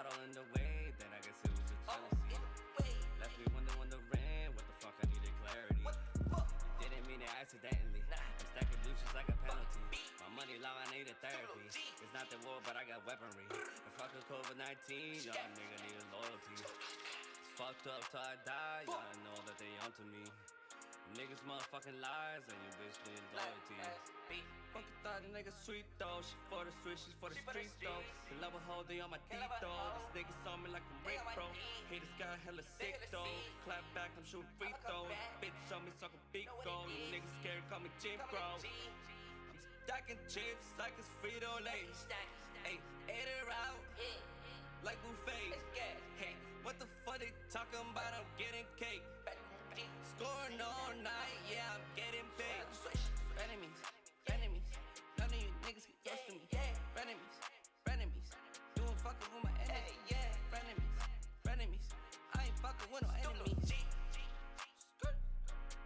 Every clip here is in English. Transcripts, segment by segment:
got all in the way, then I guess it was just jealousy. Left me wondering what the fuck I needed clarity. Didn't mean it accidentally. I'm stacking blue just like a penalty. My money long, I needed therapy. It's not the war, but I got weaponry. And fucking COVID-19, y'all nigga needed loyalty. It's fucked up till I die, y'all know that they onto me. Niggas motherfucking lies, and you bitch need loyalty. Fuck thought the nigga sweet though. She for the street, she's for the streets though. The level hold, they on my deep though. This nigga saw me like I'm Rick, bro. Haters got hella sick though. Clap back, I'm shooting free throws. Bitch show me suck a big goal. You niggas scared, call me Jim, bro. I'm stacking chips like it's Frito-Lay. Ayy, ate her out like buffet. Hey, what the fuck they talking about? I'm getting cake. Scoring all night, yeah, I'm getting paid. Frenemies, frenemies, none of you niggas get close to me. Frenemies, frenemies, you ain't fucking with my energy. Frenemies, frenemies, I ain't fucking with no enemies.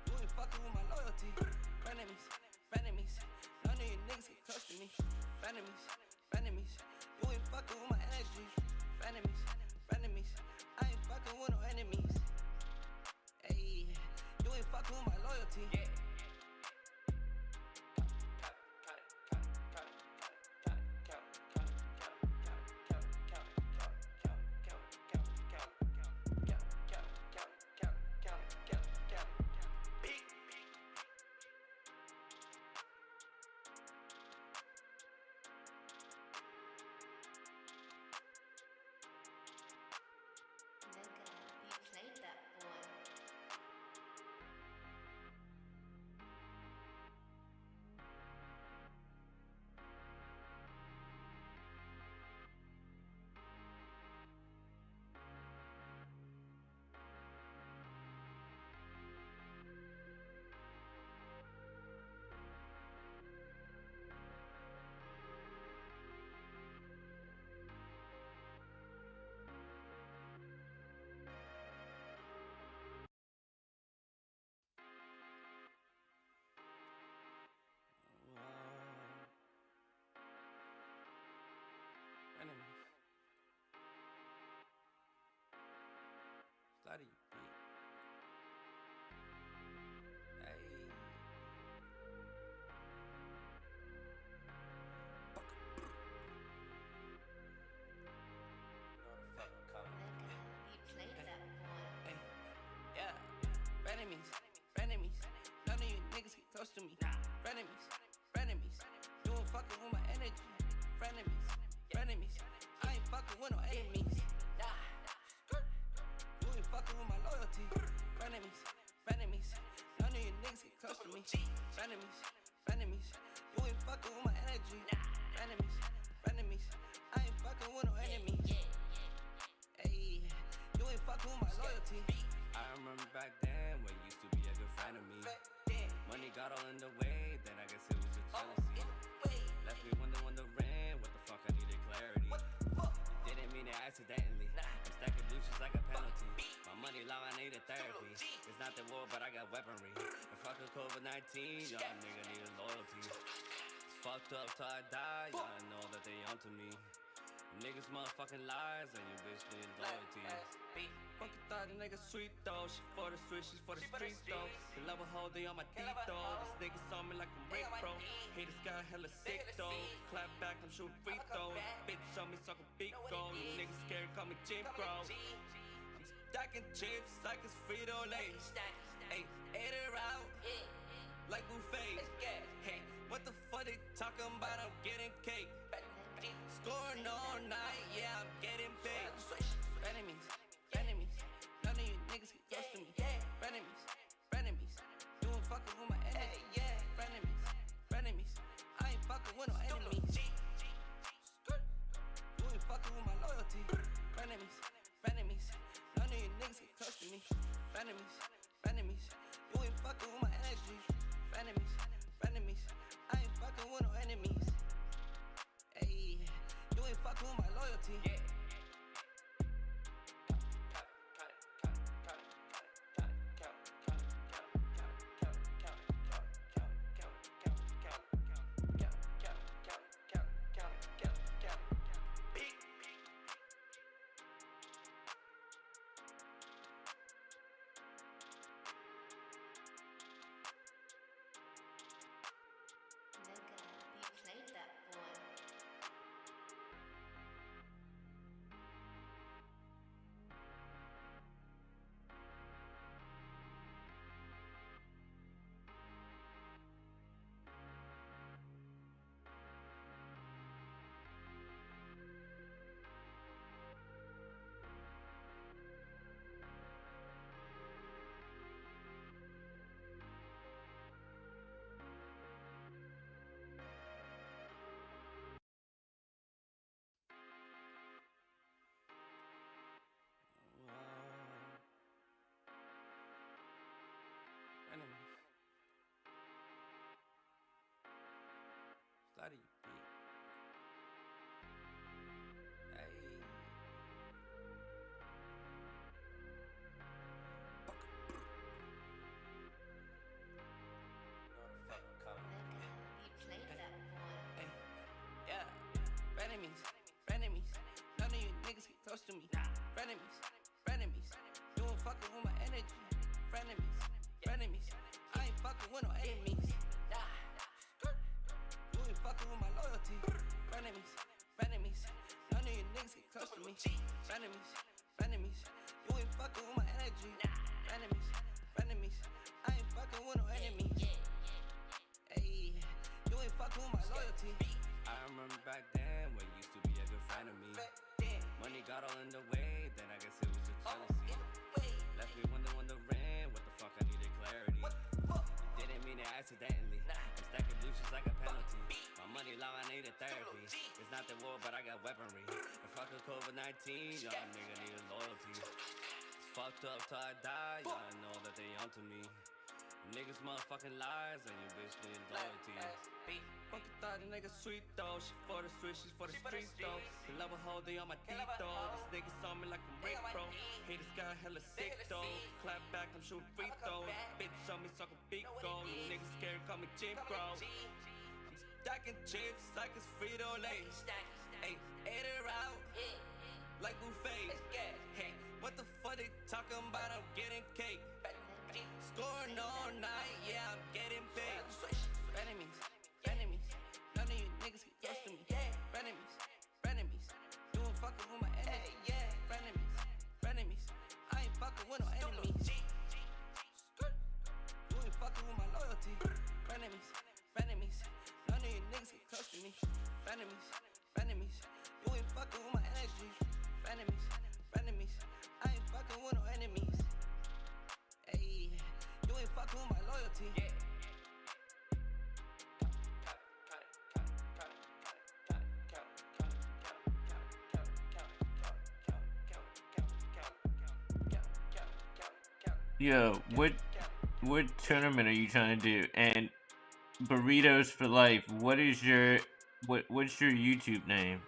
You ain't fucking with my loyalty. Frenemies, frenemies, none of you niggas get close to me. Frenemies, frenemies, you ain't fucking with my energy. Frenemies, frenemies, I ain't fucking with no enemies. Ayy, you ain't fucking with my loyalty. Slide you beat. Hey. Hey. Yeah. Frenemies, frenemies, none of you niggas get close to me. Frenemies, frenemies, you ain't fucking with my energy. Frenemies, frenemies, I ain't fucking with no enemies. You ain't fucking with my loyalty. Frenemies, frenemies, none of you niggas get close to me. Frenemies, frenemies, you ain't fucking with my energy. Frenemies, frenemies, I ain't fucking with no enemies. Ayy, you ain't fucking with my loyalty. I remember back then when you used to be a good friend of me. Money got all in the way, then I guess it was just jealousy. Left me wondering what the fuck I needed clarity. Didn't mean it accidentally. I'm stacking blue just like a penalty. My money long, I needed therapy. It's not the war, but I got weaponry. And fucking COVID-19, y'all nigga needed loyalty. It's fucked up till I die, y'all know that they onto me. Niggas motherfucking lies, and you bitch need loyalty. Fuck thought the nigga sweet though. She for the street, she's for the streets though. The level hold, they on my deep though. This nigga saw me like I'm Rick, bro. Haters got hella sick though. Clap back, I'm shooting free throws. Bitch show me suck a big goal. You niggas scared, call me Jim, bro. I'm stacking chips like it's Frito-Lay. Ayy, ate her out like buffet. Hey, what the fuck they talking about? I'm getting cake. Scoring all night, yeah, I'm getting paid. Frenemies, frenemies, none of you niggas get close to me. Frenemies, frenemies, you ain't fucking with my energy. Frenemies, frenemies, I ain't fucking with no enemies. You ain't fucking with my loyalty. Frenemies, frenemies, none of you niggas get close to me. Frenemies, frenemies, you ain't fucking with my energy. Frenemies, frenemies, I ain't fucking with no enemies. Ayy, you ain't fucking with my loyalty. frenemies, frenemies. None of you niggas get close to me. Frenemies, frenemies. You ain't fucking with my energy. Frenemies, frenemies. I ain't fucking with no enemies. You ain't fucking with my loyalty. Frenemies, frenemies. None of you niggas get close to me. Frenemies, frenemies. You ain't fucking with my energy. Frenemies, frenemies. I ain't fucking with no enemies. Hey, you ain't fucking with my loyalty. I remember back then when you used to be a good friend of me. Money got all in the way, then I guess it was just jealousy. Left me wondering what the fuck I needed clarity. Didn't mean it accidentally. I'm stacking blue just like a penalty. My money long, I needed therapy. It's not the war, but I got weaponry. If I could COVID-19, y'all nigga needed loyalty. Fucked up till I die, y'all know that they onto me. Niggas motherfucking lies and your bitch needs loyalty. Fucking thought the nigga sweet though. She for the streets, she's for the streets though. The love a hold they on my deep though. This nigga saw me like I'm rape bro. Haters got hella sick though. Clap back, I'm shooting free throws. Bitch on me suck a big goal. You niggas scared, call me Jim bro. I'm stacking chips like it's Frito-Lay. Hey, ate it out like buffet. Hey, what the fuck they talking about? I'm getting cake. Scoring all night, yeah, I'm getting paid. Frenemies, frenemies. None of you niggas get close to me. Frenemies, frenemies. You ain't fucking with my energy. Frenemies, frenemies. I ain't fucking with no enemies. You ain't fucking with my loyalty. Frenemies, frenemies. None of you niggas get close to me. Frenemies, frenemies. You ain't fucking with my energy. Frenemies, frenemies. I ain't fucking with no enemies. Hey, you ain't fucking with my loyalty. Yo, what tournament are you trying to do? And Burritos for Life, what's your YouTube name?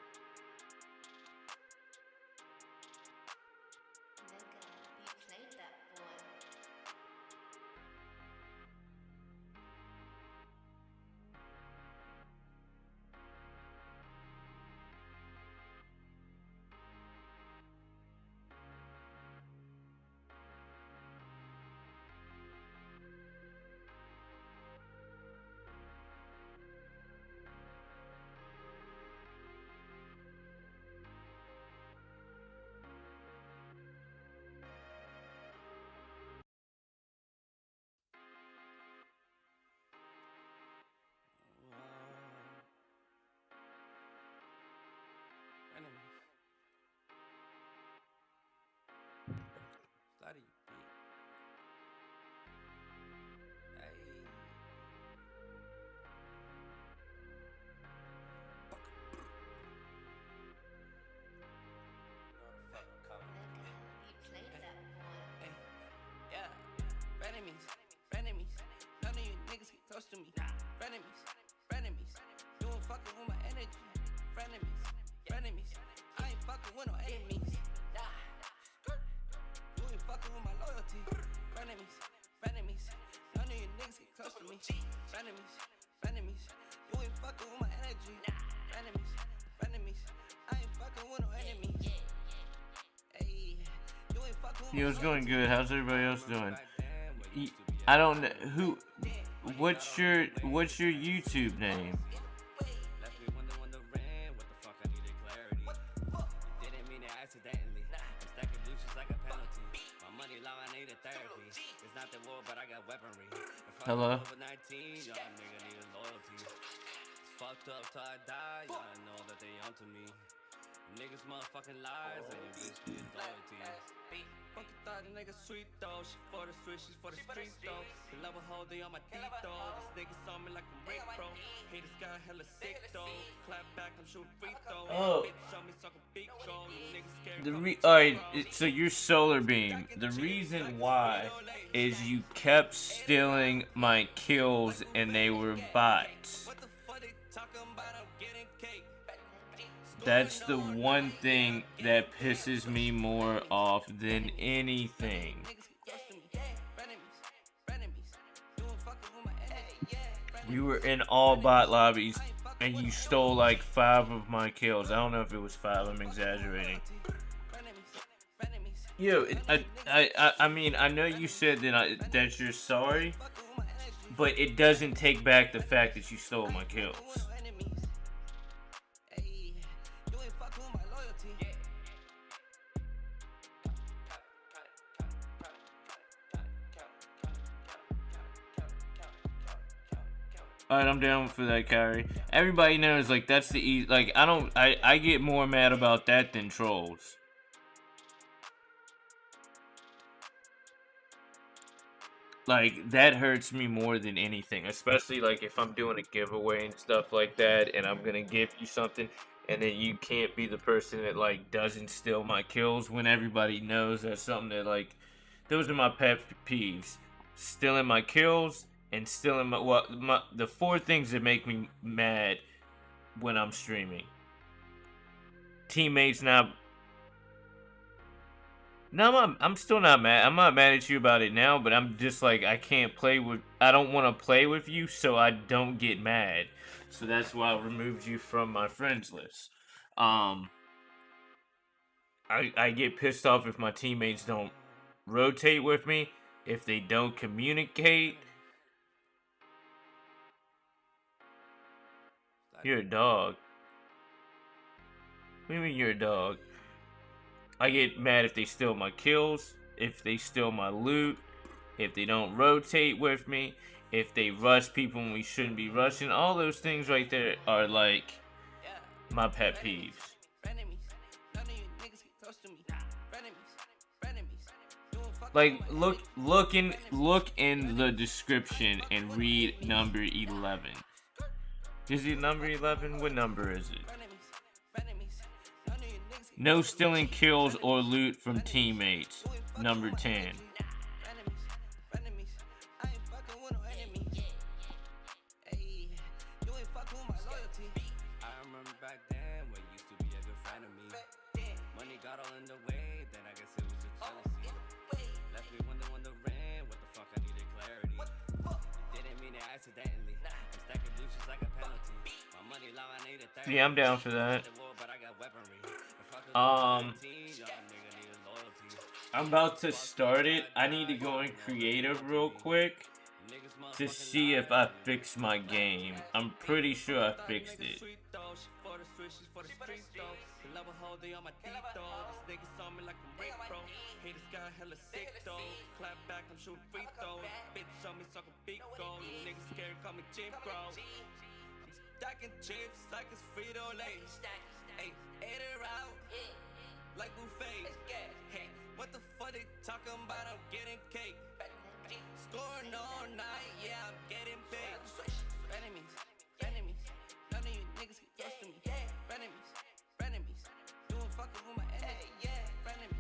Slutty beat. Hey. Yeah. Frenemies, frenemies. None of you niggas get close to me. Frenemies, frenemies. You ain't fucking with my energy. Frenemies, frenemies. I ain't fucking with no enemies. You ain't fucking with my loyalty. Frenemies, frenemies. None of you niggas get close to me. Frenemies, frenemies. You ain't fucking with my energy. Frenemies, frenemies. I ain't fucking with no enemies. Hey, you ain't fucking with my loyalty. Yo, it's going good. How's everybody else doing? I don't know who. What's your YouTube name? Left me wondering what the fuck I needed clarity. Didn't mean it accidentally. I'm stacking blue just like a penalty. My money long, I needed therapy. It's not the war, but I got weaponry. Hello. COVID-19, y'all nigga needed loyalty. Fucked up till I die, y'all know that they onto me. Niggas motherfucking lies and your bitch needs loyalty. Fucking thought the nigga sweet though. She for the streets, she's for the streets though. The love a hold they on my deep though. This nigga saw me like I'm rape bro. Haters got hella sick though. Clap back, I'm shooting free throws. Oh. Bitch on me suck a big goal. You niggas scared. Alright, so you're Solar Beam. The reason why is you kept stealing my kills and they were bots. What the fuck they talking about? I'm getting cake. That's the one thing that pisses me more off than anything. You were in all bot lobbies and you stole like 5 of my kills. I don't know if it was 5. I'm exaggerating. Yo, I mean, I know you said that you're sorry, but it doesn't take back the fact that you stole my kills. Alright, I'm down for that, Kyrie. Everybody knows, like, that's the easy. Like, I get more mad about that than trolls. Like, that hurts me more than anything. Especially, like, if I'm doing a giveaway and stuff like that, and I'm gonna give you something, and then you can't be the person that, like, doesn't steal my kills when everybody knows that's something that, like, those are my pet peeves. Stealing my kills and stealing the 4 things that make me mad when I'm streaming. Teammates not. No, I'm still not mad. I'm not mad at you about it now, but I'm just like, I can't play with. I don't want to play with you, so I don't get mad. So that's why I removed you from my friends list. I get pissed off if my teammates don't rotate with me, if they don't communicate. You're a dog. What do you mean you're a dog? I get mad if they steal my kills, if they steal my loot, if they don't rotate with me, if they rush people when we shouldn't be rushing. All those things right there are like my pet peeves. Like look in the description and read number 11. Is it number 11? What number is it? No stealing kills or loot from teammates. Number 10. Yeah, I'm down for that. I'm about to start it. I need to go in creative real quick to see if I fixed my game. I'm pretty sure I fixed it. Stacking chips like it's Frito-Lay. Hey, ate her out like buffet. Hey, what the fuck they talking about? I'm getting cake. Scoring all night, yeah, I'm getting paid. Frenemies, frenemies, none of you niggas get close to me. Frenemies, frenemies, you ain't fucking with my enemy. Frenemies,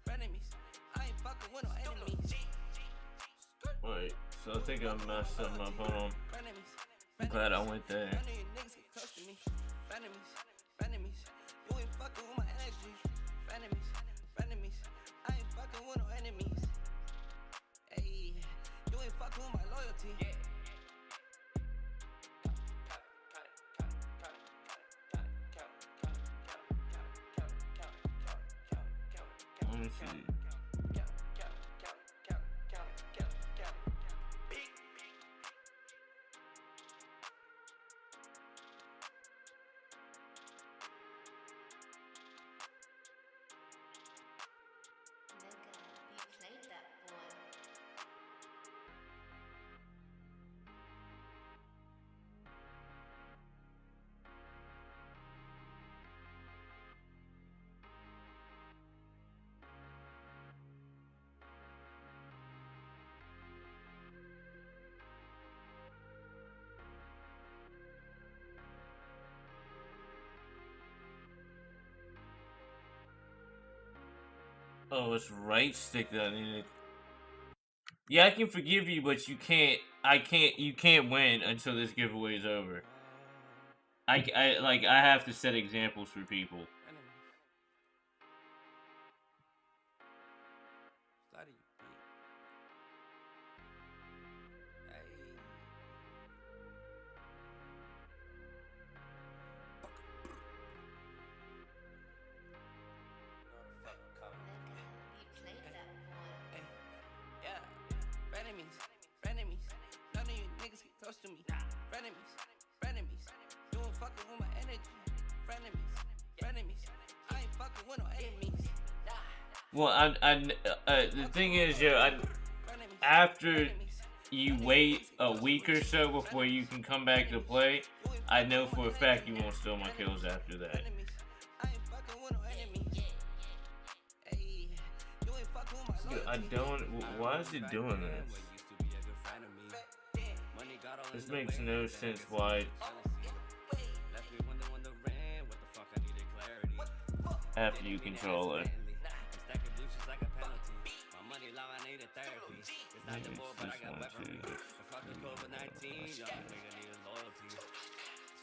frenemies, I ain't fucking with no enemies. Alright, so I think I messed something up. Hold on. I'm glad I went there. Let me see. Oh, it's right stick that I needed. Yeah, I can forgive you, but you can't. You can't win until this giveaway is over. I have to set examples for people. Frenemies, frenemies. I ain't fucking with no enemies. Well, the thing is, after you wait a week or so before you can come back to play, I know for a fact you won't steal my kills after that. I don't. Why is it doing this? This makes no sense. Why? After you control it.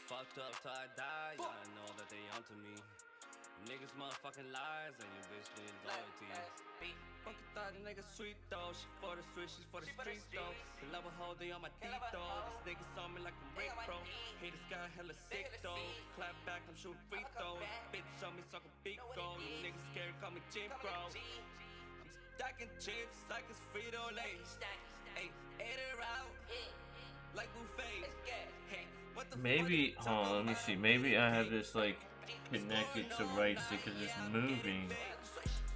Fucked up till I die, y'all know that they onto me. Niggas motherfucking lies and you bitch need loyalty. Fuck thought the nigga sweet though, she for the street, she's for the streets though. The level holding on my deep though, this nigga saw me like a rape bro. Haters got hella sick though, clap back, I'm shooting free throws. Bitch show me suck a big goal, you niggas scared, call me Jim bro. I'm stacking chips like it's Frito-Lay. Hey, ate her out like buffet. Hey, what the maybe, hold on, let me see. Maybe I have this like connected to right stick because it's moving.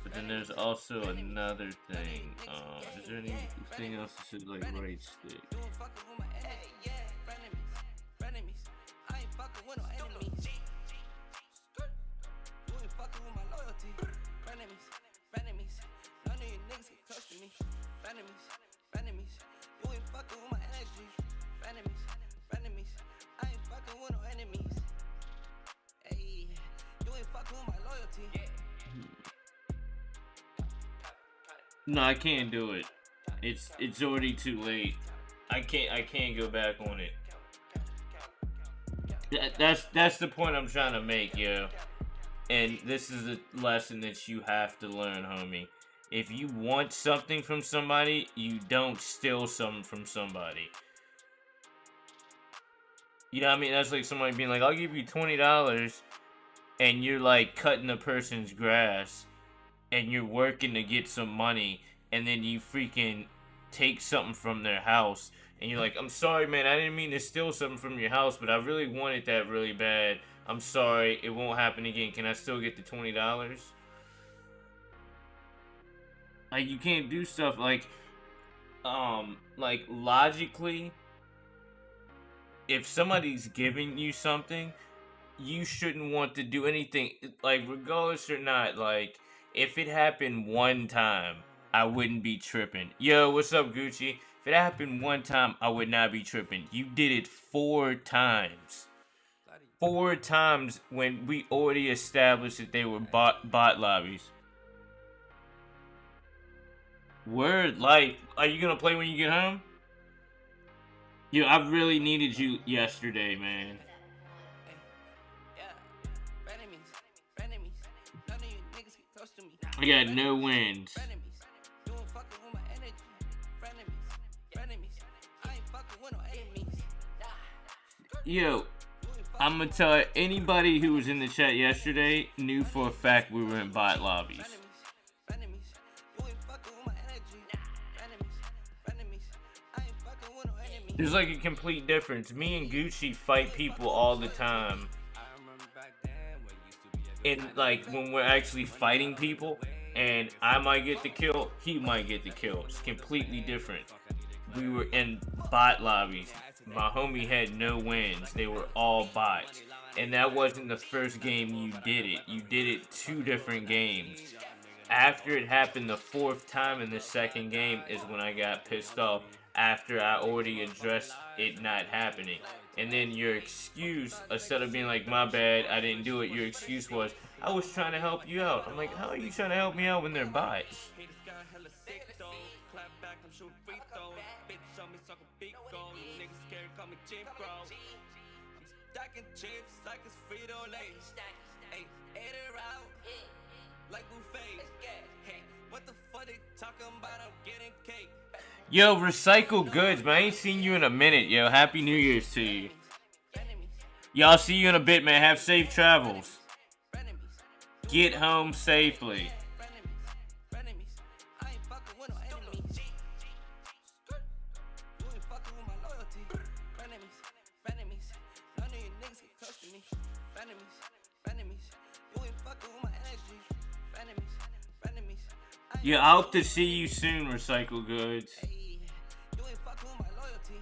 But then there's also another thing. Is there anything else that says like right stick? No, I can't do it. It's already too late. I can't go back on it. That's the point I'm trying to make, yo. And this is a lesson that you have to learn, homie. If you want something from somebody, you don't steal something from somebody. You know what I mean? That's like somebody being like, I'll give you $20, and you're like cutting the person's grass, and you're working to get some money, and then you freaking take something from their house, and you're like, I'm sorry, man, I didn't mean to steal something from your house, but I really wanted that really bad. I'm sorry, it won't happen again. Can I still get the $20? Like, you can't do stuff like logically, if somebody's giving you something, you shouldn't want to do anything, like, regardless or not. Like, if it happened one time, I wouldn't be tripping. Yo, what's up, Gucci? If it happened one time, I would not be tripping. You did it 4 times. 4 times when we already established that they were bot lobbies. Word life. Are you gonna play when you get home? Yo, I really needed you yesterday, man. I got no wins. Yo, I'm gonna tell anybody who was in the chat yesterday knew for a fact we were in bot lobbies. There's like a complete difference. Me and Gucci fight people all the time. And like when we're actually fighting people, and I might get the kill, he might get the kill. It's completely different. We were in bot lobbies. My homie had no wins. They were all bots. And that wasn't the first game you did it. You did it 2 different games. After it happened the 4th time in the 2nd game is when I got pissed off, after I already addressed it not happening. And then your excuse, instead of being like, my bad, I didn't do it, your excuse was, I was trying to help you out. I'm like, how are you trying to help me out when they're bots? Yo, recycle goods, man. I ain't seen you in a minute, yo. Happy New Year's to you. Y'all see you in a bit, man. Have safe travels. Get home safely. You ain't fucking with my energy. Frenemies, frenemies. Yeah, I hope to see you soon, Recycle Goods. Ayy, you ain't fucking with my loyalty.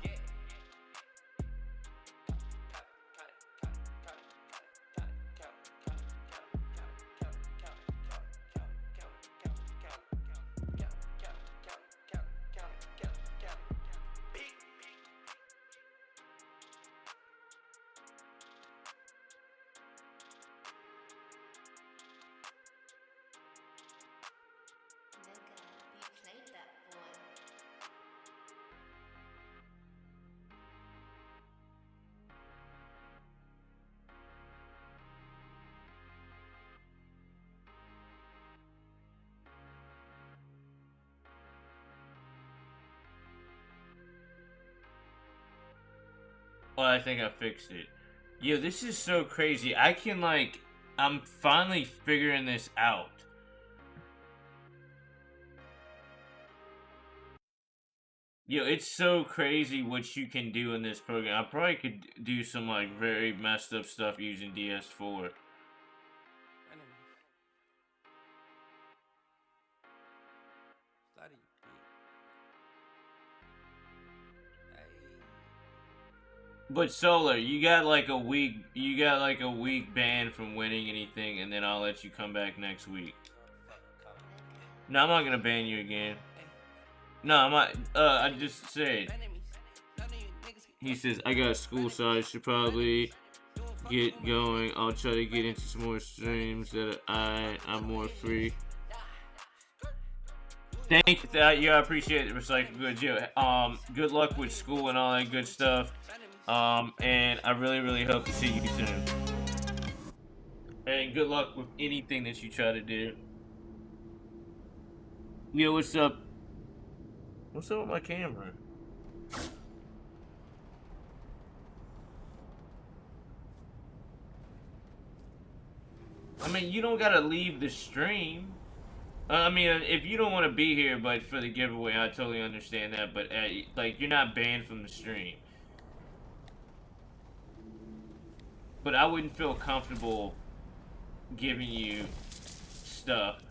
Well, I think I fixed it. Yo, this is so crazy. I'm finally figuring this out. Yo, it's so crazy what you can do in this program. I probably could do some like very messed up stuff using DS4. But Solar, you got like a week. You got like a week ban from winning anything, and then I'll let you come back next week. No, I'm not gonna ban you again. No, I'm not. I just said. He says I got school, so I should probably get going. I'll try to get into some more streams that I'm more free. Thank you. Yeah, I appreciate it. Recycle Goods. Yeah. Good luck with school and all that good stuff. And I really hope to see you soon. And good luck with anything that you try to do. Yo, what's up? What's up with my camera? I mean, you don't gotta leave the stream. I mean, if you don't want to be here, but for the giveaway, I totally understand that. But like, you're not banned from the stream. But I wouldn't feel comfortable giving you stuff.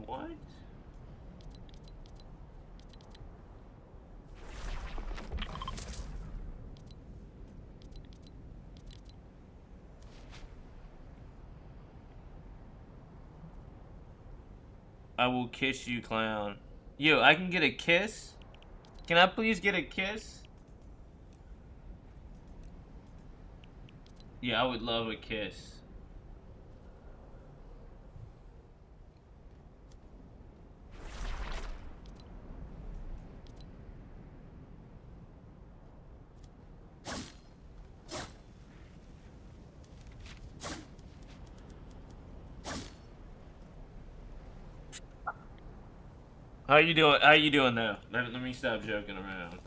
What? I will kiss you, clown. Yo, I can get a kiss? Can I please get a kiss? Yeah, I would love a kiss. How you doing? How you doing now? Let me stop joking around.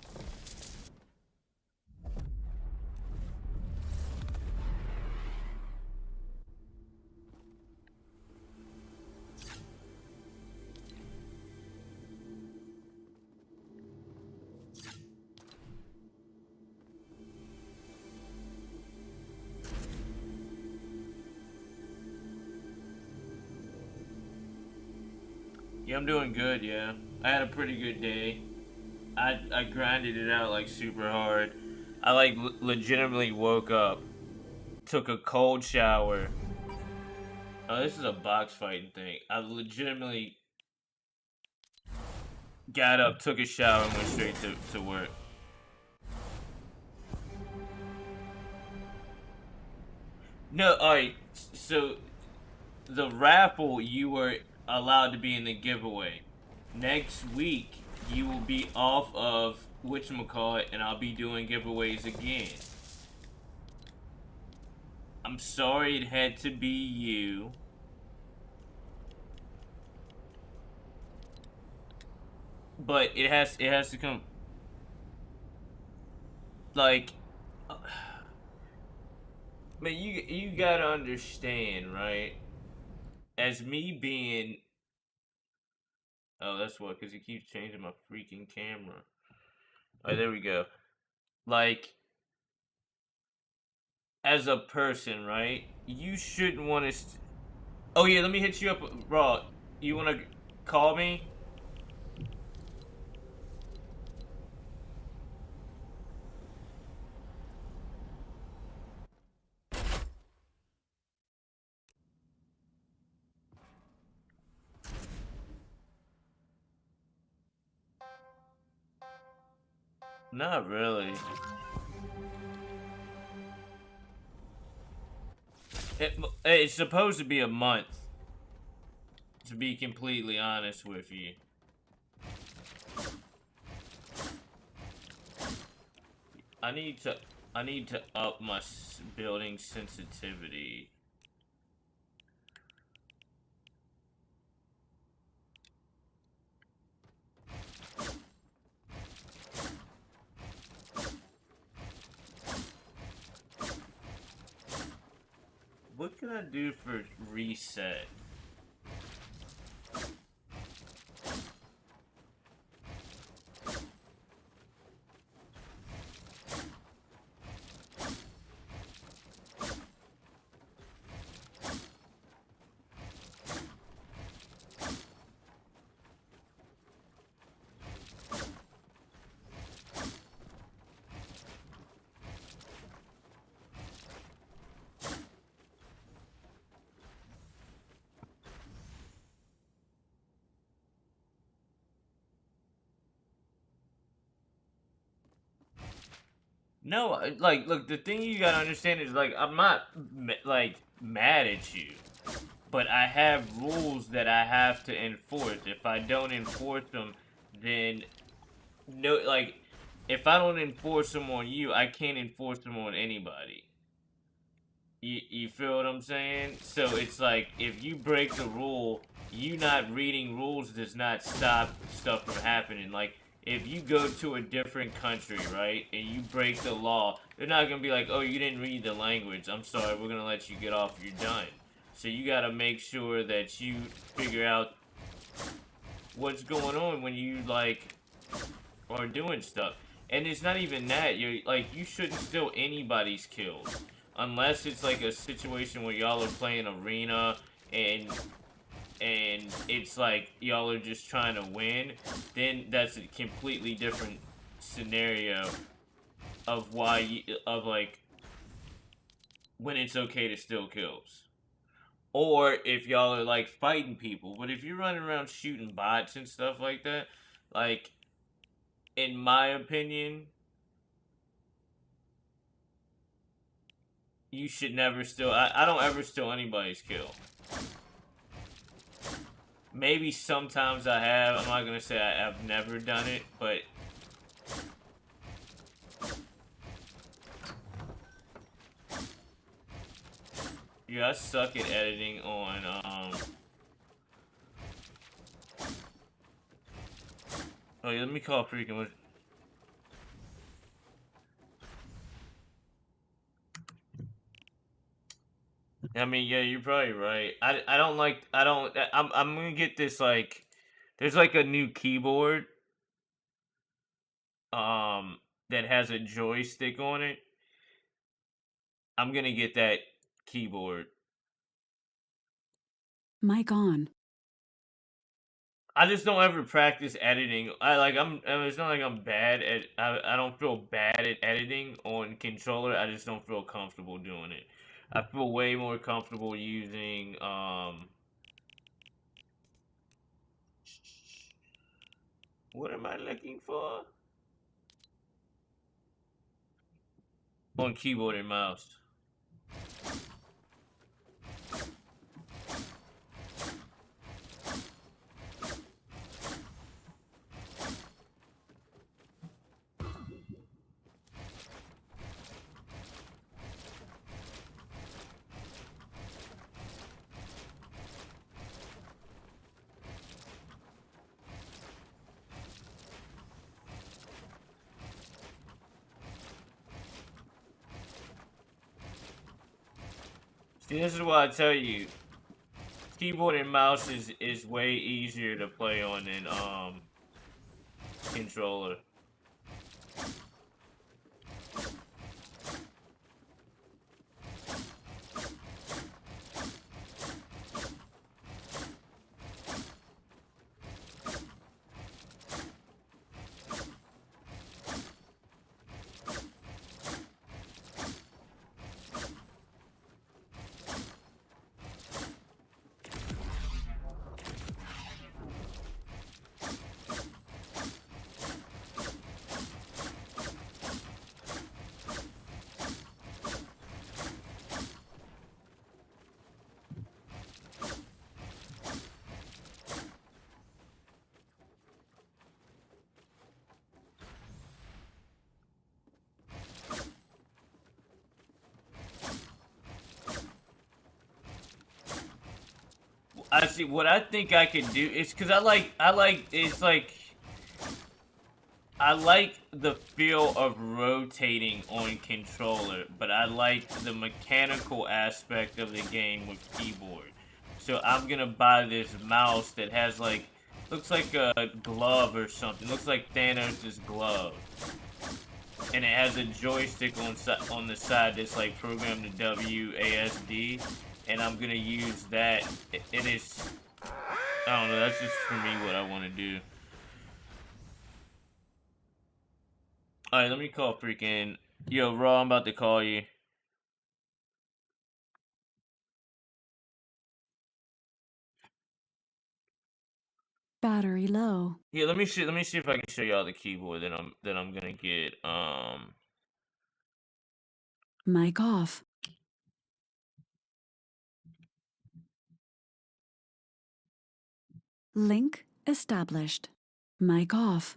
Yeah, I'm doing good, yeah. I had a pretty good day. I grinded it out like super hard. I like legitimately woke up, took a cold shower. Oh, this is a box fighting thing. I legitimately got up, took a shower, and went straight to work. No, alright, so the raffle, you were allowed to be in the giveaway. Next week, you will be off of whatchamacallit, and I'll be doing giveaways again. I'm sorry it had to be you. But it has to come. Like, man, you gotta understand, right? As me being, oh, that's what, because he keeps changing my freaking camera. Alright, there we go. Like, as a person, right? You shouldn't want to. Oh yeah, let me hit you up, bro. You want to call me? Not really. It's supposed to be a month. To be completely honest with you. I need to up my building sensitivity. What can I do for reset? No, like, look, the thing you gotta understand is, like, I'm not, like, mad at you. But I have rules that I have to enforce. If I don't enforce them, then, no, like, if I don't enforce them on you, I can't enforce them on anybody. You feel what I'm saying? So it's like, if you break the rule, you not reading rules does not stop stuff from happening. Like, if you go to a different country, right, and you break the law, they're not gonna be like, oh, you didn't read the language, I'm sorry, we're gonna let you get off, you're done. So you gotta make sure that you figure out what's going on when you, like, are doing stuff. And it's not even that, you're, like, you shouldn't steal anybody's kills. Unless it's like a situation where y'all are playing arena and it's like y'all are just trying to win, then that's a completely different scenario of why like when it's okay to steal kills. Or if y'all are like fighting people. But if you're running around shooting bots and stuff like that, like, in my opinion, you should never steal. I don't ever steal anybody's kill. Maybe sometimes I have. I'm not gonna say I've never done it, but yeah, I suck at editing on Oh yeah, let me call freaking. I mean, yeah, you're probably right. I don't like. I'm gonna get this, like. There's like a new keyboard. That has a joystick on it. I'm gonna get that keyboard. Mic on. I just don't ever practice editing. It's not like I'm bad at. I don't feel bad at editing on controller. I just don't feel comfortable doing it. I feel way more comfortable using What am I looking for? On keyboard and mouse. See, this is what I tell you. Keyboard and mouse is way easier to play on than controller. I see. What I think I could do is because it's like I like the feel of rotating on controller, but I like the mechanical aspect of the game with keyboard. So I'm gonna buy this mouse that has like looks like a glove or something. Looks like Thanos' glove, and it has a joystick on the side that's like programmed to WASD, and I'm gonna use that. It is. I don't know. That's just for me what I want to do. Alright, let me call freaking. Yo, Raw, I'm about to call you. Battery low. Yeah, let me see if I can show y'all the keyboard that I'm gonna get. Mic off. Link established. Mic off.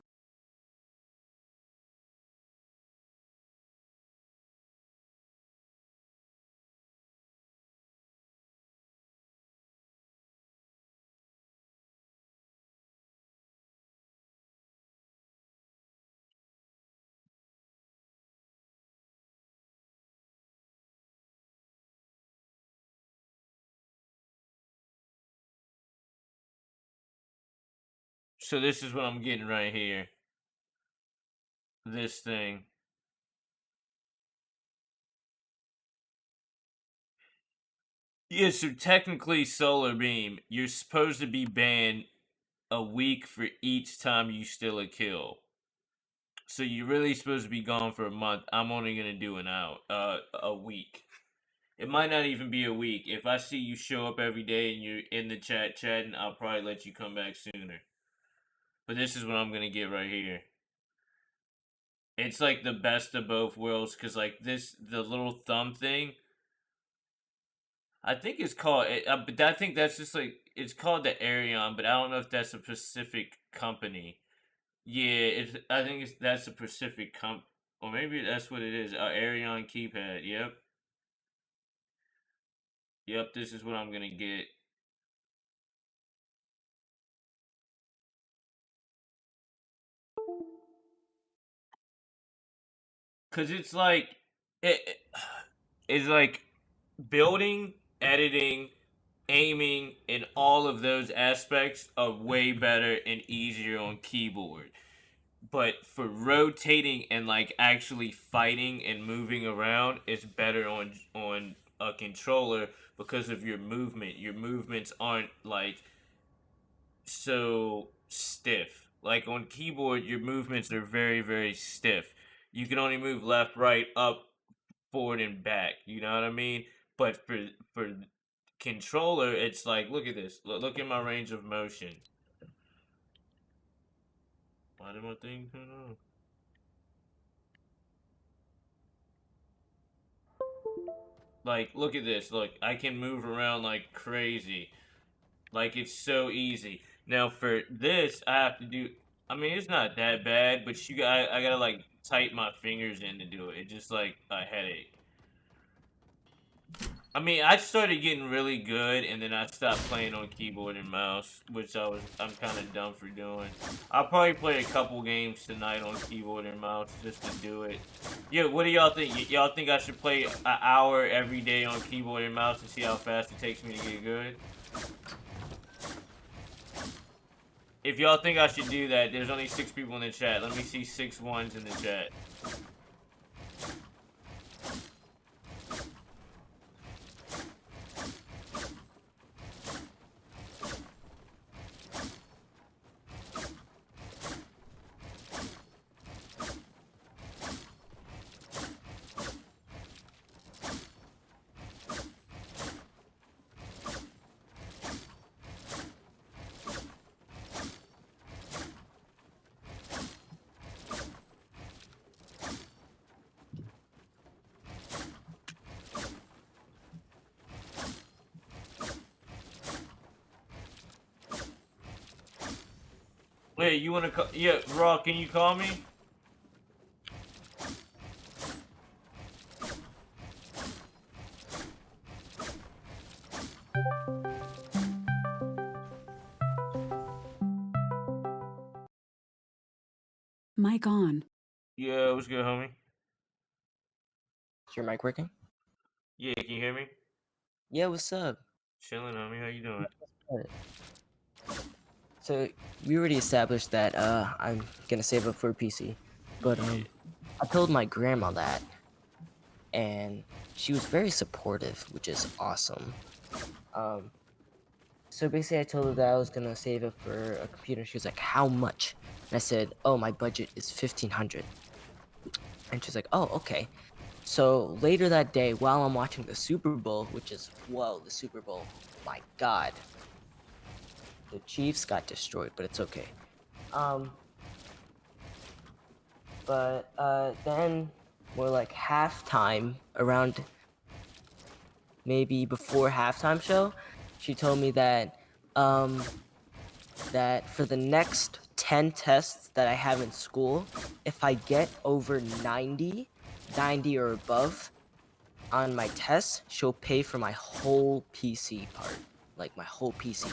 So this is what I'm getting right here. This thing. Yeah, so technically, Solar Beam, you're supposed to be banned a week for each time you steal a kill. So you're really supposed to be gone for a month. I'm only gonna do a week. It might not even be a week. If I see you show up every day and you're in the chat chatting, I'll probably let you come back sooner. But this is what I'm gonna get right here. It's like the best of both worlds because like the little thumb thing. I think it's called, but I think that's just like it's called the Arion, but I don't know if that's a Pacific company. Yeah, I think that's a Pacific or maybe that's what it is. Arion keypad. Yep, yep. This is what I'm gonna get. Cause it's like it's like building, editing, aiming, and all of those aspects are way better and easier on keyboard. But for rotating and like actually fighting and moving around, it's better on a controller because of your movement. Your movements aren't like so stiff. Like on keyboard, your movements are very, very stiff. You can only move left, right, up, forward, and back. You know what I mean? But for controller, it's like look at this. Look at my range of motion. Why did my thing turn on? Like, look at this. Look, I can move around like crazy. Like, it's so easy. Now, for this, I have to do. I mean, it's not that bad, but I gotta like tighten my fingers in to do it. It's just like a headache. I mean, I started getting really good, and then I stopped playing on keyboard and mouse, which I'm kind of dumb for doing. I'll probably play a couple games tonight on keyboard and mouse just to do it. Yeah, what do y'all think? Y'all think I should play an hour every day on keyboard and mouse to see how fast it takes me to get good? If y'all think I should do that, there's only 6 people in the chat. Let me see 6 ones in the chat. Wait, you wanna call? Yeah, Raw, can you call me? Mic on. Yeah, what's good, homie? Is your mic working? Yeah, can you hear me? Yeah, what's up? Chilling, homie. How you doing? Good. So we already established that I'm gonna save up for a PC, but Yeah. I told my grandma that, and she was very supportive, which is awesome. Um, so basically, I told her that I was gonna save up for a computer. She was like, "How much?" And I said, "Oh, my budget is 1,500." And she's like, "Oh, okay." So later that day, while I'm watching the Super Bowl, which is the Super Bowl, my God, the Chiefs got destroyed, but it's okay. But then more like halftime, around maybe before halftime show, she told me that that for the next 10 tests that I have in school, if I get over 90 or above on my tests, she'll pay for my whole PC part, like my whole PC.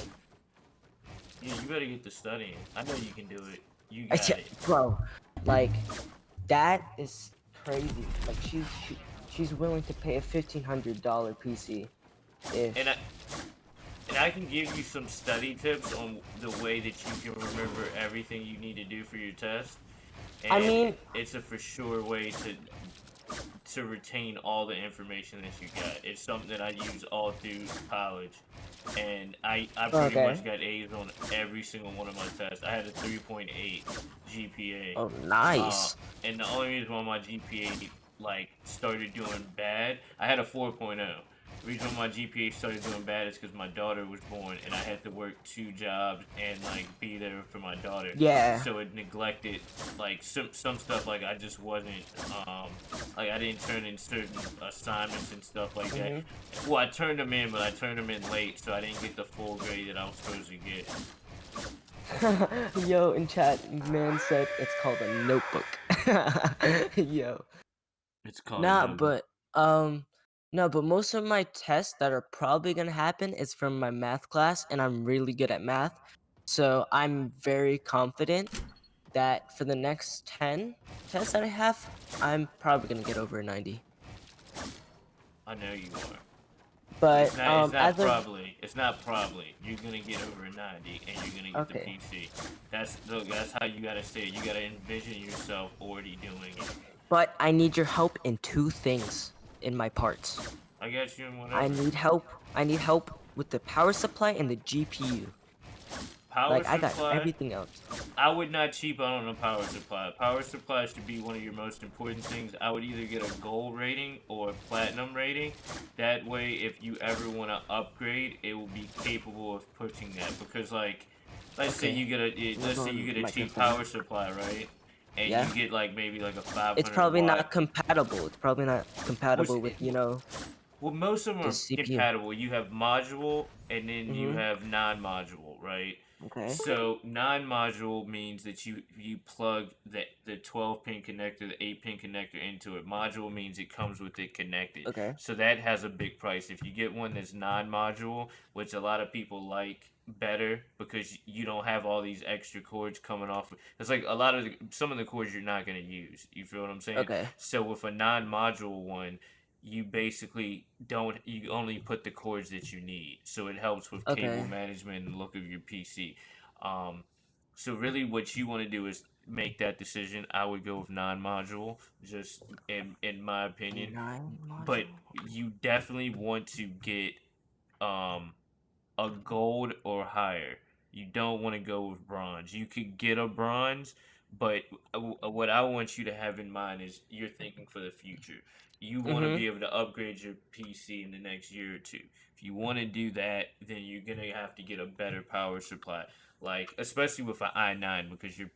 Yeah, you better get to studying. I know you can do it. You got it. Bro, like that is crazy. Like she's willing to pay a $1,500 PC if And I can give you some study tips on the way that you can remember everything you need to do for your test. And I mean, it's a for sure way to retain all the information that you got. It's something that I use all through college. And I pretty okay. much got A's on every single one of my tests. I had a 3.8 GPA. Oh, nice. And the only reason why my GPA like started doing bad, I had a 4.0. The reason why my GPA started doing bad is because my daughter was born and I had to work 2 jobs and like be there for my daughter. Yeah. So it neglected like some stuff, like I just wasn't like I didn't turn in certain assignments and stuff like that. Well, I turned them in, but I turned them in late, so I didn't get the full grade that I was supposed to get. Yo, in chat, man said it's called a notebook. Yo. It's called Nah, a notebook. but no, but most of my tests that are probably gonna happen is from my math class, and I'm really good at math. So I'm very confident that for the next 10 tests that I have, I'm probably gonna get over a 90. I know you are. But It's not as of probably. It's not probably. You're gonna get over a 90, and you're gonna get Okay. the PC. That's how you gotta say it. You gotta envision yourself already doing it. But I need your help in 2 things in my parts. I got you in whatever. I need help. I need help with the power supply and the GPU. Power Like I got supply. everything else. I would not cheap out on a power supply. Power supply should be one of your most important things. I would either get a gold rating or a platinum rating. That way, if you ever want to upgrade, it will be capable of pushing that. Because, like, let's say you get a cheap power supply, right? And Yeah. you get like maybe like a 500. It's probably watt. not compatible. It's probably not compatible with, Well, most of them the are CPU. compatible. You have module, and then you have non-module, right? Okay. So non-module means that you plug the 12-pin connector, the 8-pin connector into it. Module means it comes with it connected. Okay. So that has a big price. If you get one that's non-module, which a lot of people like better because you don't have all these extra cords coming off. It's like some of the cords you're not going to use. You feel what I'm saying? Okay. So with a non-module one, you basically you only put the cords that you need, so it helps with cable management and look of your PC. So really what you want to do is make that decision. I would go with non-module, just in my opinion. But you definitely want to get a gold or higher. You don't want to go with bronze. You could get a bronze, but what I want you to have in mind is you're thinking for the future. You want to be able to upgrade your PC in the next year or two. If you want to do that, then you're gonna have to get a better power supply, like especially with an i9 because you're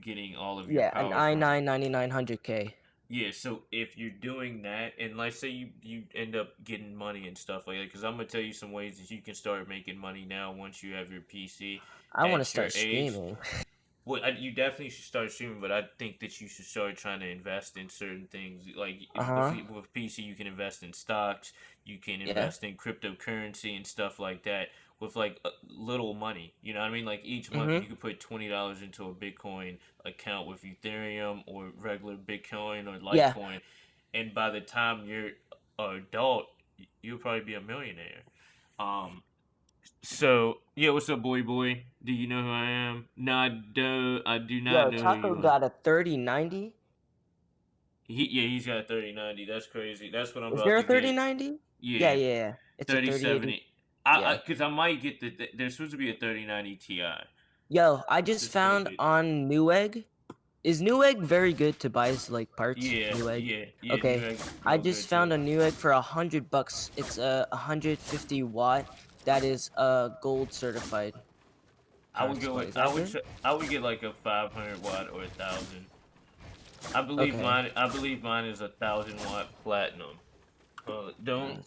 getting all of your power. Yeah, an i9 9900K. Yeah, so if you're doing that, and let's say you end up getting money and stuff like that, because I'm gonna tell you some ways that you can start making money now once you have your PC. I want to at your start age. streaming. Well, you definitely should start streaming, but I think that you should start trying to invest in certain things. Like with PC, you can invest in stocks, you can invest in cryptocurrency and stuff like that. with like little money. You know what I mean? Like each month Mm-hmm. you could put $20 into a Bitcoin account with Ethereum or regular Bitcoin or Yeah. Litecoin, and by the time you're an adult, you'll probably be a millionaire. Um, so yeah, what's up, boy? Do you know who I am? No, I do not Yo, know who Taco you are. got a 3090. He's got 3090. That's crazy. That's what I'm Is about there a to get. 3090? Yeah, Yeah, yeah, yeah. It's a 3080. 3070. Yeah. Cause I might get there's supposed to be a 3090 Ti. Yo, I just Just for the found bit. on Newegg. Is Newegg very good to buy like parts? Yeah, Newegg. yeah. Okay, Newegg I real just good too. found a Newegg for $100. It's a 150 watt. That is gold certified I power would go supply. with Is that good? I would get like a 500 watt or 1,000. Okay. I believe mine is 1,000 watt platinum. Don't.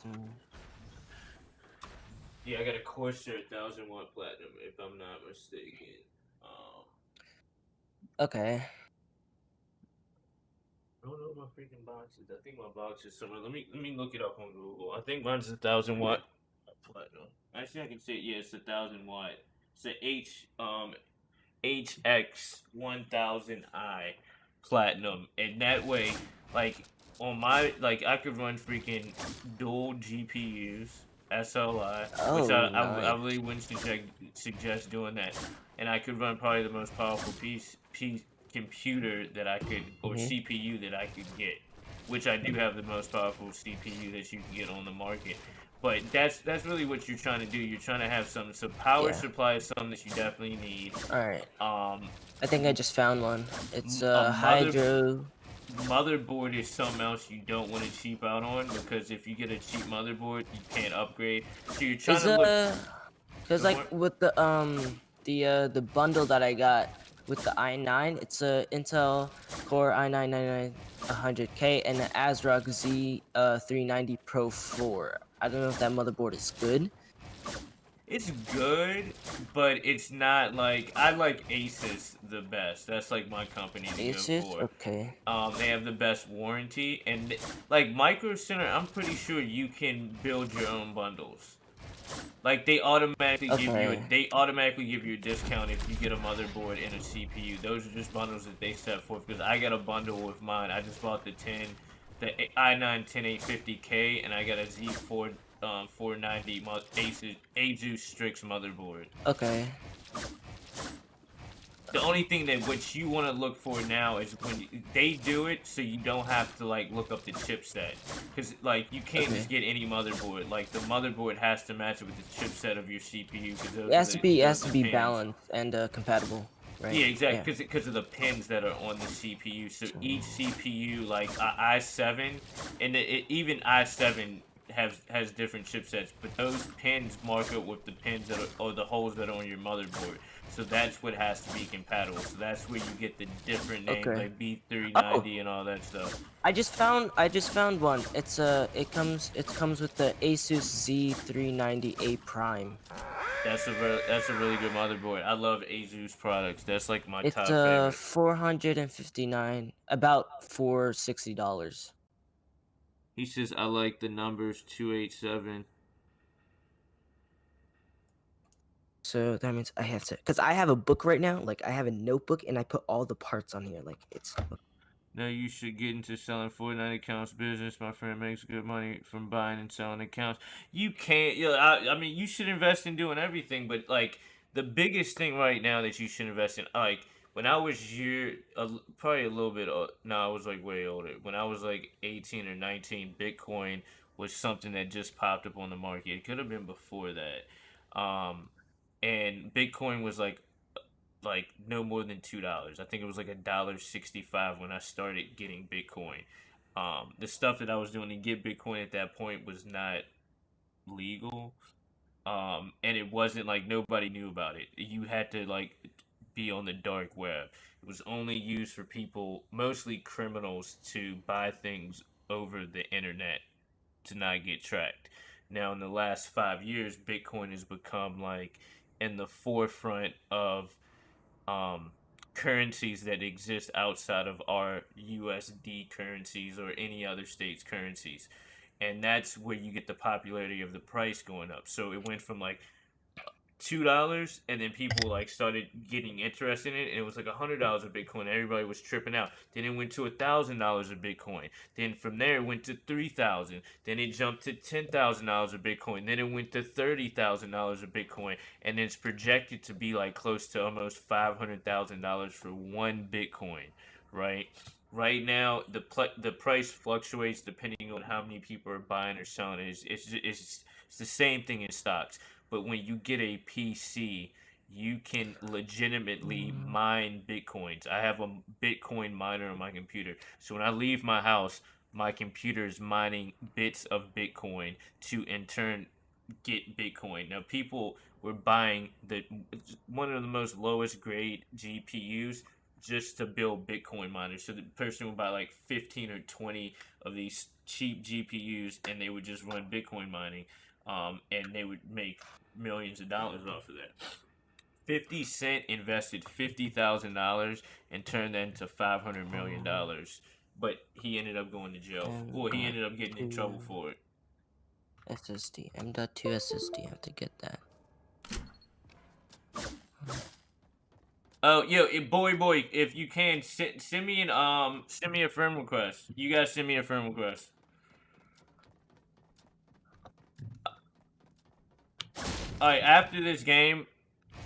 Yeah, I got a Corsair 1,000 watt platinum if I'm not mistaken. Um, Okay. I don't know my freaking boxes. I think my box is somewhere. Let me look it up on Google. I think mine's 1,000 watt platinum. Actually, I can say yeah, it's 1,000 watt. It's a HX 1000i platinum, and that way, like on my I could run freaking dual GPUs SLI, which Oh, I nice. really wouldn't suggest doing that, and I could run probably the most powerful piece computer that I could or Hmm. CPU that I could get, which I do have the most powerful CPU that you can get on the market. But that's really what you're trying to do. You're trying to have some so power Yeah. supply is something that you definitely need. All right. Um, I think I just found one. It's a a Hydro. motherboard is something else you don't want to cheap out on because if you get a cheap motherboard, you can't upgrade. So you're trying Is to look. cause Go like for it. with the bundle that I got with the i9, it's a Intel Core i9 9900K and an ASRock Z 390 Pro 4. I don't know if that motherboard is good. It's good, but it's not like I like Asus the best. That's like my company to go Asus, for. okay. They have the best warranty, and like Micro Center, I'm pretty sure you can build your own bundles. Like Okay. they automatically give you a discount if you get a motherboard and a CPU. Those are just bundles that they set forth. Because I got a bundle with mine. I just bought the i9 10850K, and I got a Z4 490 Asus Strix motherboard. Okay. The only thing that what you want to look for now is when they do it, so you don't have to like look up the chipset, because like you can't Okay. just get any motherboard. Like the motherboard has to match it with the chipset of your CPU, because It has to be it those has are to the be pins. balanced and compatible, right? Yeah, Yeah. exactly, because of the pins that are on the CPU. So each CPU, like i7, and even i7 has different chipsets, but those pins mark up with the pins that are or the holes that are on your motherboard. So that's what has to be compatible. So that's where you get the different names Okay. like Oh, B390 and all that stuff. I just found one. It comes with the Asus Z390A Prime. That's a really good motherboard. I love Asus products. That's like my It's top favorite. 459, about $460. He says I like the numbers 287. So that means I have to, because I have a book right now. Like I have a notebook and I put all the parts on here. Like it's No, you should get into selling Fortnite accounts business. My friend makes good money from buying and selling accounts. You can't, I mean, you should invest in doing everything, but like the biggest thing right now that you should invest in, like when I was probably a little bit, no, I was like way older. When I was like 18 or 19, Bitcoin was something that just popped up on the market. It could have been before that. And Bitcoin was like no more than $2. I think it was like $1.65 when I started getting Bitcoin. The stuff that I was doing to get Bitcoin at that point was not legal. And it wasn't like nobody knew about it. You had to like be on the dark web. It was only used for people, mostly criminals, to buy things over the internet to not get tracked. Now, in the last 5 years, Bitcoin has become like in the forefront of um, currencies that exist outside of our USD currencies or any other state's currencies. And that's where you get the popularity of the price going up. So it went from like $2, and then people like started getting interested in it, and it was like $100 of Bitcoin. Everybody was tripping out. Then it went to $1,000 of Bitcoin. Then from there it went to 3,000. Then it jumped to $10,000 of Bitcoin. Then it went to $30,000 of Bitcoin, and it's projected to be like close to almost $500,000 for one Bitcoin, right? Right now, the price fluctuates depending on how many people are buying or selling it. It's the same thing in stocks. But when you get a PC, you can legitimately mine Bitcoins. I have a Bitcoin miner on my computer. So when I leave my house, my computer is mining bits of Bitcoin to in turn get Bitcoin. Now people were buying one of the most lowest grade GPUs just to build Bitcoin miners. So the person would buy like 15 or 20 of these cheap GPUs, and they would just run Bitcoin mining, and they would make millions of dollars off of that. 50 Cent invested $50,000 and turned that into $500 million. But he ended up going to jail. Well, he ended up getting in trouble for it. SSD. M.2 SSD. I have to get that. Oh, yo, boy, if you can, send me a friend request. You guys send me a friend request. Alright, after this game,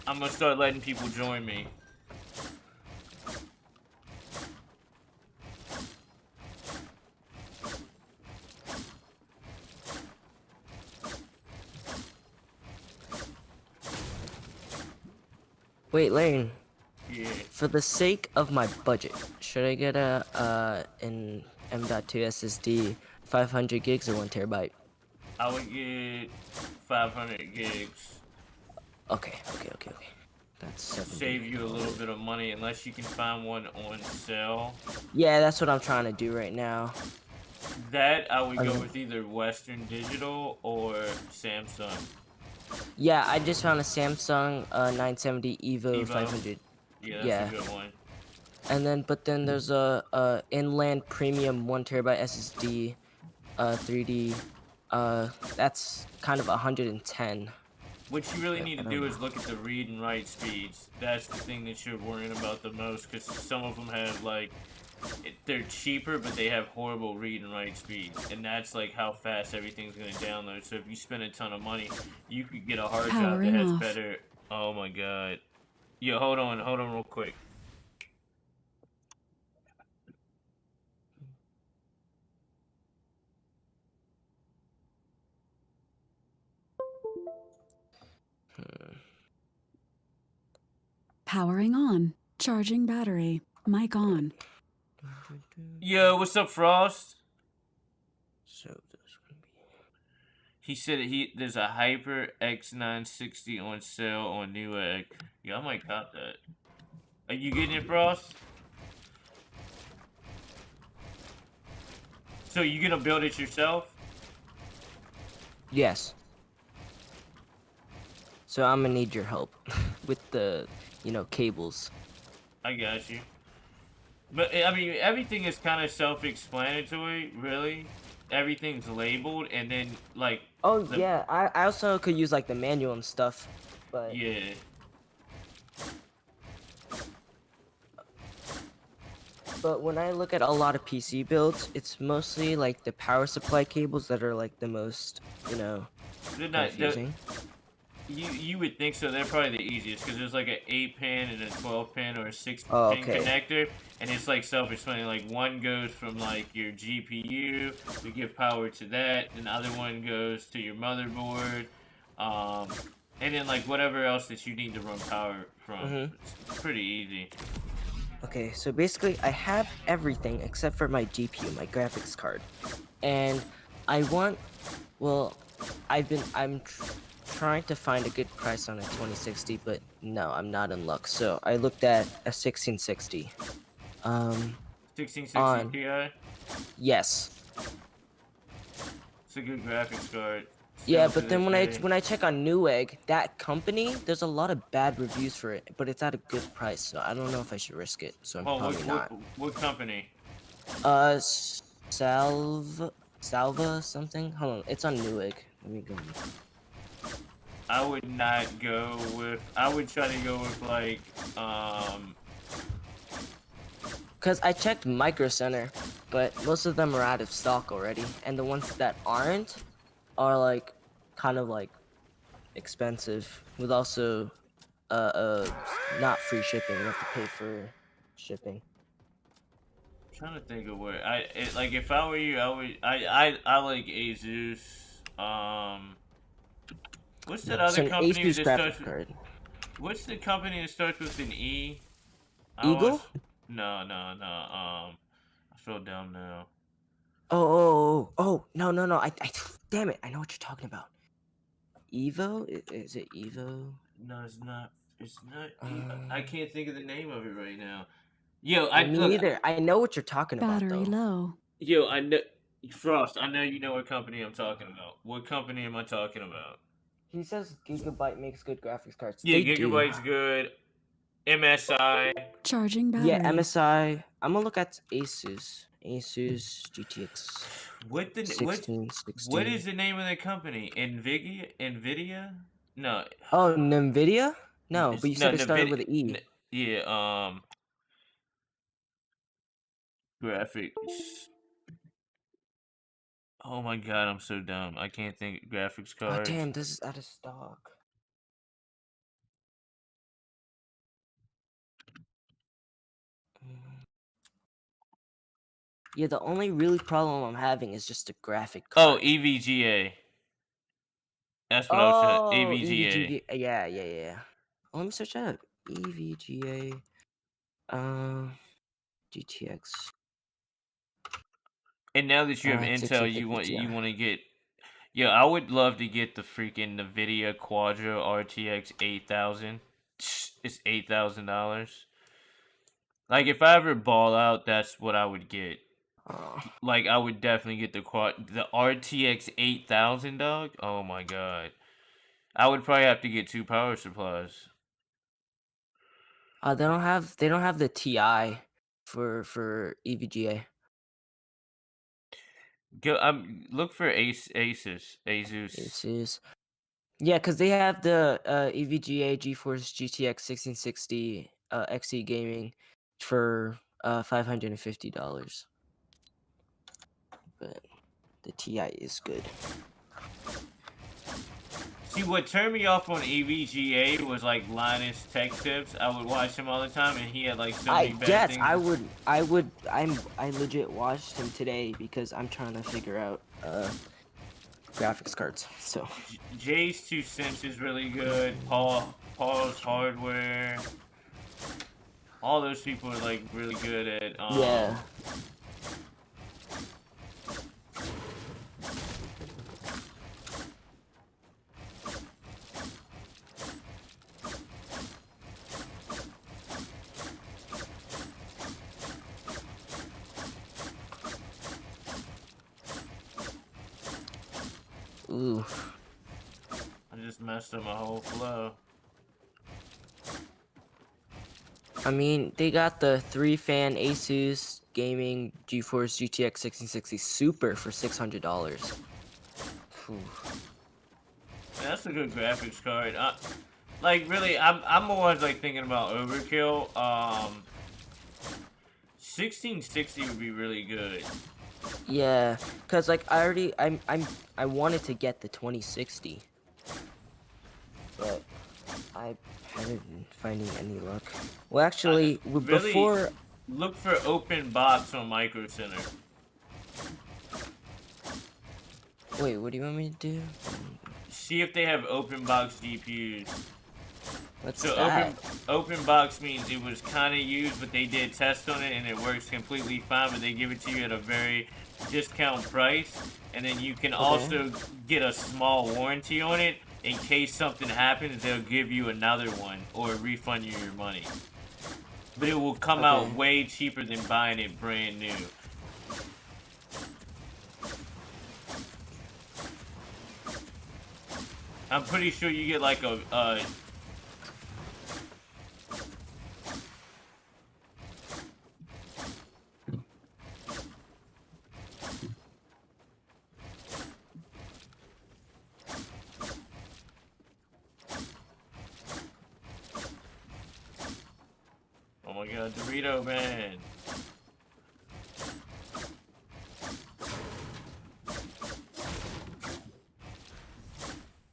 I'm gonna start letting people join me. Wait, Lane. Yeah. For the sake of my budget, should I get an M.2 SSD, 500 gigs or 1 terabyte? I would get 500 gigs. Okay. That's 70. Save you a little bit of money unless you can find one on sale. Yeah, that's what I'm trying to do right now. That I would go with either Western Digital or Samsung. Yeah, I just found a Samsung 970 Evo 500. Yeah, that's a good one. And then, but then there's a Inland Premium 1 terabyte SSD, 3D. That's kind of 110. What you really need to do is look at the read and write speeds. That's the thing that you're worrying about the most, because some of them have like, they're cheaper, but they have horrible read and write speeds, and that's like how fast everything's gonna download. So if you spend a ton of money, you could get a hard drive that has better. Oh my god. Yo, hold on real quick. Powering on. Charging battery. Mic on. Yo, what's up, Frost? So there's gonna be. He said there's a Hyper X960 on sale on Newegg. Yeah, I might cop that. Are you getting it, Frost? So you gonna build it yourself? Yes. So I'm gonna need your help with the, cables. I got you. But I mean, everything is kind of self-explanatory, really. Everything's labeled, and then like. Oh yeah, I also could use like the manual and stuff, but. Yeah. But when I look at a lot of PC builds, it's mostly like the power supply cables that are like the most, They're not. confusing. You would think so. They're probably the easiest because there's like an 8-pin and a 12-pin or a 16-pin okay. connector, and it's like self-explanatory. Like one goes from like your GPU to give power to that, and the other one goes to your motherboard, and then like whatever else that you need to run power from. It's pretty easy. Okay, so basically I have everything except for my GPU, my graphics card, and I want, I'm trying to find a good price on a 2060, but no, I'm not in luck. So I looked at a 1660. 1660 Ti? Yes. It's a good graphics card. Yeah, but then when I check on Newegg, that company, there's a lot of bad reviews for it, but it's at a good price, so I don't know if I should risk it. So I'm probably not. What company? Salva something. Hold on, it's on Newegg. Let me go. I would not go with. I would try to go with like Because I checked Micro Center, but most of them are out of stock already, and the ones that aren't are like kind of like expensive with also not free shipping. You have to pay for shipping. trying to think of where like if I were you, I like Asus. What's that So other an company Asus that starts graphics with? card. What's the company that starts with an E? I Eagle? was no. I feel dumb now. No. I damn it. I know what you're talking about. Evo? Is it Evo? No, it's not. It's not. I Um, can't think of the name of it right now. Yo, Me neither. I know what you're talking about Battery though. low. Yo, I know. Frost, I know you know what company I'm talking about. What company am I talking about? He says Gigabyte makes good graphics cards. Yeah, They do. Gigabyte's good. MSI. Charging Yeah, battery. MSI. I'm gonna look at Asus. Asus GTX What 1660. is the name of the company? Nvidia? No, Oh, NVIDIA? No, but it's you no said it started Nvidia. with an E. Yeah, graphics. Oh my god, I'm so dumb. I can't think graphics Oh cards. damn, this is out of stock. Mm. Yeah, the only really problem I'm having is just the graphic Oh, card. EVGA. That's what I was saying. Oh, EVGA. EVGA. Yeah. Let me search that up. EVGA. GTX. And now that you have Intel, 6650 you Ti. want to get. Yeah, I would love to get the freaking Nvidia Quadro RTX 8000. It's $8,000. Like if I ever ball out, that's what I would get. Oh. Like I would definitely get the RTX 8000, dog. Oh my god. I would probably have to get 2 power supplies. They don't have the TI for EVGA. Go look for Asus. Asus. Yeah, because they have the EVGA GeForce GTX 1660 XE gaming for $550. But the TI is good. See, what turned me off on EVGA was like Linus Tech Tips. I would watch him all the time, and he had like so many bad things. I legit watched him today because I'm trying to figure out graphics cards. So Jay's 2 cents is really good. Paul's Hardware. All those people are like really good at yeah. Ooh. I just messed up my whole flow. I mean, they got the 3-fan Asus gaming GeForce GTX 1660 Super for $600. That's a good graphics card. Like really, I'm more like thinking about overkill. 1660 would be really good. Yeah, cause like I wanted to get the 2060, but I haven't been finding any luck. Well, actually, Really before look for open box on Micro Center. wait, what do you want me to do? See if they have open box GPUs. What's So that? open box means it was kind of used, but they did tests on it and it works completely fine. But they give it to you at a very discount price, and then you can also get a small warranty on it in case something happens. They'll give you another one or refund you your money. But it will come out way cheaper than buying it brand new. I'm pretty sure you get like a my god, Dorito Man.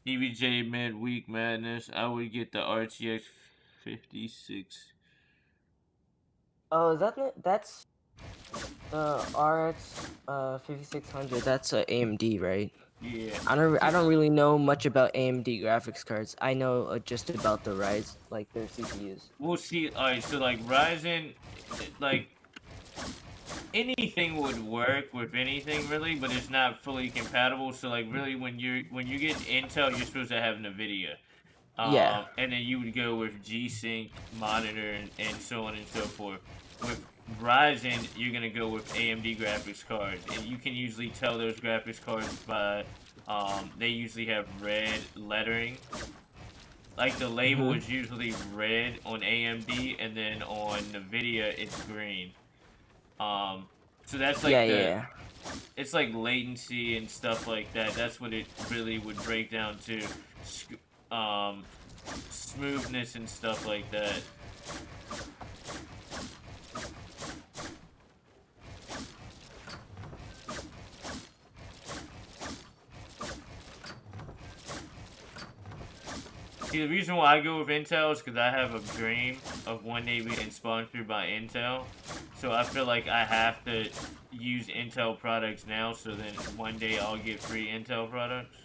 EBJ midweek madness. I would get the RTX 56. Oh, is that that's the RX 5600? That's a AMD, right? Yeah. I don't really know much about AMD graphics cards. I know just about the Ryzen, like their CPUs. We'll see. Alright, so like Ryzen, like anything would work with anything really, but it's not fully compatible. So like really, when you get Intel, you're supposed to have NVIDIA. Yeah. And then you would go with G-Sync monitor and so on and so forth. With Ryzen, you're gonna go with AMD graphics cards, and you can usually tell those graphics cards by they usually have red lettering. Like the label is usually red on AMD, and then on NVIDIA it's green. So that's like it's like latency and stuff like that. That's what it really would break down to. Smoothness and stuff like that. See, the reason why I go with Intel is because I have a dream of one day being sponsored by Intel. So I feel like I have to use Intel products now, so then one day I'll get free Intel products.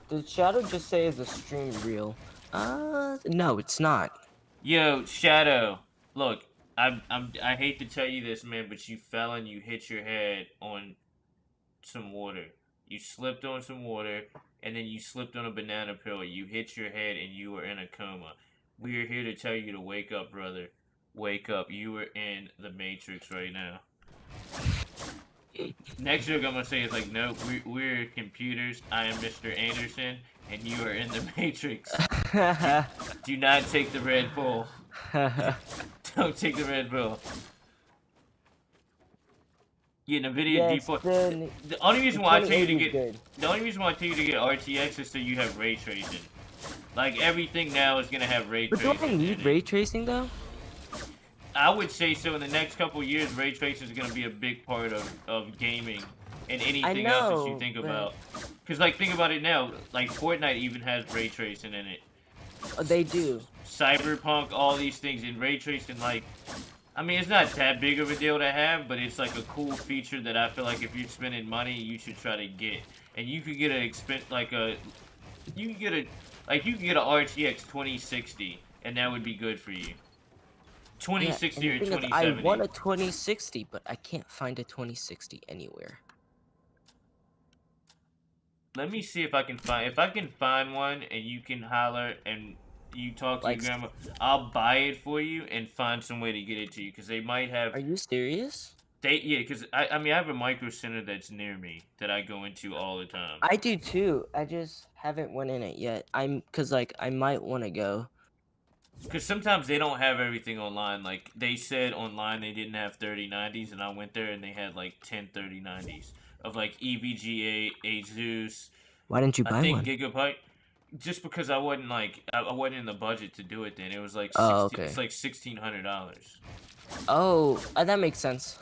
Did Shadow just say is the stream real? No, it's not. Yo, Shadow, look, I hate to tell you this, man, but you fell and you hit your head on some water. You slipped on some water, and then you slipped on a banana peel. You hit your head, and you were in a coma. We are here to tell you to wake up, brother. Wake up. You are in the Matrix right now. Next joke I'm gonna say is like, no, we're computers. I am Mr. Anderson, and you are in the Matrix. Do not take the red pill. Don't take the red pill. Yeah, NVIDIA default. The only reason why I tell you to get RTX is so you have ray tracing. Like everything now is gonna have ray tracing. But do I need ray tracing though? I would say so. In the next couple of years, ray tracing is gonna be a big part of gaming and anything else that you think about. Cause like think about it now, like Fortnite even has ray tracing in it. They do. Cyberpunk, all these things in ray tracing, like. I mean, it's not that big of a deal to have, but it's like a cool feature that I feel like if you're spending money, you should try to get. And you could get a you can get a RTX 2060, and that would be good for you. 2060 or 2070. I want a 2060, but I can't find a 2060 anywhere. Let me see if I can find one, and you can holler and. You talk to your grandma, I'll buy it for you and find some way to get it to you, because they might have... Are you serious? Yeah, because, I mean, I have a micro center that's near me that I go into all the time. I do too. I just haven't went in it yet. Because, like, I might want to go. Because sometimes they don't have everything online. Like, they said online they didn't have 3090s, and I went there and they had, like, 10 3090s of, like, EVGA, Asus... Why didn't you buy one? I think Gigabyte... Just because I wasn't in the budget to do it then. It was like it's like $1,600. Oh, that makes sense.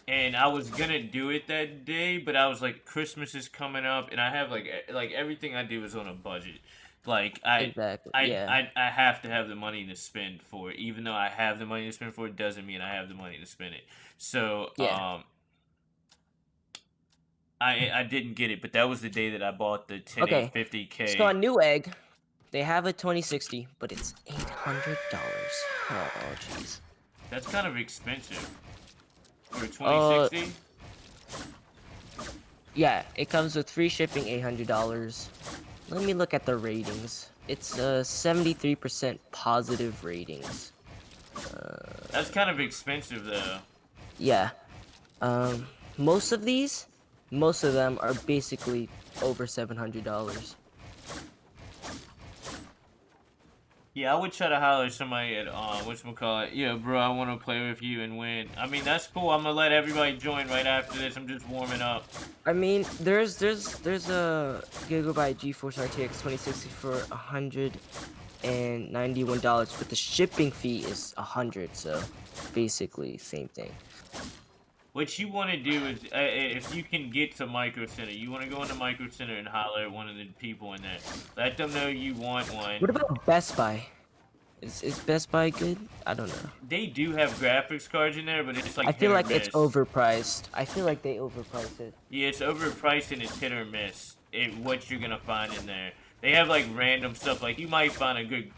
And I was gonna do it that day, but I was like, Christmas is coming up, and I have like everything I do is on a budget. Like I have to have the money to spend for it. Even though I have the money to spend for it, doesn't mean I have the money to spend it. So I didn't get it, but that was the day that I bought the 1050K. So on Newegg, they have a 2060, but it's $800. Oh, jeez. That's kind of expensive for a 2060. Yeah, it comes with free shipping, $800. Let me look at the ratings. It's 73% positive ratings. That's kind of expensive, though. Yeah. Most of them are basically over $700. Yeah, I would try to holler at somebody at whatchamacallit. Yeah, bro, I want to play with you and win. I mean, that's cool. I'm gonna let everybody join right after this. I'm just warming up. I mean, there's a Gigabyte GeForce RTX 2060 for and $91, but the shipping fee is $100. So basically, same thing. What you want to do is, if you can get to Micro Center, you want to go into Micro Center and holler at one of the people in there. Let them know you want one. What about Best Buy? Is Best Buy good? I don't know. They do have graphics cards in there, but it's like I feel hit or like it's miss. overpriced. I feel like they overpriced it. Yeah, it's overpriced and it's hit or miss. What you're gonna find in there. They have like random stuff. Like you might find a good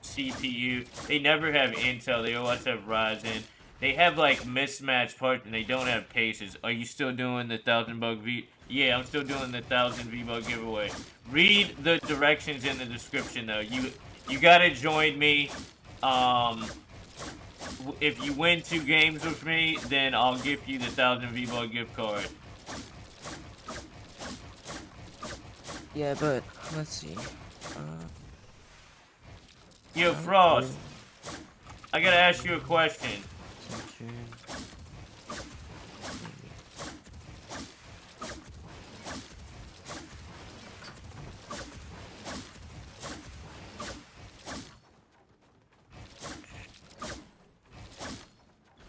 CPU. They never have Intel. They always have Ryzen. They have like mismatched parts and they don't have cases. Are you still doing the $1,000 V? Yeah, I'm still doing the 1,000 Vbuck giveaway. Read the directions in the description though. You gotta join me. If you win 2 games with me, then I'll give you the 1,000 Vbuck gift card. Yeah, but let's see. Yo, Frost, I gotta ask you a question.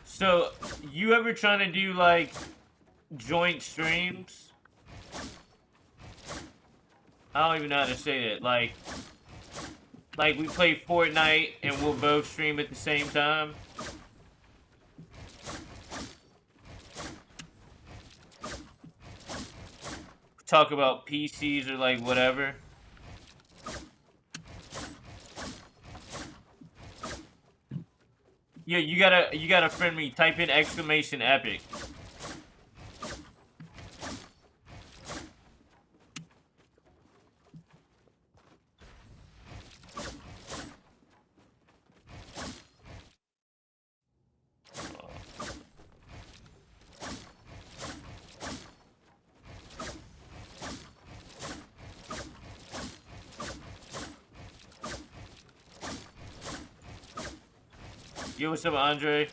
So, you ever trying to do like joint streams? I don't even know how to say that. Like we play Fortnite and we'll both stream at the same time. Talk about PCs or like whatever. Yeah, you gotta friend me. Type in !epic. Yo, what's up, Andre?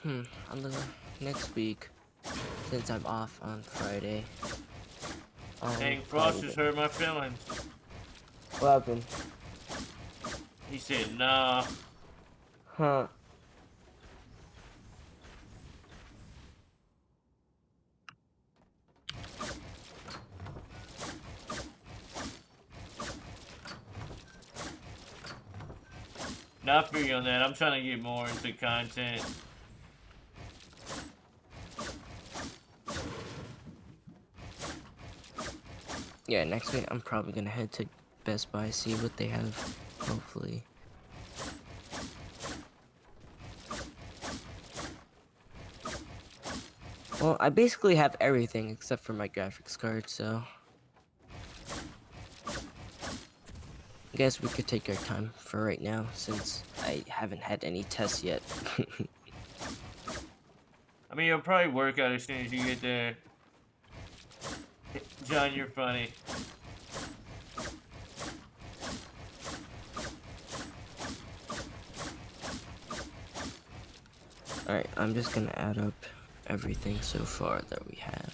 On the next week, since I'm off on Friday. Dang, Frost just hurt my feelings. What happened? He said, nah. Huh. Not for you on that. I'm trying to get more into content. Yeah, next week I'm probably gonna head to Best Buy, see what they have, hopefully. Well, I basically have everything except for my graphics card, so I guess we could take our time for right now, since I haven't had any tests yet. I mean, you'll probably work out as soon as you get there. John, you're funny. Alright, I'm just gonna add up everything so far that we have.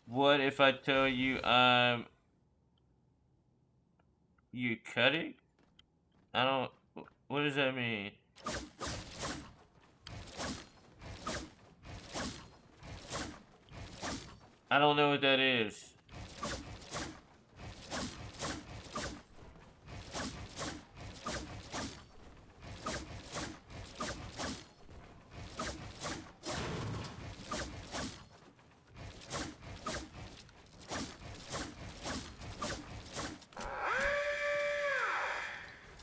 What if I tell you you cutting? I don't. What does that mean? I don't know what that is.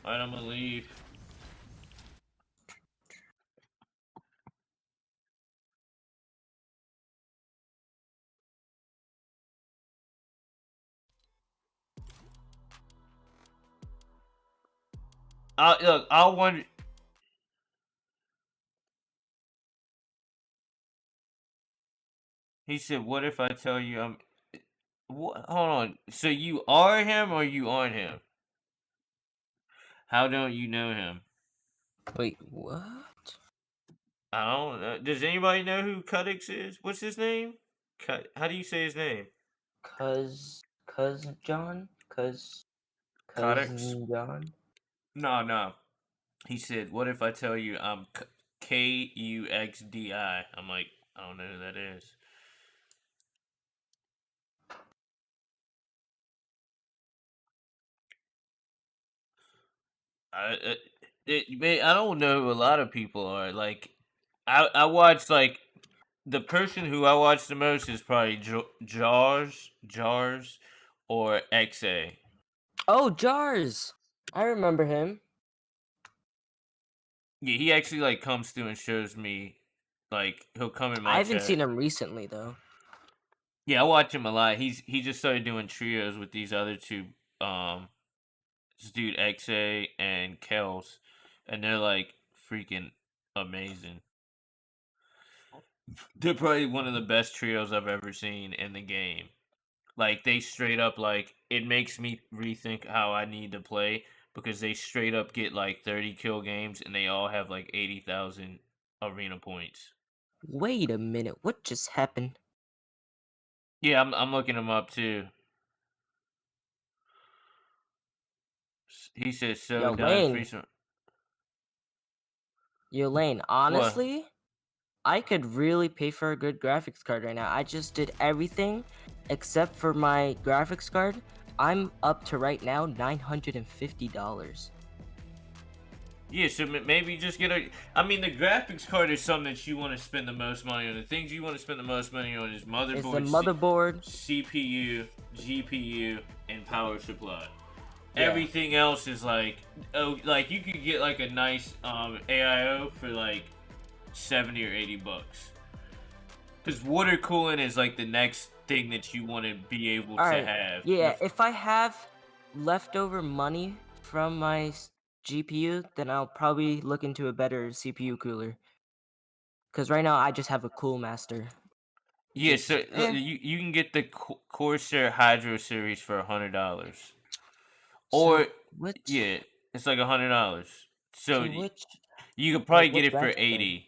Alright, I'm gonna leave. Look, I'll wonder. He said, "What if I tell you I'm?" What? Hold on. So you are him or you aren't him? How don't you know him? Wait, what? I don't know. Does anybody know who Cudix is? What's his name? How do you say his name? John? Cudix? Cousin John? No, no. He said, "What if I tell you I'm Kuxdi?" I'm like, I don't know who that is. Man, I don't know who a lot of people are. Like, I watch like the person who I watch the most is probably Jars, or XA. Oh, Jars! I remember him. Yeah, he actually like comes through and shows me. Like, he'll come in I my haven't seen chat. him recently though. Yeah, I watch him a lot. He just started doing trios with these other two, this dude XA and Kels, and they're like freaking amazing. They're probably one of the best trios I've ever seen in the game. Like, they straight up, like, it makes me rethink how I need to play, because they straight up get like 30 kill games and they all have like 80,000 arena points. Wait a minute, what just happened? Yeah, I'm looking them up too. He says so Yo, done free Lane. some. Yo, Lane, What? honestly, I could really pay for a good graphics card right now. I just did everything except for my graphics card. I'm up to right now $950. Yeah, so maybe just get a. I mean, the graphics card is something that you want to spend the most money on. The things you want to spend the most money on is It's the motherboard, motherboard. CPU, GPU, and power supply. Yeah. Everything else is like, oh, like you could get like a nice AIO for like 70 or $80. Because water cooling is like the next thing that you want to be able to have. Yeah, if I have leftover money from my GPU, then I'll probably look into a better CPU cooler. Because right now I just have a Cool Master. Yeah, Just, so you can get the Corsair Hydro series for $100. Or So which yeah, it's like $100. So so which you could like probably get what it for graphic card? 80.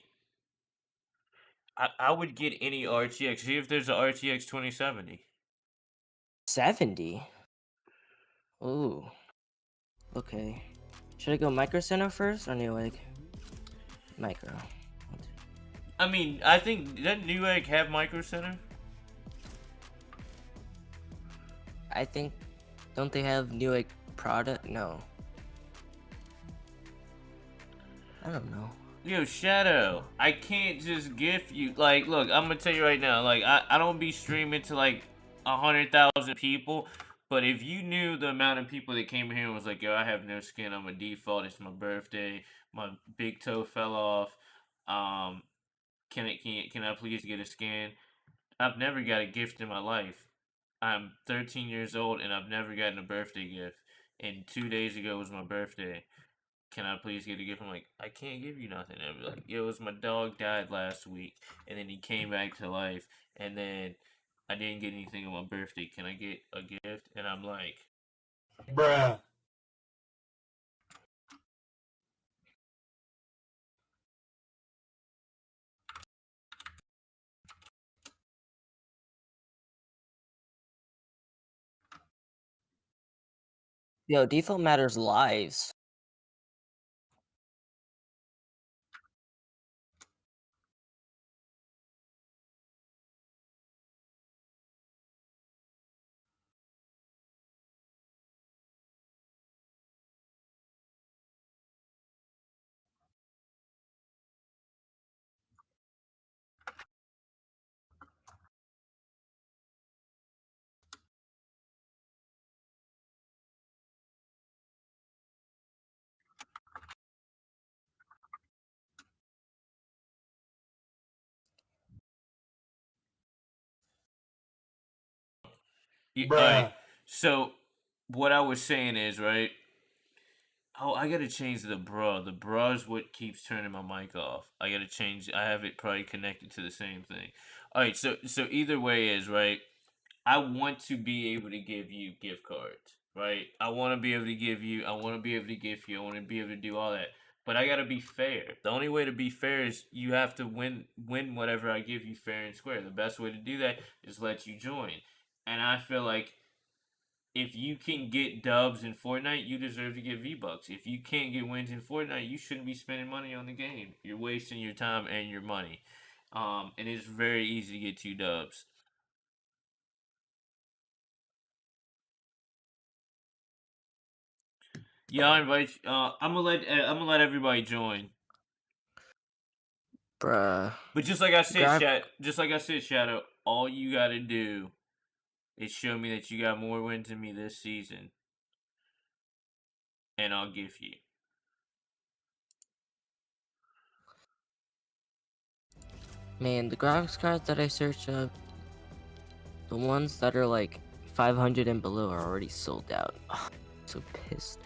I would get any RTX. See if there's a RTX 2070. 70. Ooh. Okay. Should I go Micro Center first or Newegg? Micro. I mean, I think doesn't Newegg have Micro Center? I think don't they have Newegg product? No. I don't know. Yo, Shadow, I can't just gift you. Like, look, I'm gonna tell you right now. Like, I don't be streaming to like 100,000 people. But if you knew the amount of people that came here and was like, yo, I have no skin, I'm a default, it's my birthday, my big toe fell off, can I please get a skin? I've never got a gift in my life. I'm 13 years old and I've never gotten a birthday gift. And 2 days ago was my birthday. Can I please get a gift? I'm like, I can't give you nothing. I'd be like, yo, it was my dog died last week, and then he came back to life, and then I didn't get anything on my birthday. Can I get a gift? And I'm like, Bruh. Yo, default matters lives. all right. Bruh. So what I was saying is, right? Oh, I gotta change the bra. The bra is what keeps turning my mic off. I gotta change. I have it probably connected to the same thing. All right. So either way is right. I want to be able to give you gift cards, right? I want to be able to give you. I want to be able to gift you. I want to be able to do all that. But I gotta be fair. The only way to be fair is you have to win whatever I give you fair and square. The best way to do that is let you join. And I feel like if you can get dubs in Fortnite, you deserve to get V-Bucks. If you can't get wins in Fortnite, you shouldn't be spending money on the game. You're wasting your time and your money. And it's very easy to get 2 dubs. Yeah, I invite. I'm gonna let everybody join. Bruh. But just like I said, Grab. Shadow, all you gotta do is show me that you got more wins than me this season, and I'll give you. Man, the graphics cards that I searched up, the ones that are like 500 and below are already sold out. Ugh, so pissed.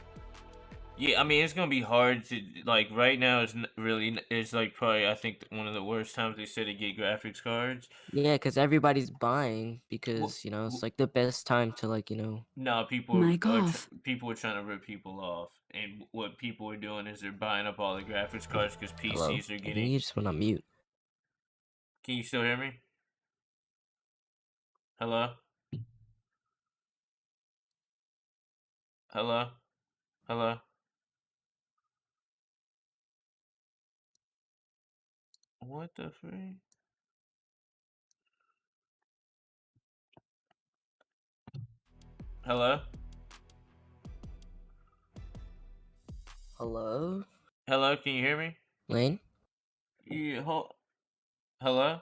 Yeah, I mean it's gonna be hard to like right now. It's like probably I think one of the worst times they said to get graphics cards. Yeah, because everybody's buying Well, because, it's like the best time to, like, no, Mic off. people are trying to rip people off, and what people are doing is they're buying up all the graphics cards because hello? PCs are I think getting. you just went on mute. Can you still hear me? Hello, hello, hello. What the freak? Hello, Hello? hello. Can you hear me? Lane? Yeah. Hello,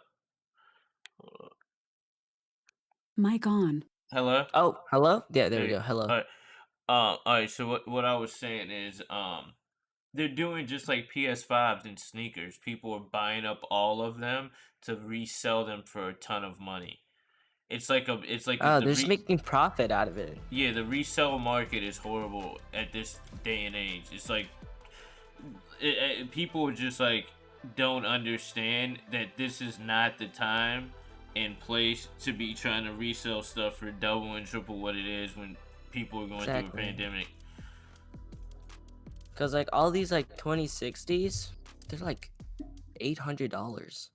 Mic on. hello. Oh, hello? Yeah, there we There. go. Hello. All right. All right. So what I was saying is they're doing just like PS5s and sneakers. People are buying up all of them to resell them for a ton of money. It's like Oh, they're just making profit out of it. yeah, the resale market is horrible at this day and age. It's like people just like don't understand that this is not the time and place to be trying to resell stuff for double and triple what it is when people are going through a Exactly. pandemic. Because, like, all these, like, 2060s, they're like $800.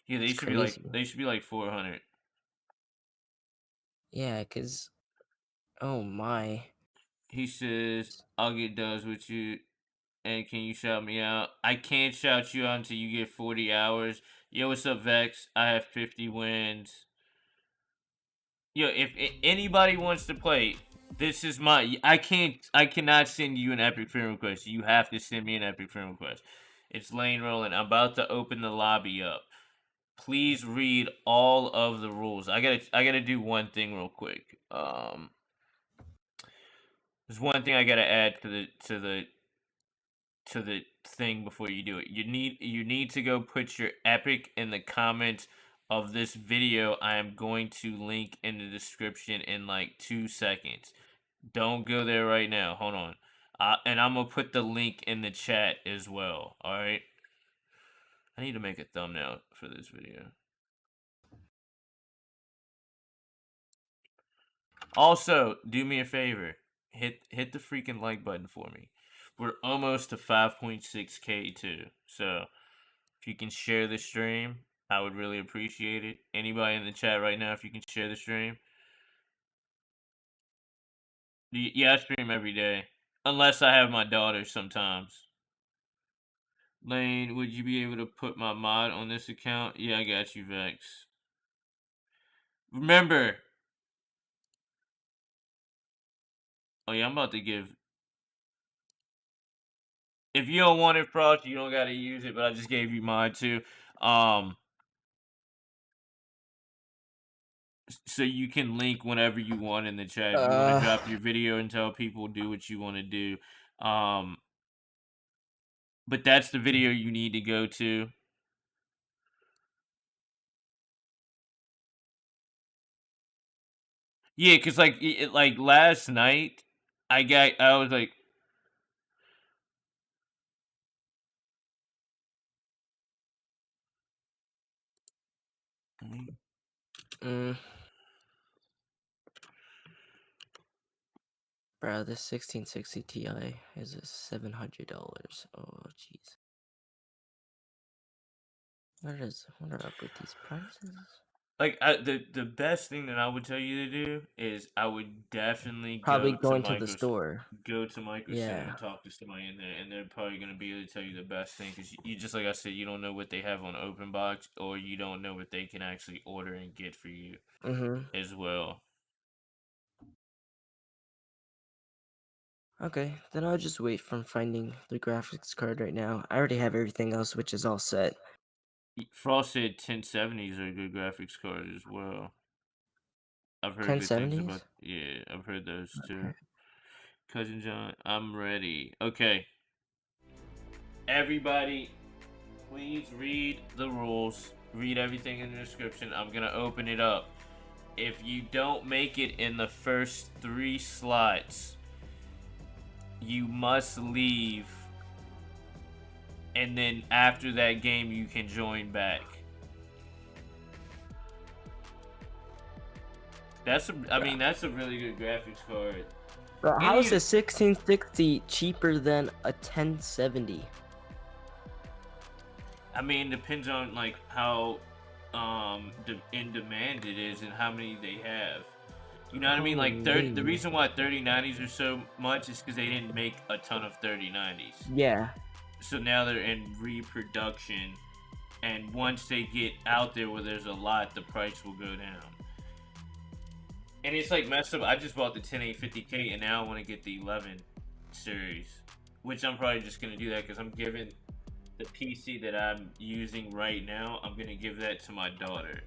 Yeah, It's crazy. they should be like 400. Yeah, because, oh my. He says, "I'll get dubs with you, and can you shout me out?" I can't shout you out until you get 40 hours. Yo, what's up, Vex? I have 50 wins. Yo, if anybody wants to play, this is my. I cannot send you an epic friend request. You have to send me an epic friend request. It's Lane Rolling. I'm about to open the lobby up. Please read all of the rules. I gotta do one thing real quick. There's one thing I gotta add to the thing before you do it. You need to go put your epic in the comments of this video. I am going to link in the description in like 2 seconds. Don't go there right now. Hold on. And I'm gonna put the link in the chat as well. All right. I need to make a thumbnail for this video. Also, do me a favor. Hit the freaking like button for me. We're almost to 5.6K too. So if you can share the stream, I would really appreciate it. Anybody in the chat right now, if you can share the stream. Yeah, I stream every day. Unless I have my daughter sometimes. Lane, would you be able to put my mod on this account? Yeah, I got you, Vex. Remember. Oh yeah, I'm about to give. If you don't want it, Frost, you don't gotta use it, but I just gave you mine too. So you can link whenever you want in the chat. If you want to drop your video and tell people, do what you want to do. But that's the video you need to go to. Yeah, cause like last night, I was like, Mm. Bro, this 1660 Ti is $700. Oh, jeez. What are up with these prices? Like the best thing that I would tell you to do is I would definitely Probably going to the store. go to Micro Center Yeah. and talk to somebody in there, and they're probably gonna be able to tell you the best thing because you just like I said, you don't know what they have on open box, or you don't know what they can actually order and get for you as well. Okay, then I'll just wait from finding the graphics card right now. I already have everything else, which is all set. Frost said 1070s are a good graphics card as well. I've heard good things 1070s? about. Yeah, I've heard those too. Okay. Cousin John, I'm ready. Okay. Everybody, please read the rules. Read everything in the description. I'm going to open it up. If you don't make it in the first 3 slots, you must leave. And then after that game, you can join back. I mean, that's a really good graphics card. But how is a 1660 cheaper than a 1070? I mean, depends on like how in demand it is and how many they have. You know what I mean? Like the reason why 3090s are so much is because they didn't make a ton of 3090s. Yeah. So now they're in reproduction, and once they get out there where there's a lot, the price will go down. And it's like messed up. I just bought the 10850K, and now I want to get the 11 series, which I'm probably just gonna do that because I'm giving the PC that I'm using right now, I'm gonna give that to my daughter,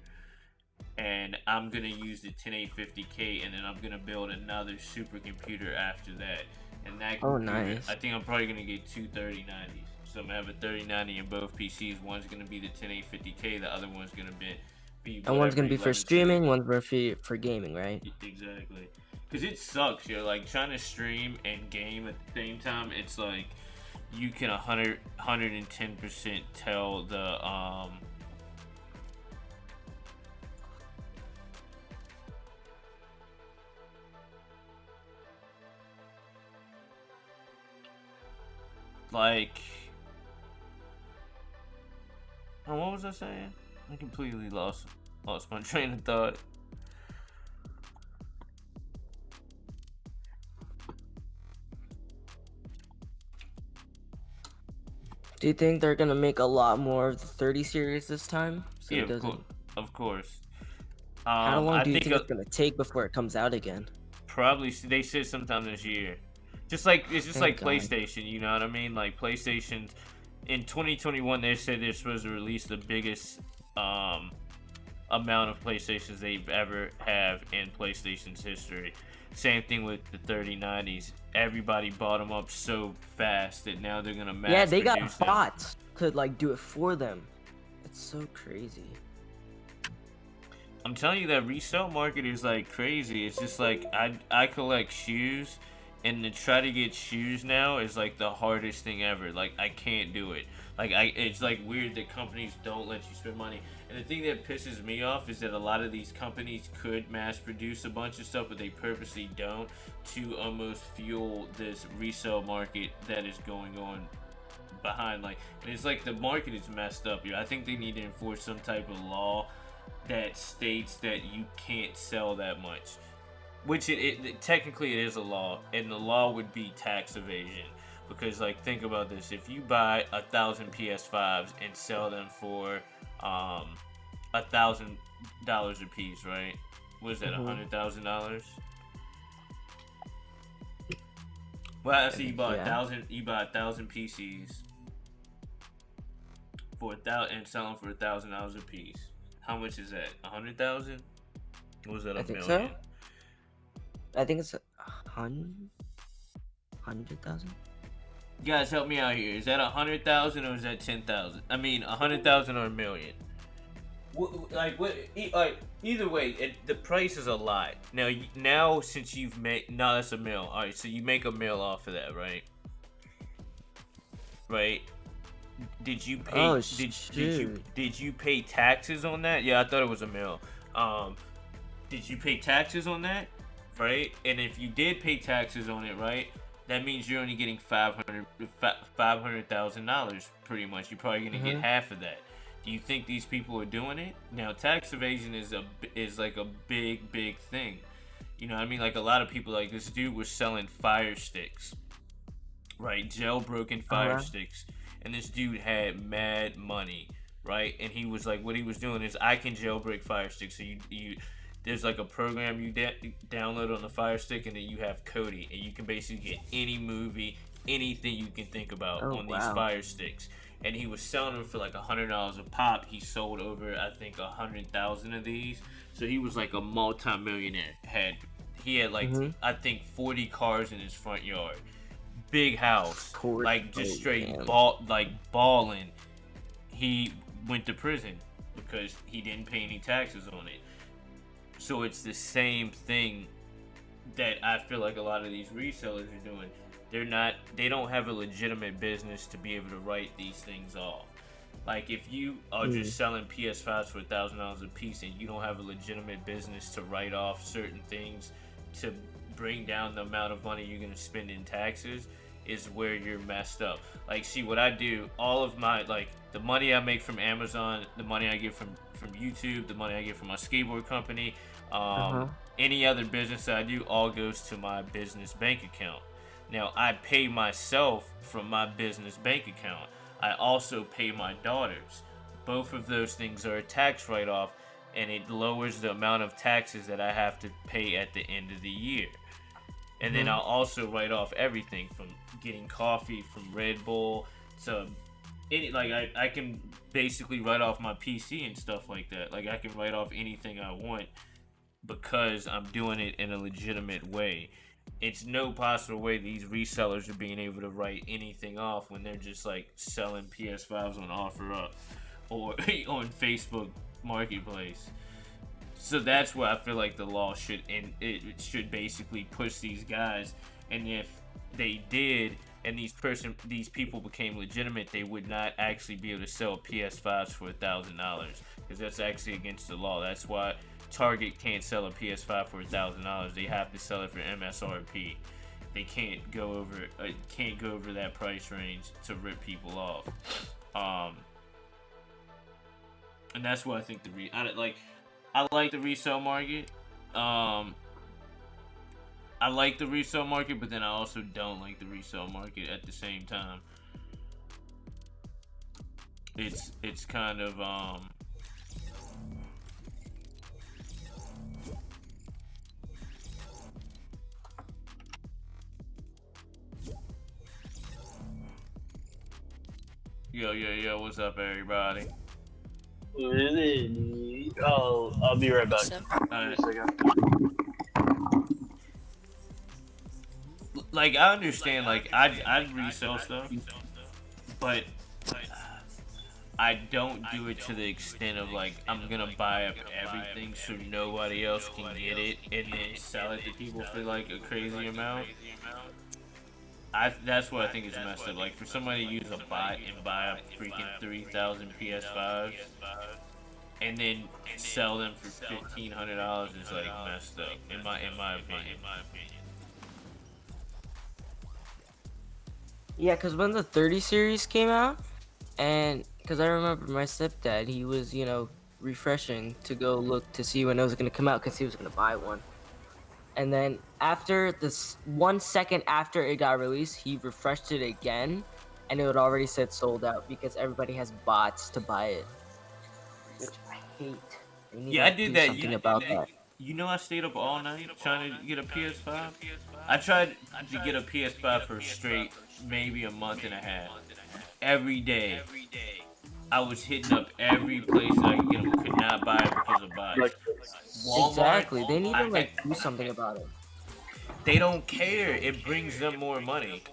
and I'm gonna use the 10850K, and then I'm gonna build another supercomputer after that. And that nice. I think I'm probably gonna get 2 3090s. So I'm gonna have a 3090 in both PCs. One's gonna be the 10850K, the other one's gonna be and one's gonna be for 11 streaming, one's for gaming, right? Exactly. Because it sucks, yo. Like trying to stream and game at the same time, it's like you can 110% tell the like, oh, what was I saying? I completely lost my train of thought. Do you think they're gonna make a lot more of the 30 series this time? So Yeah, it doesn't... of course. How long do you think it's gonna take before it comes out again? Probably they said sometime this year. It's just like God. PlayStation, you know what I mean? Like PlayStation in 2021, they said they're supposed to release the biggest amount of PlayStations they've ever have in PlayStation's history. Same thing with the 3090s. Everybody bought them up so fast that now they're gonna mass they got produce them. bots to like do it for them. It's so crazy. I'm telling you, that resale market is like crazy. It's just like I collect shoes, and to try to get shoes now is like the hardest thing ever. Like I can't do it. Like it's like weird that companies don't let you spend money. And the thing that pisses me off is that a lot of these companies could mass produce a bunch of stuff, but they purposely don't to almost fuel this resale market that is going on behind. Like, and it's like the market is messed up. I think they need to enforce some type of law that states that you can't sell that much, which it technically it is a law, and the law would be tax evasion. Because like, think about this: if you buy 1,000 PS5s and sell them for $1,000 a piece, right? What is that? $100,000? Well, so you buy 1,000. You buy 1,000 PCs for $1,000 and sell them for $1,000 a piece. How much is that? 100,000? Or was that a million? So. I think it's 100,000. Guys, help me out here. Is that 100,000 or is that 10,000? I mean, 100,000 or a million. Like what? Like either way, the price is a lot. Now since you've made, no, that's a mil. All right, so you make a mil off of that, right? Right. Did you pay? Oh, did you pay taxes on that? Yeah, I thought it was a mil. Did you pay taxes on that? right? And if you did pay taxes on it, right, that means you're only getting $500,000 pretty much. You're probably gonna get half of that. Do you think these people are doing it? Now, tax evasion is like a big thing. You know what I mean? Like a lot of people, like this dude was selling fire sticks, right? Jailbroken fire sticks, and this dude had mad money, right? And he was like, what he was doing is, I can jailbreak fire sticks. So you there's like a program you download on the fire stick, and then you have Kodi, and you can basically get any movie, anything you can think about on these fire sticks. And he was selling them for like $100 a pop. He sold over, I think, 100,000 of these. So he was like a multi-millionaire. He had like I think 40 cars in his front yard, big house, like just straight balling. He went to prison because he didn't pay any taxes on it. So it's the same thing that I feel like a lot of these resellers are doing. They don't have a legitimate business to be able to write these things off. Like if you are just selling PS5s for $1,000 a piece and you don't have a legitimate business to write off certain things to bring down the amount of money you're going to spend in taxes, is where you're messed up. Like, see what I do, all of my, like, the money I make from Amazon, the money I get from YouTube, the money I get from my skateboard company, any other business that I do, all goes to my business bank account. Now, I pay myself from my business bank account. I also pay my daughters. Both of those things are a tax write-off, and it lowers the amount of taxes that I have to pay at the end of the year. And then I'll also write off everything from getting coffee from Red Bull to I can basically write off my PC and stuff like that. Like I can write off anything I want because I'm doing it in a legitimate way. It's no possible way these resellers are being able to write anything off when they're just like selling PS5s on OfferUp or on Facebook Marketplace. So that's where I feel like the law should end. It should basically push these guys, and if they did, and these people became legitimate, they would not actually be able to sell PS5s for $1,000 because that's actually against the law. That's why Target can't sell a PS5 for $1,000. They have to sell it for MSRP. They can't go over that price range to rip people off. And that's why I think I like the resale market. I like the resale market, but then I also don't like the resale market at the same time. It's kind of Yo, what's up, everybody? I'll be right back. Alright. Like, I understand, like, I'd resell stuff, but I don't do it to the extent of, like, I'm gonna buy up everything so nobody else can get it and then sell it to people for, like, a crazy amount. That's what I think is messed up. Like, for somebody to use a bot and buy up freaking 3,000 PS5s and then sell them for $1,500 is, like, messed up, in my opinion. Yeah, because when the 30 series came out, and because I remember my stepdad, he was, refreshing to go look to see when it was going to come out because he was going to buy one. And then after this 1 second after it got released, he refreshed it again, and it would already said sold out because everybody has bots to buy it, which I hate. Yeah, I did that. Something about that. You know, I stayed up all night trying to get a PS5. I tried to get a PS5 for straight maybe a month and a half. Every day, I was hitting up every place that I could get them. Could not buy it because of bots. Walmart, Exactly. They need to do something about it. They don't care. It brings them more money.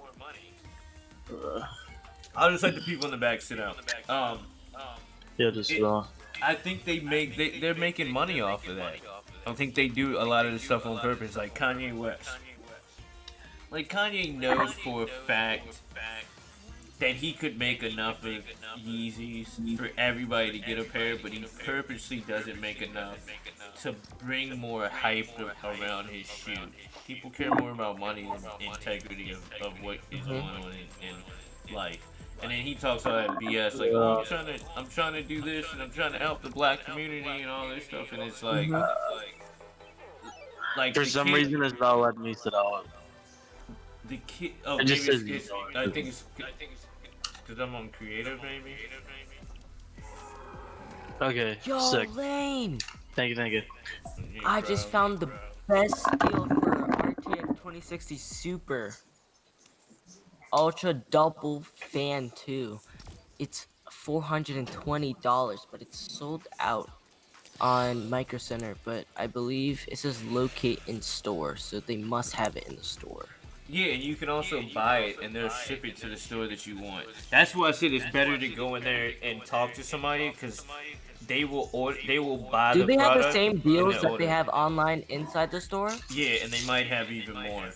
I'll just let the people in the back sit down. I think they're making money off of that. I think they do a lot of the stuff on purpose, like Kanye West. Like, Kanye knows for a fact that he could make enough of Yeezys for everybody to get a pair, but he purposely doesn't make enough to bring more hype around his shoe. People care more about money than integrity of what is going on in life. And then he talks all that BS like, oh, I'm trying to do this and I'm trying to help the black community and all this stuff, and it's like For some reason, it's not letting me sit out. the kid. Oh, It maybe just says I think it's because I'm on creative, maybe. Okay, Yo, sick. Lane! Thank you. Yeah, I bro. just found the best deal for RTX 2060 Super Ultra Double Fan 2. It's $420, but it's sold out on Micro Center. But I believe it says locate in store, so they must have it in the store. Yeah, and you can also buy it, and they'll ship it to the store that you want. That's why I said it's better to go in there and talk to somebody, because they will buy Do the they have product. the same and deals they'll that order they it. have online inside the store? Yeah, and they might have even more.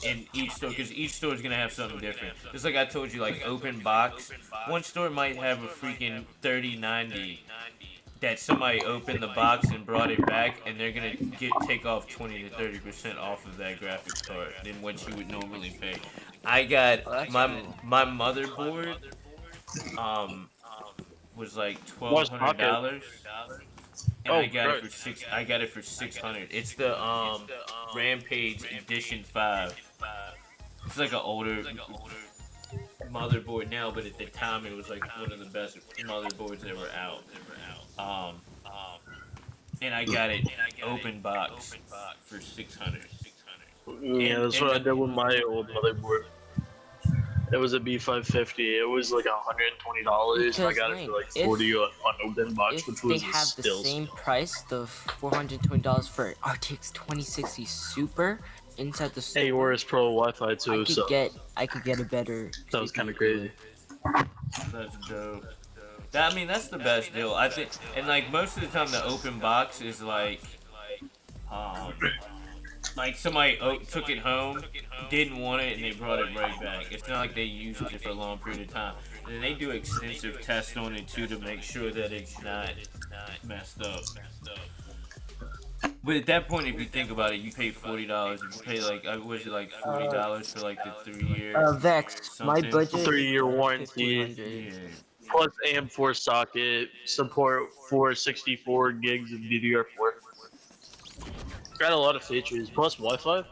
In each store, because each store is gonna have something different. Just like I told you, like open box, one store might have a freaking 3090 that somebody opened the box and brought it back, and they're gonna take off 20 to 30% off of that graphics card than what you would normally pay. I got my motherboard was like $1,200. And I got it for $600. It's the Rampage Edition 5. It's like an older motherboard now, but at the time it was like one of the best motherboards that were out. And I got it open box for $600. Yeah, that's what I did with my old motherboard. It was a B550. It was like $120. I got it for like 40 on open box, which If they was have the still. same price, the $420 for RTX 2060 Super inside the store, Aorus Pro Wi-Fi too, so I could get a better. that was kind of CPU. crazy. That's dope. I mean, that's the best deal. I think, and like most of the time, the open box is like somebody took it home, didn't want it, and they brought it right back. It's not like they used it for a long period of time. And then they do extensive tests on it too to make sure that it's not messed up. But at that point, if you think about it, you pay $40. You pay like was it like $40 for like the 3 years? VBUCKS, my something? budget. 3-year warranty, Yeah. plus AM4 socket, support for 64 gigs of DDR4. Got a lot of features, plus Wi-Fi.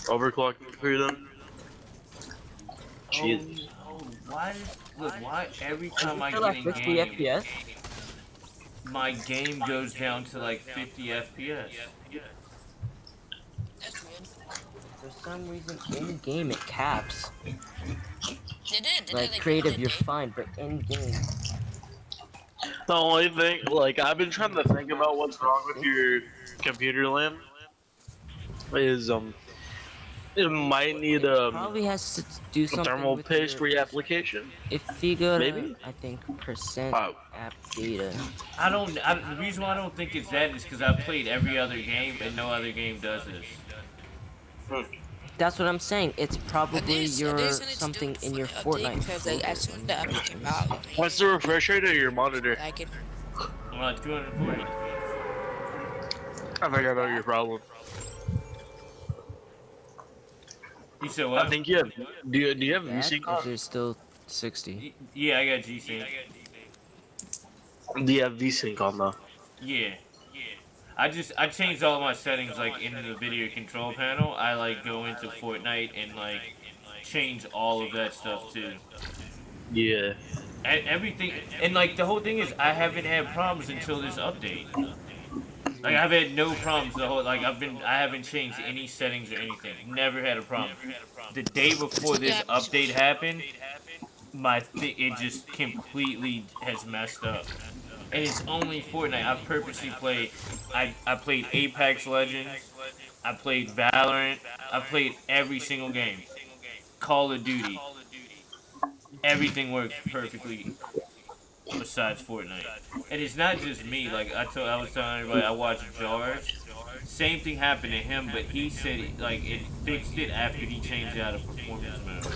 Overclocking for them. Jeez. Why every time I Feel get like in 50 game, FPS. my game goes down to like 50 FPS. That's weird. For some reason, in game it caps. Did it? Like creative, you're fine, but in game. The only thing, like, I've been trying to think about what's wrong with your computer lamp. Is it might need Probably has to do something thermal with paste your, reapplication. If you go to, Maybe? I think percent Oh. app data. The reason why I don't think it's that is because I've played every other game and no other game does this. That's what I'm saying. It's probably your something something in your Fortnite. because like as soon as the update came out, What's the refresh rate of your monitor? like it. 240. I think I know your problem. You said what? I think you have. Do you have That, VSync or on? is it still 60? Yeah, I got G-Sync. Do you have VSync on though? Yeah. I changed all my settings like in the video control panel. I like go into Fortnite and like change all of that stuff too. Yeah. Everything, and like the whole thing is I haven't had problems until this update. Like I've had no problems the whole I haven't changed any settings or anything. Never had a problem. The day before this update happened, it just completely has messed up. And it's only Fortnite. I've purposely played. I played Apex Legends. I played Valorant. I played every single game. Call of Duty. Everything works perfectly besides Fortnite. And it's not just me. Like I was telling everybody, I watched Jars. Same thing happened to him, but he said it fixed it after he changed out of performance mode.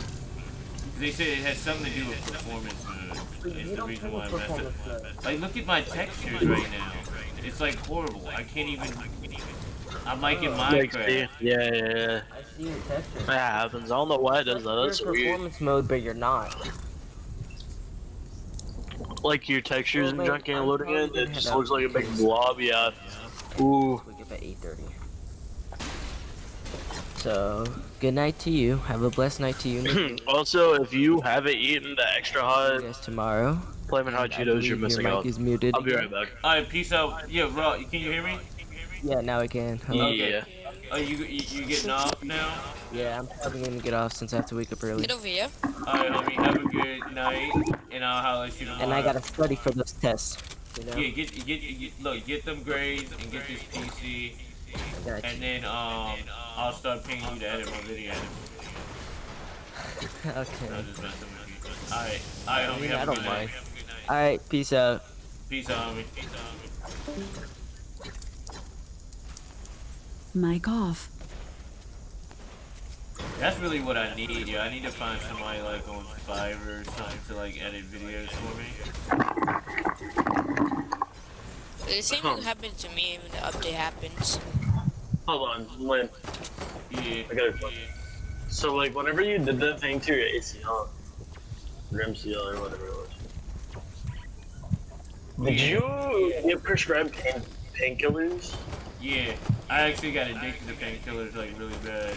They said it has something to do with performance mode. It's You the don't reason play why I with messed performance up. mode. Like, look at my textures right now. It's like horrible. I can't even. I'm like in Like, Minecraft. yeah. I see your texture. That happens. I don't know why it does that. You're That's in weird. performance mode, but you're not. Like your textures and Well, junk ain't I'm loading probably in. gonna It just head looks like a big because- blob. Yeah. Ooh. Wake up at 8:30. So, good night to you. Have a blessed night to you. Also, if you haven't eaten the extra hot Guys, tomorrow. flaming hot And I Cheetos, you're believe missing your mic out. is muted. I'll be again. right back. Alright, peace out. Yeah, Raw, can you hear me? Yeah, now I can. Hello. Yeah. Oh, you getting off now? Yeah, I'm probably gonna get off since I have to wake up early. Get over here. Alright, homie, have a good night, and I'll holler at you tomorrow. And I gotta study for those tests. You know? Yeah, get them grades and get this PC, I got and you. then I'll start paying you to edit my video. Okay. I was just messing with you. Alright, homie, mean, have I a don't good mind. night. Alright, peace out. Peace out, homie. Mic off. That's really what I need, yeah. I need to find somebody like on Fiverr or something to like edit videos for me. The same thing happened to me when the update happens. Hold on, Lynn. Yeah. I got a question. So, like, whenever you did that thing to your ACL, or MCL, or whatever it was, did you get prescribed painkillers? Yeah. I actually got addicted to painkillers like really bad.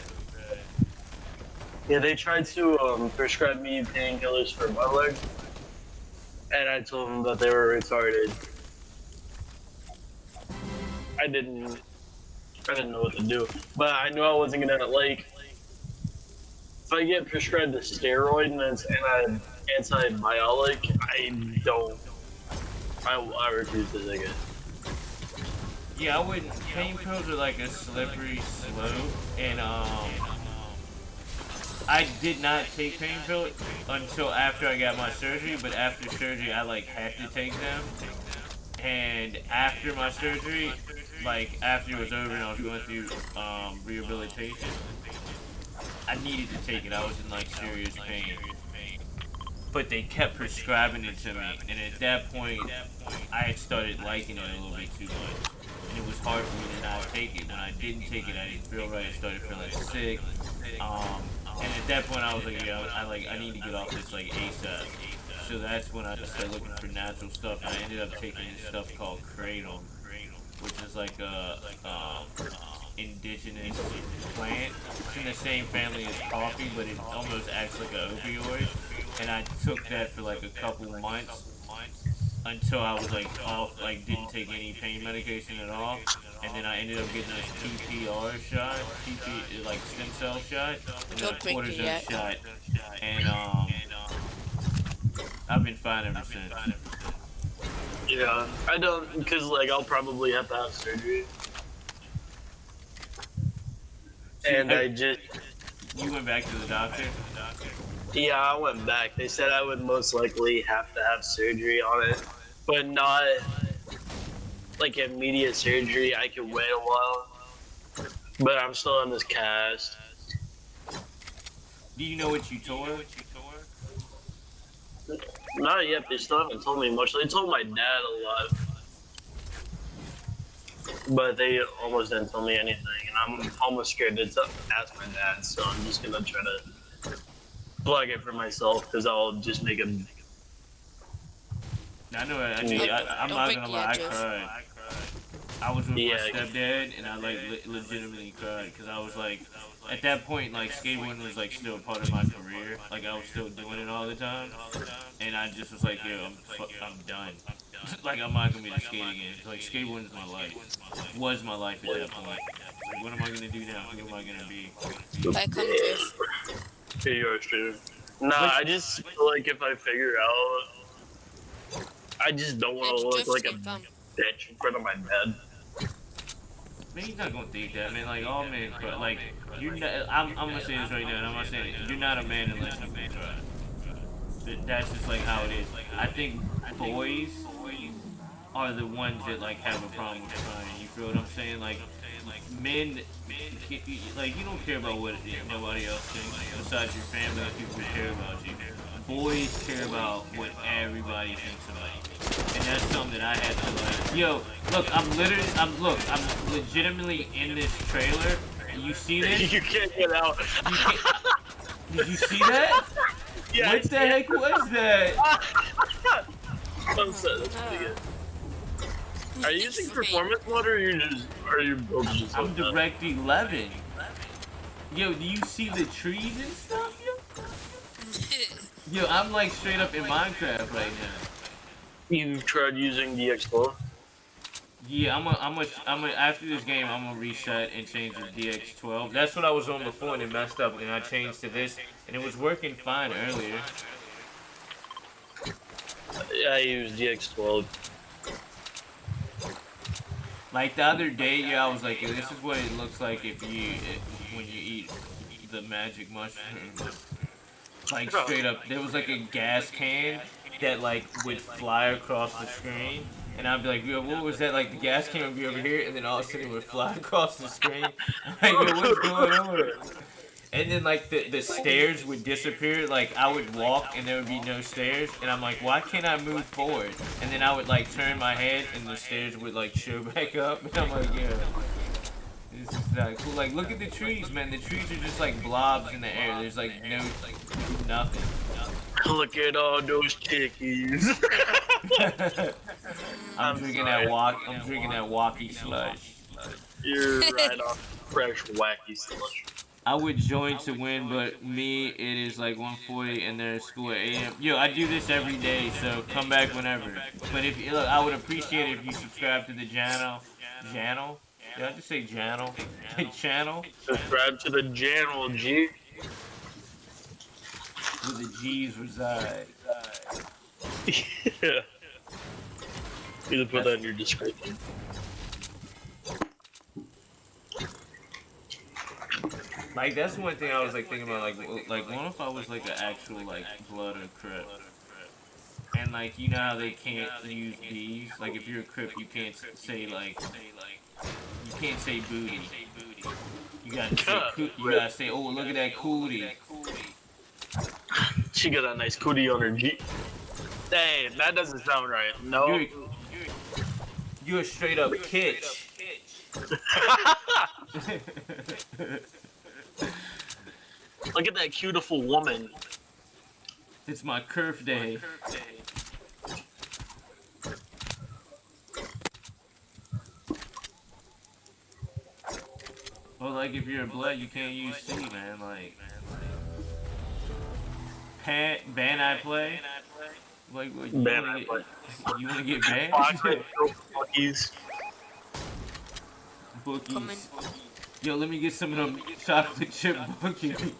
Yeah, they tried to prescribe me painkillers for my leg, and I told them that they were retarded. I didn't know what to do, but I knew I wasn't gonna like. If I get prescribed a steroid and it's antibiotic, I refuse to take it. Yeah, I wouldn't. Pain pills are like a slippery slope, and I did not take pain pills until after I got my surgery. But after surgery, I like had to take them. And after my surgery, like after it was over and I was going through rehabilitation, I needed to take it. I was in like serious pain. But they kept prescribing it to me, and at that point, I had started liking it a little bit too much. And it was hard for me to not take it. When I didn't take it, I didn't feel right. I started feeling sick. And at that point, I was like, yeah, I need to get off this like ASAP. So that's when I started looking for natural stuff, and I ended up taking this stuff called kratom, which is like a indigenous plant. It's in the same family as coffee, but it almost acts like an opioid. And I took that for like a couple months until I was like off, like didn't take any pain medication at all. And then I ended up getting this TPR shot, like stem cell shot, and then Don't a drink it cortisone yet. shot. And I've been fine ever since. Yeah, I don't, because like I'll probably have to have surgery. And I just, You went back to the doctor? yeah, I went back. They said I would most likely have to have surgery on it, but not like immediate surgery. I could wait a while, but I'm still on this cast. Do you know what you tore? Not yet. They still haven't told me much. They told my dad a lot, but they almost didn't tell me anything, and I'm almost scared to ask my dad. So I'm just gonna try to plug it for myself because I'll just make him. I know. I'm Don't not break gonna the lie. I edges. cried. I was with Yeah. my stepdad, and I like legitimately cried because I was like, at that point, like skateboarding was like still a part of my career. Like I was still doing it all the time, and I just was like, yo, I'm done. Like I'm not gonna be able to skate again. Like skateboarding is my life. Was my life at that point. Like, what am I gonna do now? Who am I gonna be? Like, come drift. Here you are, straight. Nah, I just feel like if I figure out, I just don't want Let's to look drift like a and come. bitch in front of my dad. Man, he's not gonna think that, man. Like all men, but like you're not. I'm gonna say this right now, and I'm gonna say it. You're not a man unless you can try. That's just like how it is. I think boys are the ones that like have a problem with trying. You feel what I'm saying? Like men, like you don't care about what nobody else thinks besides your family and people who care about you. Boys care about what everybody thinks about you, and that's something that I had to like. Yo, look, I'm legitimately in this trailer. You see this? You can't get out. Did you see that? Yes. What the heck was that? That's pretty good. Are you using performance mode or are you building this? I'm direct 11. Yo, do you see the trees and stuff, yo? Yo, I'm like straight up in Minecraft right now. You tried using the DX12? Yeah, I'm a, after this game, I'm gonna reset and change to DX12. That's what I was on before and it messed up and I changed to this and it was working fine earlier. Yeah, I used DX12. Like the other day, yeah, I was like, yo, this is what it looks like when you eat the magic mushroom. Like straight up, there was like a gas can that like would fly across the screen, and I'd be like, yo, what was that? Like the gas can would be over here, and then all of a sudden it would fly across the screen. I'm like, yo, what's going on? And then like the stairs would disappear. Like I would walk and there would be no stairs, and I'm like, why can't I move forward? And then I would like turn my head, and the stairs would like show back up, and I'm like, yeah. This is not cool. Like, look at the trees, man. The trees are just like blobs in the air. There's like no, nothing. Look at all those chickies. I'm drinking that wacky slush. You're right off fresh wacky slush. I would join to win, but me, it is like 1:40 and they're at school at 8 a.m. Yo, I do this every day, so come back whenever. But if look, I would appreciate it if you subscribe to the channel. Channel? Did I just say channel? Channel? Subscribe to the channel, G. Where the G's reside. Yeah. You can put that in your description. Like that's one thing I was like thinking about. Like what if I was like an actual like blood or crip? And like you know how they can't use B's. Like if you're a crip, you can't say like you can't say booty. You gotta say oh look at that cootie. She got a nice cootie on her G. Hey, that doesn't sound right. No. You're a straight up kitsch. Look at that beautiful woman. It's my curve day. Well, like if you're a blood, you can't use C, man. Like, ban I play. Like, what, you wanna get banned? Bookies. Bookies. Yo, let me get some of them chocolate chip bookies.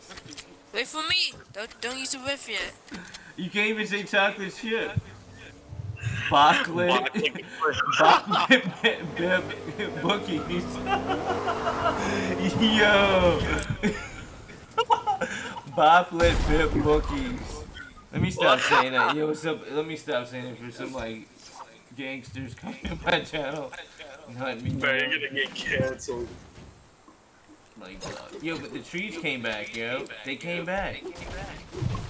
Wait for me. Don't use the whiff yet. You can't even say chocolate chip. Bocklet bookies. Yo. Bocklet bib bookies. Let me stop saying that. Yo, what's up? Let me stop saying it for some like gangsters coming to my channel. Not me. Bro, you're gonna get canceled. Like, yo, but the trees came back, yo. They came back.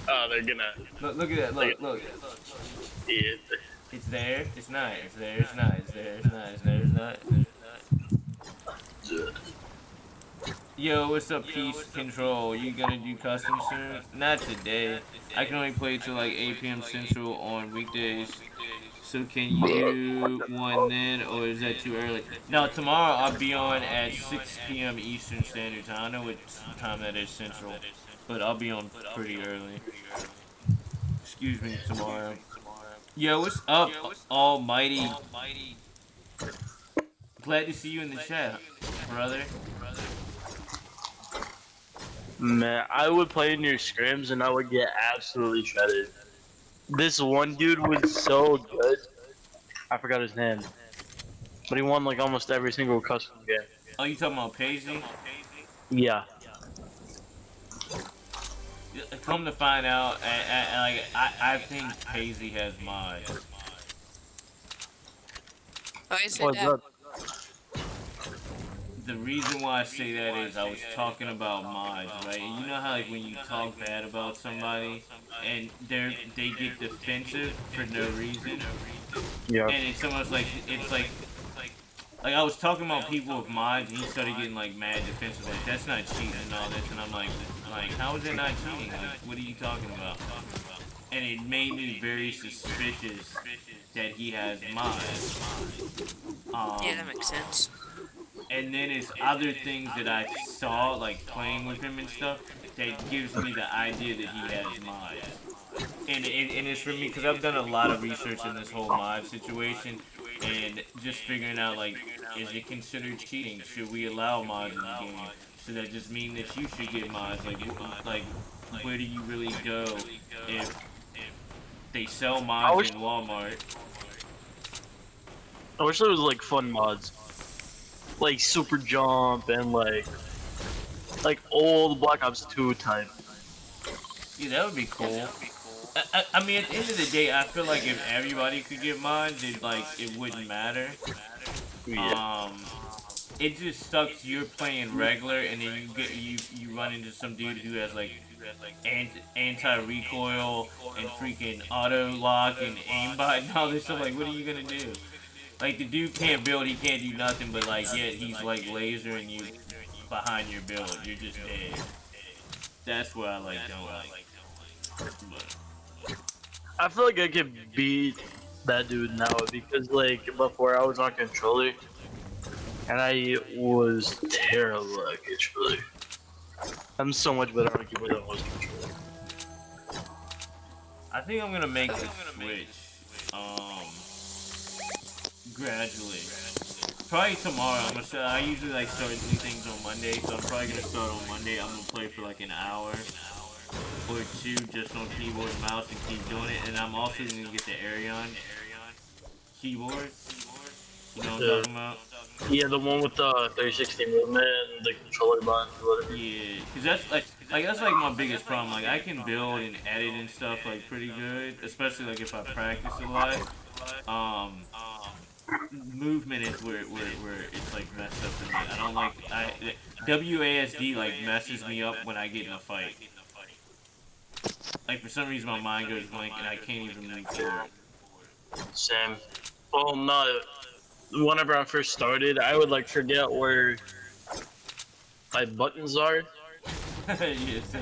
Oh, they're gonna. Look at that. Look. Yeah. It's there. It's not. It's there. It's not. It's there. It's not. It's there. It's not. It's not. Yo, what's up, Peace Control? You gonna do custom soon? Not today. I can only play till like 8 p.m. Central on weekdays. So can you do one then, or is that too early? No, tomorrow I'll be on at 6 p.m. Eastern Standard Time. I know what time that is Central, but I'll be on pretty early. Excuse me, tomorrow. Yo, what's up, Almighty? Glad to see you in the chat, brother. Man, I would play in your scrims and I would get absolutely shredded. This one dude was so good. I forgot his name. But he won like almost every single custom game. Oh, you talking about Paisley? Yeah. Come to find out, I think Paisley has mods. Oh, is it that? the reason why I say that is I was talking about mods, right? And you know how like when you talk bad about somebody and they get defensive for no reason, Yeah. and it's almost like it's like I was talking about people with mods, and he started getting like mad defensive, like that's not cheating and all this, and I'm like how is it not cheating? Like what are you talking about? And it made me very suspicious that he has mods. Yeah, that makes sense. And then it's other things that I saw, like playing with him and stuff, that gives me the idea that he has mods. And it's for me, because I've done a lot of research in this whole mod situation, and just figuring out, like, is it considered cheating? Should we allow mods in the game? Should that just mean that you should get mods? Like where do you really go if they sell mods in Walmart? I wish there was like fun mods, like super jump and like old Black Ops 2 type. Yeah, that would be cool. I mean, at the end of the day, I feel like if everybody could get mods, it wouldn't matter. Yeah. It just sucks. You're playing regular, and then you run into some dude who has like anti-recoil and freaking auto lock and aimbot and all this stuff. Like, what are you gonna do? Like, the dude can't build, he can't do nothing, but like, yet he's like lasering you behind your build. You're just dead. That's what I don't like. But I feel like I could beat that dude now because like before I was on controller and I was terrible at controller. I'm so much better on keyboard than I was on controller. I think I'm gonna make the switch, gradually. Probably tomorrow. I usually like start new things on Monday, so I'm probably gonna start on Monday. I'm gonna play for like an hour or two just on keyboard and mouse and keep doing it. And I'm also gonna get the Arion keyboard. You know what I'm talking about? Yeah, the one with the 360 movement and the controller button or whatever. Yeah, cause that's like my biggest problem. Like I can build and edit and stuff like pretty good, especially like if I practice a lot. Movement is where it's like messed up for me. I don't like WASD like messes me up when I get in a fight. Like for some reason my mind goes blank and I can't even move forward. Same. Well, no. Whenever I first started, I would like forget where my buttons are. Yes.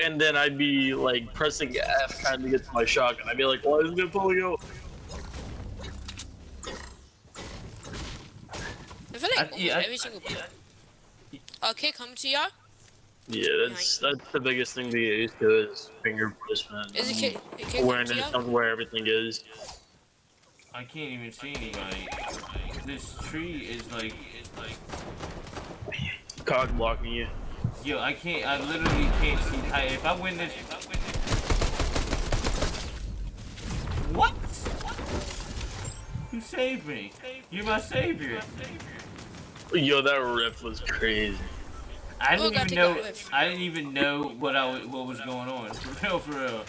And then I'd be like pressing F trying to get to my shotgun. I'd be like, why isn't it pulling out? I feel like almost every single okay, come to y'all. Yeah, that's the biggest thing to get used to is finger placement. Is it awareness of where everything is. I can't even see anybody. This tree is like Cock blocking you. Yo, I literally can't see. If I win this. What? You saved me. You're my savior. Yo, that riff was crazy. I didn't even know what was going on. For real.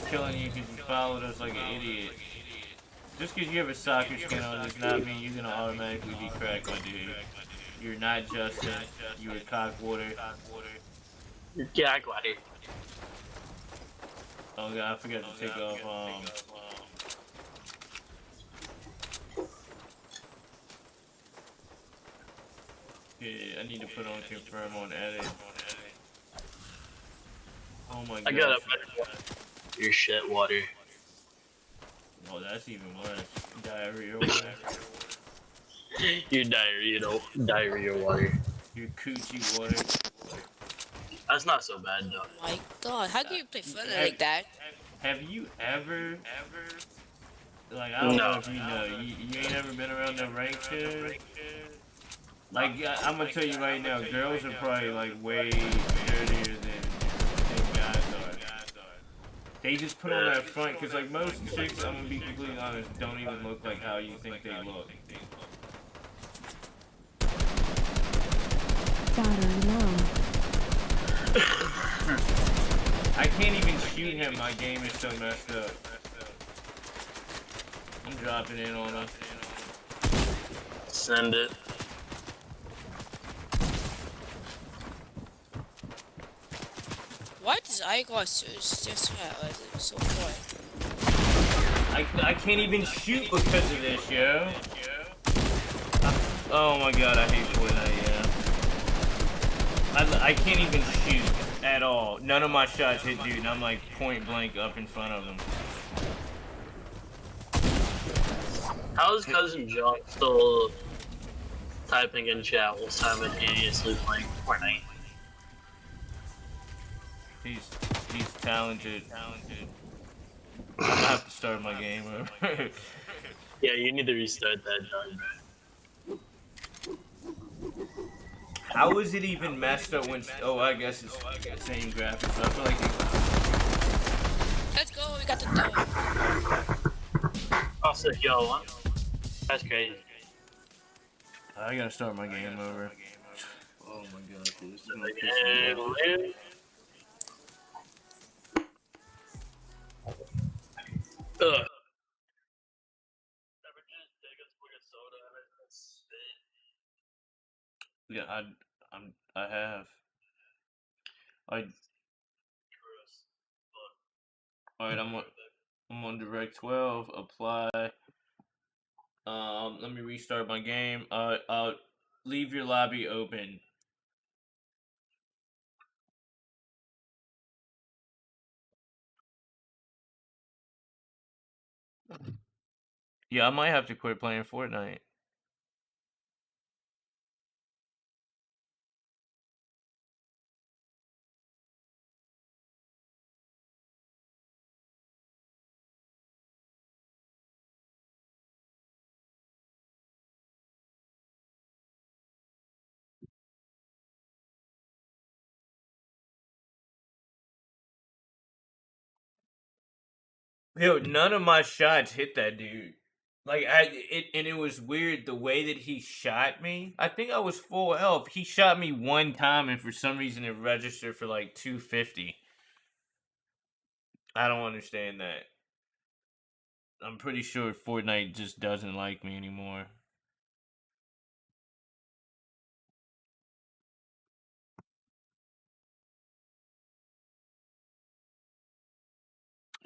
Killing you because you followed us like an idiot. Just because you have a soccer skin on does not mean you're gonna automatically be cracked, my dude. You're not Justin. You're Cockwater. You're Cockwater. Oh god, I forgot to take off. Yeah, I need to put on confirm on edit. Oh my god. I got your shit water. Oh, that's even worse. Diarrhea water. Your diarrhea water. Your coochie water. That's not so bad though. Oh my god, how can you play Fortnite like that? Have you ever, like, I don't know if you know, you ain't ever been around the rank shit? Like, I'm gonna tell you right now, girls are probably, like, way dirtier than guys are. They just put on that front, because, like, most chicks, I'm gonna be completely honest, don't even look like how you think they look. Battery low. I can't even shoot him. My game is so messed up. I'm dropping in on him. Send it. Why does eyeglass just so quiet? I can't even shoot because of this, yo. Oh my god, I hate Fortnite, yeah. I can't even shoot at all. None of my shots hit dude, and I'm like point blank up in front of him. How is Cousin John still typing in chat while simultaneously playing Fortnite? He's talented. I have to start my game over. Yeah, you need to restart that, John. How is it even messed up when? Oh, I guess it's the same graphics. I feel like Let's go. We got the dub. Oh, sick, yo, one. That's crazy. I gotta start my game over. Oh my god, dude, this is gonna piss me off. Ugh. Yeah, I have. Alright, I'm on Direct 12. Apply. Let me restart my game. Leave your lobby open. Yeah, I might have to quit playing Fortnite. Yo, none of my shots hit that dude. Like and it was weird the way that he shot me. I think I was full health. He shot me one time, and for some reason it registered for like 250. I don't understand that. I'm pretty sure Fortnite just doesn't like me anymore.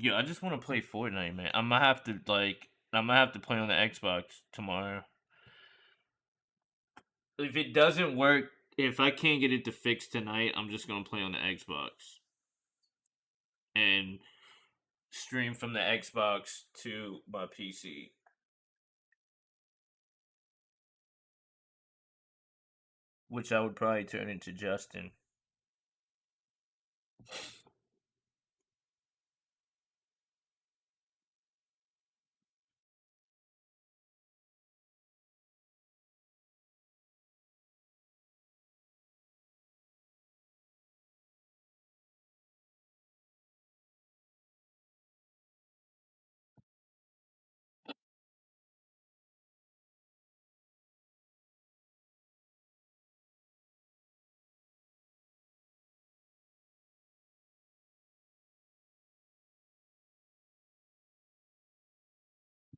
Yo, I just want to play Fortnite, man. I'm gonna have to play on the Xbox tomorrow. If it doesn't work, if I can't get it to fix tonight, I'm just gonna play on the Xbox and stream from the Xbox to my PC. Which I would probably turn into Justin.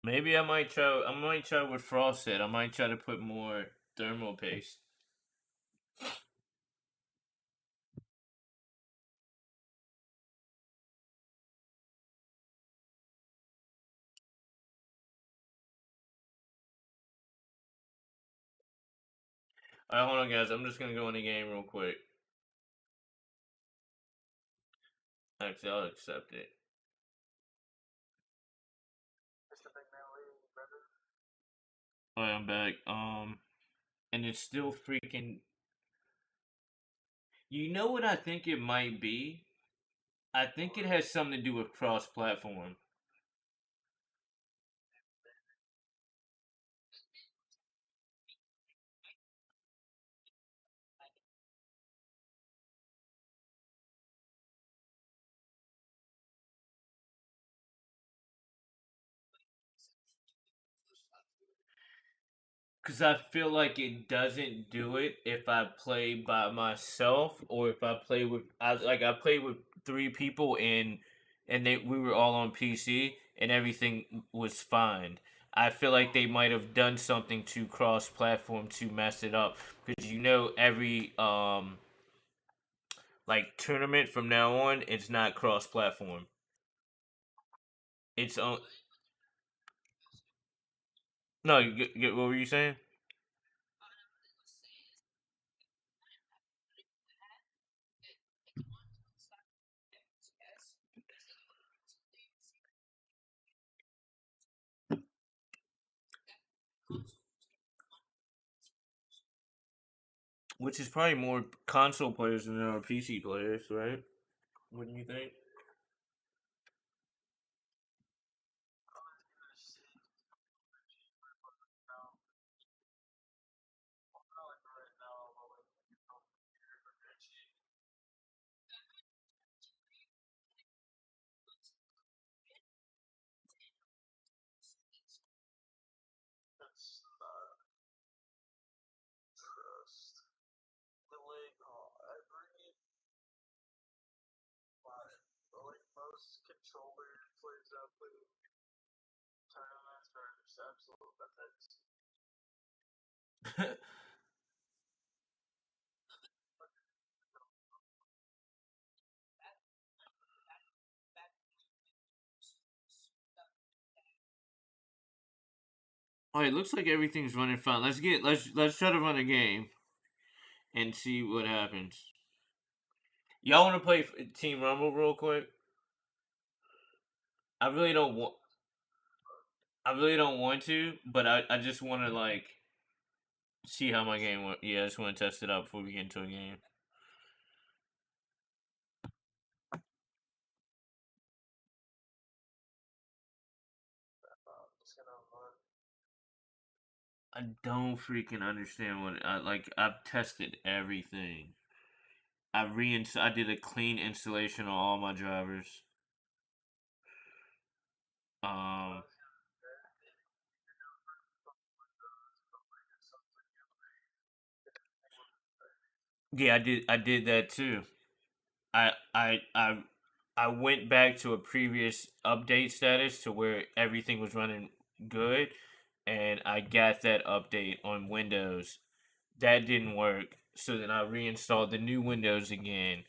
Maybe I might try. I might try what Frost said. I might try to put more thermal paste. Alright, hold on, guys. I'm just gonna go in the game real quick. Actually, I'll accept it. Alright, I'm back. And it's still freaking. You know what I think it might be? I think it has something to do with cross-platform. Because I feel like it doesn't do it if I play by myself or if I play with I played with three people and we were all on PC and everything was fine. I feel like they might have done something to cross platform to mess it up because every like tournament from now on it's not cross platform. It's on. No, what were you saying? Which is probably more console players than there are PC players, right? Wouldn't you think? All right, looks like everything's running fine. Let's try to run a game and see what happens. Y'all want to play Team Rumble real quick? I really don't want. I really don't want to, but I just want to like see how my game went. Yeah, I just want to test it out before we get into a game. I don't freaking understand what I like. I've tested everything. I did a clean installation on all my drivers. Um, yeah, I did that too. I I I I went back to a previous update status to where everything was running good, and I got that update on Windows. That didn't work, so then I reinstalled the new Windows again.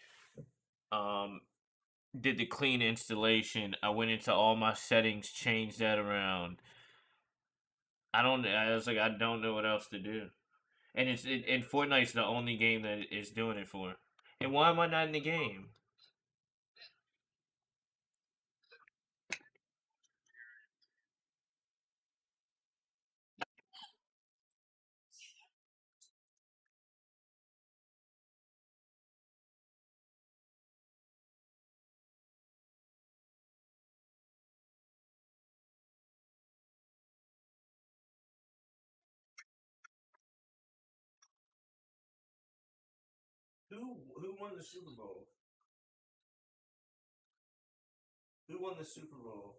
Um, did the clean installation. I went into all my settings, changed that around. I don't. I was like, I don't know what else to do. And Fortnite's the only game that is doing it for. And why am I not in the game? Who won the Super Bowl? Who won the Super Bowl?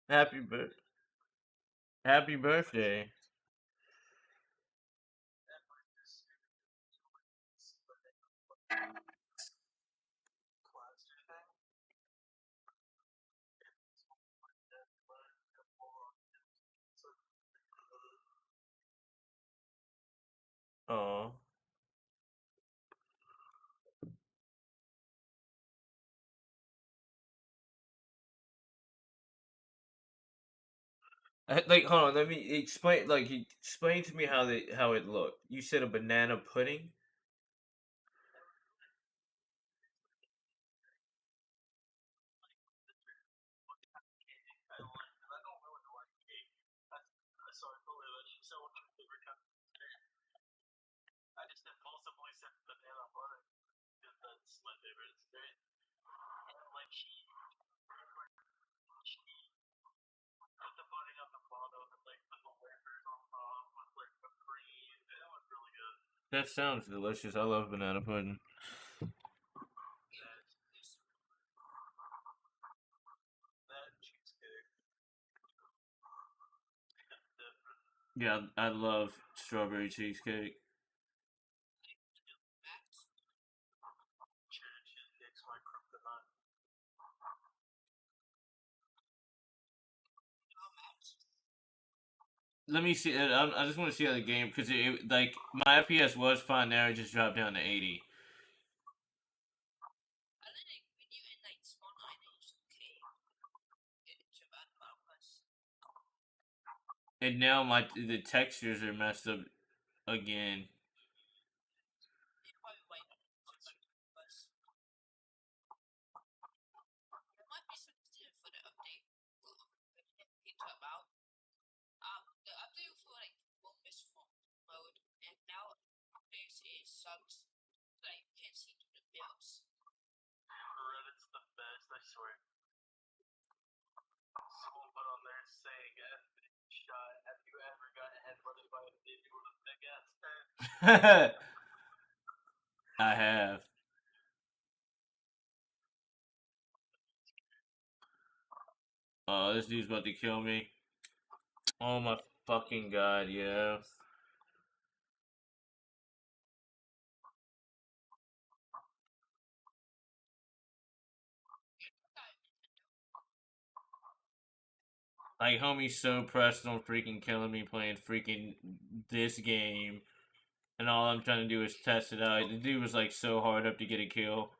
Happy bir- Happy birthday. Oh. Like, hold on. Let me explain. Like, explain to me how it looked. You said a banana pudding. That sounds delicious. I love banana pudding. Yeah, I love strawberry cheesecake. Let me see. I just want to see how the game because like my FPS was fine. Now it just dropped down to 80. And now the textures are messed up again. I have. Oh, this dude's about to kill me. Oh my fucking god, yeah. Like, homie's so pressed on freaking killing me playing freaking this game, and all I'm trying to do is test it out. The dude was like so hard up to get a kill.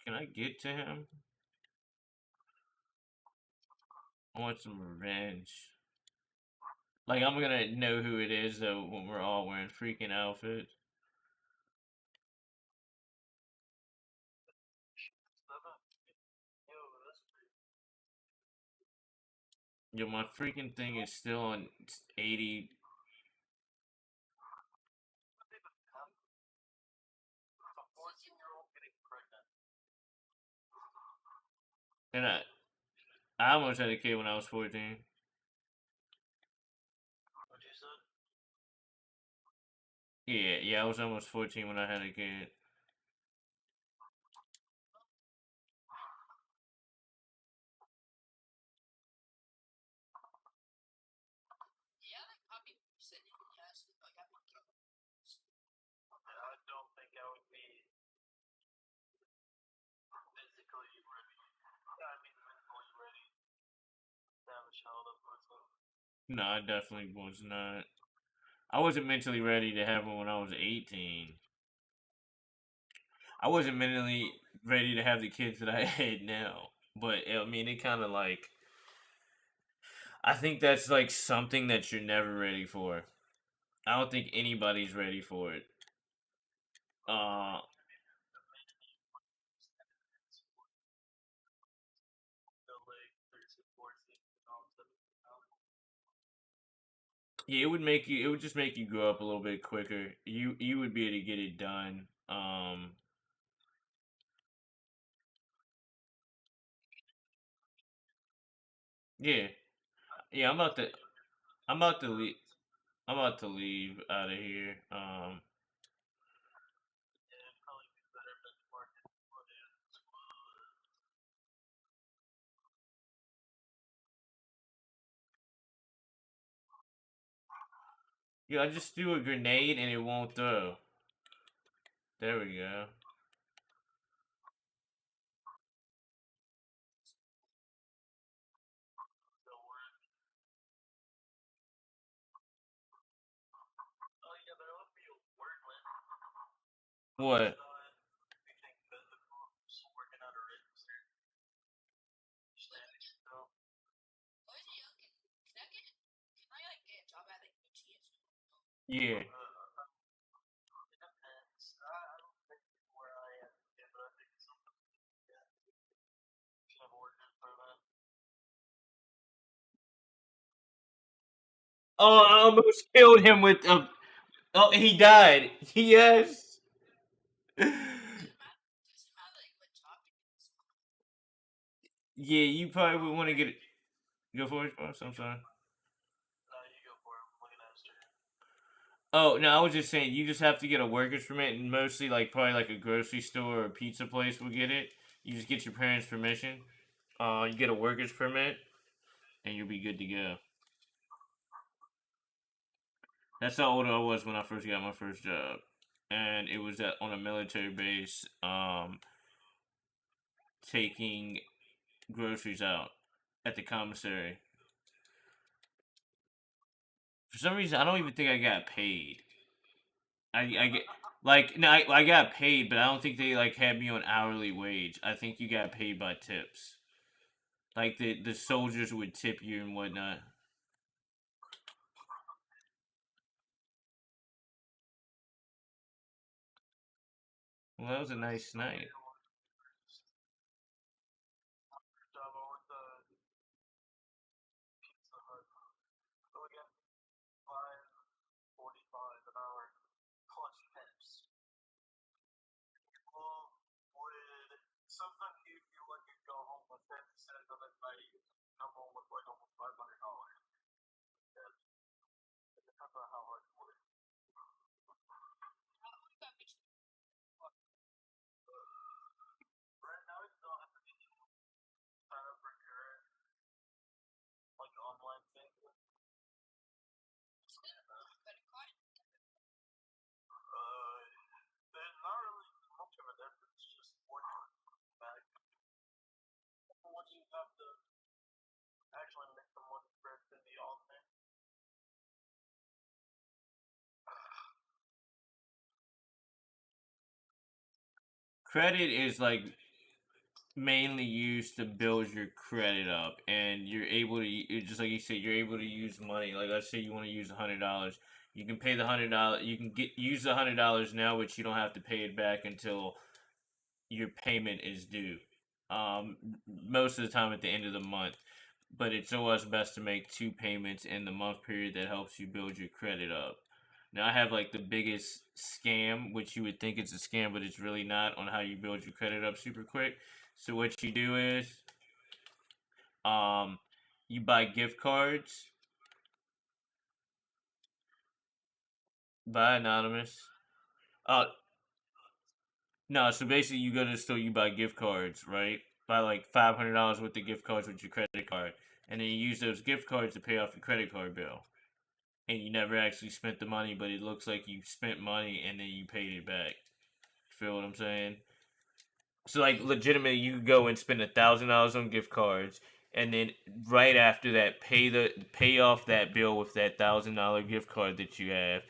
Can I get to him? I want some revenge. Like, I'm gonna know who it is though when we're all wearing freaking outfits. Yo, my freaking thing is still on 80. And I almost had a kid when I was 14. Yeah, I was almost 14 when I had a kid. No, I definitely was not. I wasn't mentally ready to have one when I was 18. I wasn't mentally ready to have the kids that I had now. But I mean, it kind of like I think that's like something that you're never ready for. I don't think anybody's ready for it. Uh, yeah, it would make you. It would just make you grow up a little bit quicker. You would be able to get it done. Yeah, yeah. I'm about to leave. I'm about to leave out of here. Yeah, I just threw a grenade and it won't throw. There we go. What? Yeah. Oh, I almost killed him with a. Oh, he died. Yes. Yeah, you probably would want to get it. Go for it, boss. I'm sorry. You go for it. I'm looking at it. Oh no, I was just saying you just have to get a worker's permit, and mostly like probably like a grocery store or a pizza place will get it. You just get your parents' permission. You get a worker's permit, and you'll be good to go. That's how old I was when I first got my first job, and it was on a military base, taking groceries out at the commissary. For some reason, I don't even think I got paid. I get like no, I got paid, but I don't think they like had me on hourly wage. I think you got paid by tips. Like the soldiers would tip you and whatnot. Well, that was a nice night. Sometimes you feel like you go home with 10 cents of it, but you come home with like almost $500. It depends on how hard you work. Right now, you don't have to sign up for your like online thing. There's not really much of a difference. Just one back. Once you have to actually make the money for it to be on there. Credit is like mainly used to build your credit up, and you're able to just like you said, you're able to use money. Like let's say you want to use $100, you can pay the $100. You can use the $100 now, but you don't have to pay it back until your payment is due. Most of the time at the end of the month. But it's always best to make two payments in the month period that helps you build your credit up. Now I have like the biggest scam, which you would think it's a scam, but it's really not, on how you build your credit up super quick. So what you do is, um, you buy gift cards. Buy anonymous. Uh, no. So basically, you go to the store, you buy gift cards, right? Buy like $500 worth of gift cards with your credit card, and then you use those gift cards to pay off your credit card bill. And you never actually spent the money, but it looks like you spent money and then you paid it back. Feel what I'm saying? So like legitimately, you could go and spend $1,000 on gift cards, and then right after that, pay off that bill with that $1,000 gift card that you have,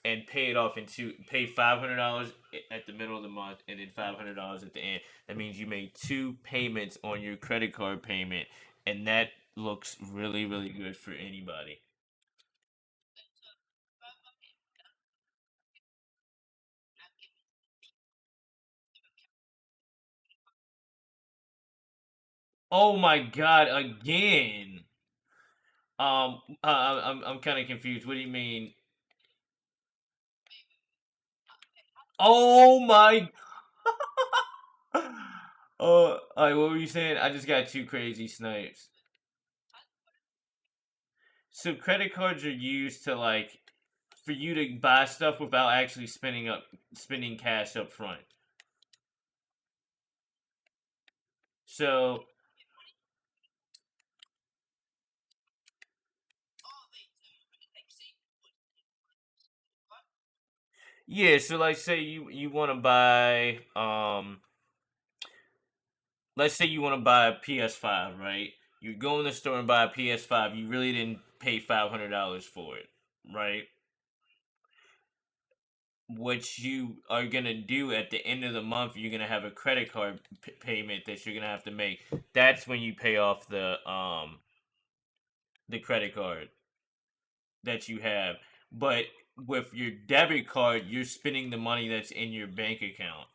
and pay $500 at the middle of the month, and then $500 at the end. That means you made two payments on your credit card payment, and that looks really really good for anybody. Oh my god, again. I'm kind of confused. What do you mean? Oh my. Oh, alright, what were you saying? I just got two crazy snipes. So credit cards are used to like for you to buy stuff without actually spending cash up front. So yeah, so like say you want to buy let's say you want to buy a PS5, right? You go in the store and buy a PS5. You really didn't pay $500 for it, right? What you are gonna do at the end of the month, you're gonna have a credit card payment that you're gonna have to make. That's when you pay off the credit card that you have. But with your debit card, you're spending the money that's in your bank account.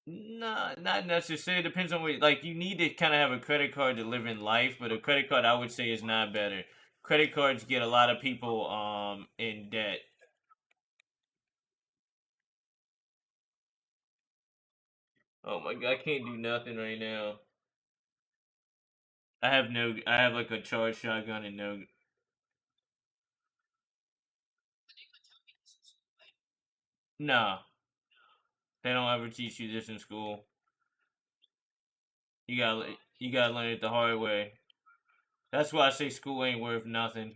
Nah, not necessarily. It depends on what. Like, you need to kind of have a credit card to live in life, but a credit card, I would say, is not better. Credit cards get a lot of people in debt. Oh my god, I can't do nothing right now. I have no. I have like a charge shotgun and no. Nah, they don't ever teach you this in school. You gotta learn it the hard way. That's why I say school ain't worth nothing.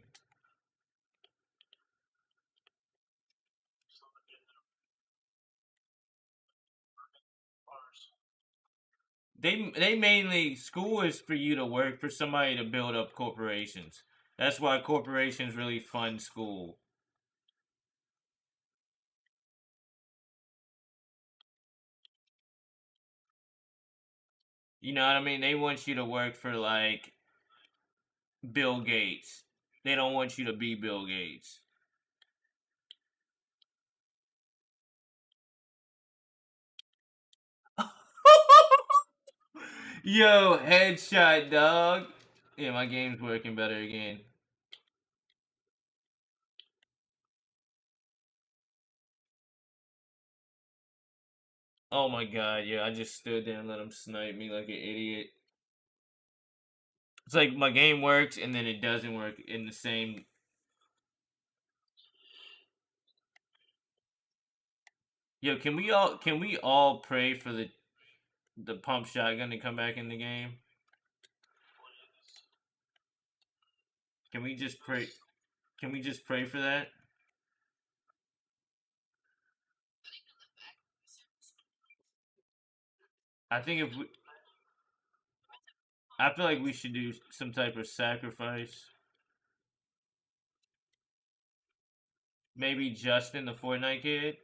They mainly school is for you to work for somebody to build up corporations. That's why corporations really fund school. You know what I mean? They want you to work for like Bill Gates. They don't want you to be Bill Gates. Yo, headshot, dog. Yeah, my game's working better again. Oh my god, yeah, I just stood there and let him snipe me like an idiot. It's like my game works and then it doesn't work in the same. Yo, can we all pray for the pump shotgun to come back in the game? Can we just pray? Can we just pray for that? I think if we, I feel like we should do some type of sacrifice. Maybe Justin, the Fortnite kid.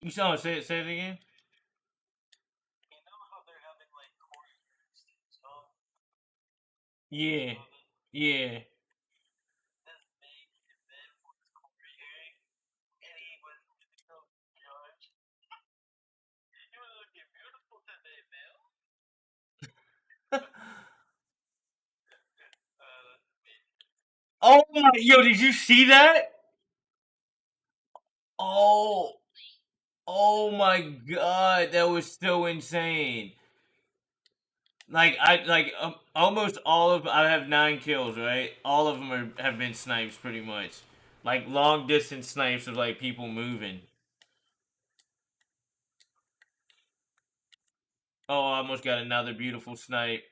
You saw it. Say it again. Yeah, yeah. Oh my, yo, did you see that? Oh, oh my god, that was so insane. Almost all of I have 9 kills, right? All of them have been snipes pretty much. Like long distance snipes of like people moving. Oh, I almost got another beautiful snipe.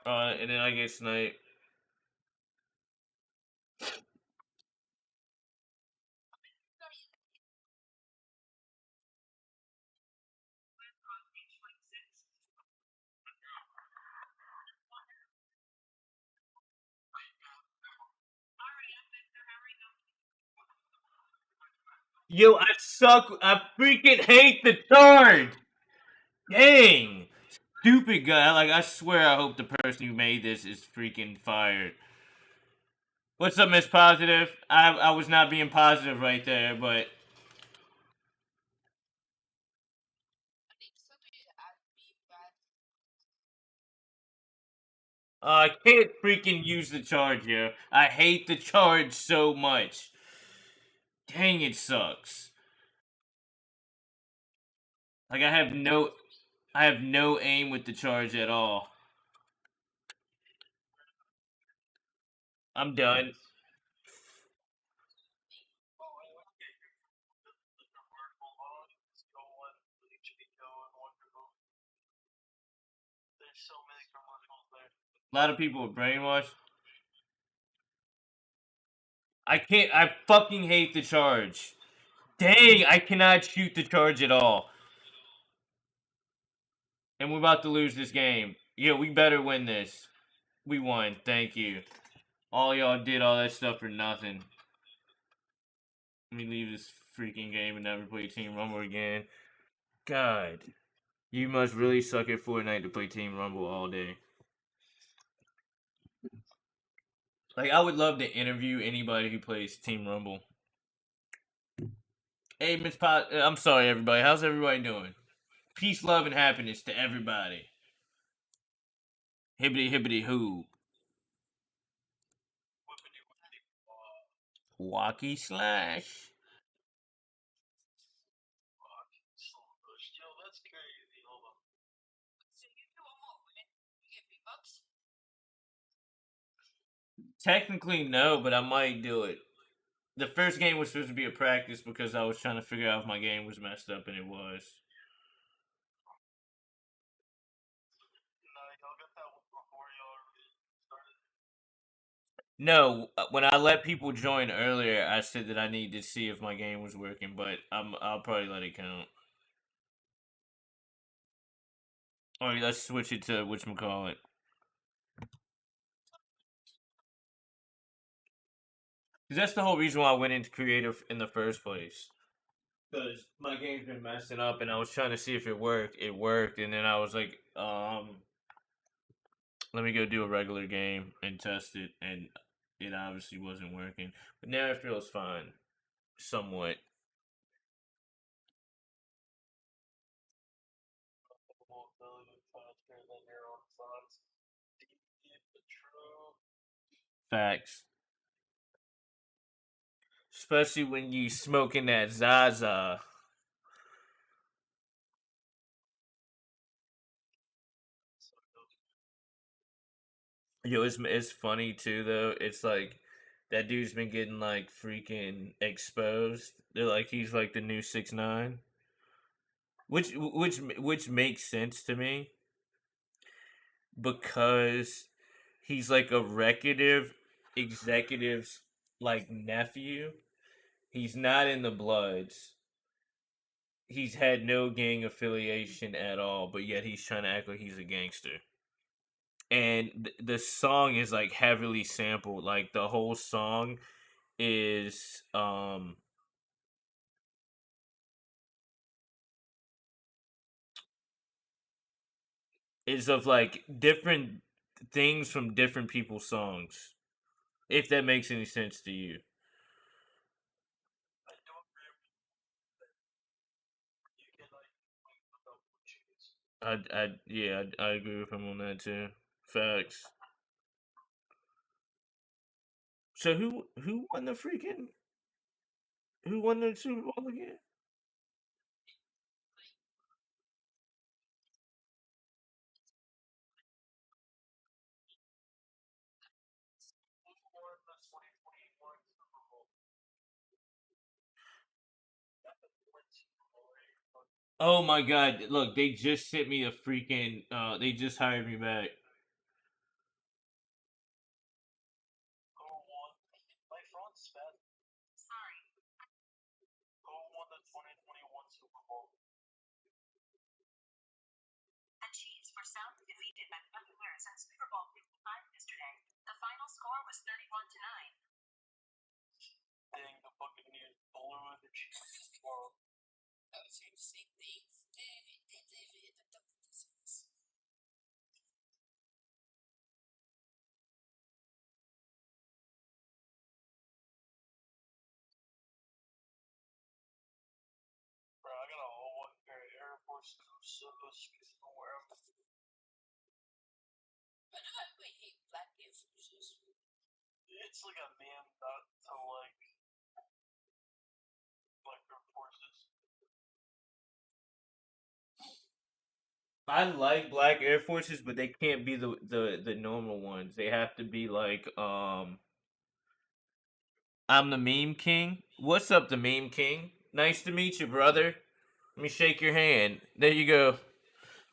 And then I get sniped. Yo, I suck. I freaking hate the charge. Dang. Stupid guy. Like, I swear I hope the person who made this is freaking fired. What's up, Miss Positive? I was not being positive right there, but I can't freaking use the charge here. I hate the charge so much. Dang, it sucks. Like I have no aim with the charge at all. I'm done. A lot of people are brainwashed. I can't. I fucking hate the charge. Dang, I cannot shoot the charge at all. And we're about to lose this game. Yeah, we better win this. We won. Thank you. All y'all did all that stuff for nothing. Let me leave this freaking game and never play Team Rumble again. God. You must really suck at Fortnite to play Team Rumble all day. Like, I would love to interview anybody who plays Team Rumble. Hey, Miss Pot. I'm sorry, everybody. How's everybody doing? Peace, love, and happiness to everybody. Hibbity hibbity hoo. Walkie slash. Technically, no, but I might do it. The first game was supposed to be a practice because I was trying to figure out if my game was messed up, and it was. No, when I let people join earlier, I said that I need to see if my game was working, but I'll probably let it count. Alright, let's switch it to whatchamacallit. Because that's the whole reason why I went into creative in the first place. Because my game's been messing up, and I was trying to see if it worked. It worked, and then I was like, let me go do a regular game and test it, and it obviously wasn't working. But now it feels fine, somewhat. Facts. Especially when you smoking that Zaza. Yo, it's funny too though. It's like that dude's been getting like freaking exposed. They're like he's like the new 6ix9ine, which makes sense to me because he's like a Recreative executive's like nephew. He's not in the Bloods. He's had no gang affiliation at all, but yet he's trying to act like he's a gangster. And the song is like heavily sampled. Like the whole song is of like different things from different people's songs. If that makes any sense to you. I agree with him on that too. Facts. So who won the freaking who won the Super Bowl again? Oh my god! Look, they just sent me a freaking. They just hired me back. I like black Air Forces, but they can't be the normal ones. They have to be like I'm the meme king. What's up, the meme king? Nice to meet you, brother. Let me shake your hand. There you go.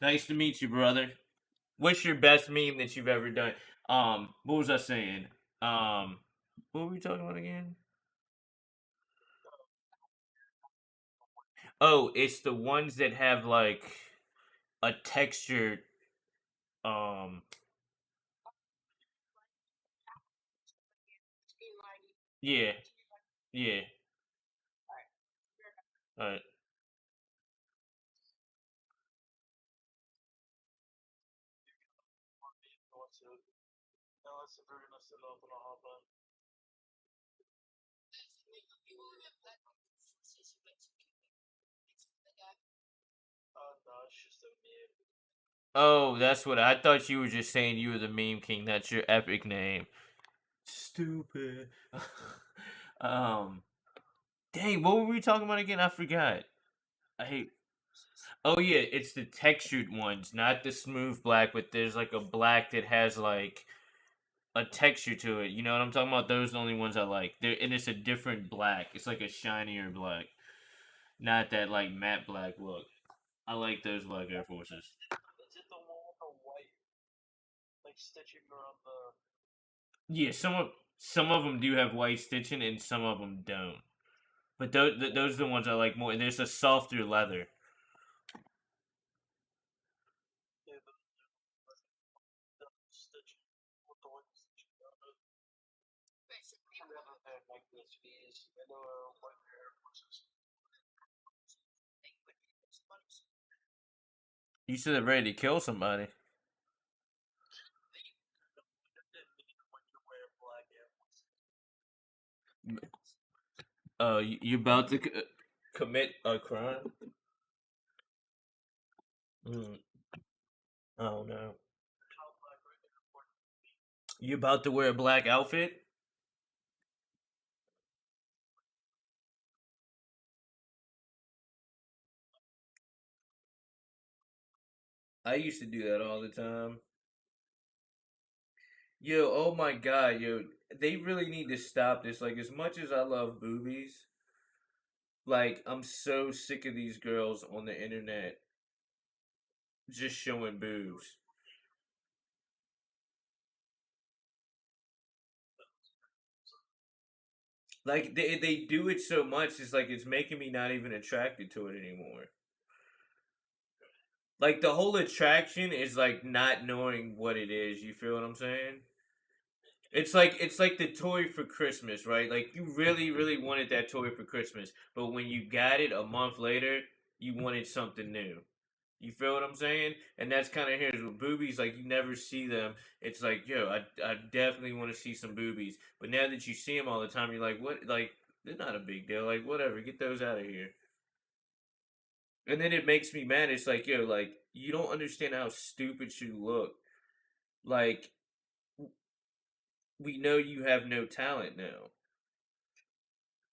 Nice to meet you, brother. What's your best meme that you've ever done? What was I saying? Um, what were we talking about again? Oh, it's the ones that have like a textured. Um, yeah, yeah. Alright. Oh, that's what I thought you were just saying. You were the meme king. That's your epic name. Stupid. um, dang, what were we talking about again? I forgot. I hate. Oh yeah, it's the textured ones, not the smooth black, but there's like a black that has like a texture to it. You know what I'm talking about? Those are the only ones I like. And it's a different black. It's like a shinier black, not that like matte black look. I like those black Air Forces. Yeah, some of them do have white stitching, and some of them don't. But those are the ones I like more. And there's a softer leather. You said they're ready to kill somebody. You about to commit a crime? Mm, I don't know. You about to wear a black outfit? I used to do that all the time. Yo, oh my god, yo, they really need to stop this. Like, as much as I love boobies, like, I'm so sick of these girls on the internet just showing boobs. Like, they do it so much, it's like it's making me not even attracted to it anymore. Like, the whole attraction is like not knowing what it is. You feel what I'm saying? It's like the toy for Christmas, right? Like you really, really wanted that toy for Christmas, but when you got it a month later, you wanted something new. You feel what I'm saying? And that's kind of here with boobies. Like you never see them. It's like, yo, I definitely want to see some boobies. But now that you see them all the time, you're like, what? Like they're not a big deal. Like whatever, get those out of here. And then it makes me mad. It's like, yo, like you don't understand how stupid you look. Like we know you have no talent now.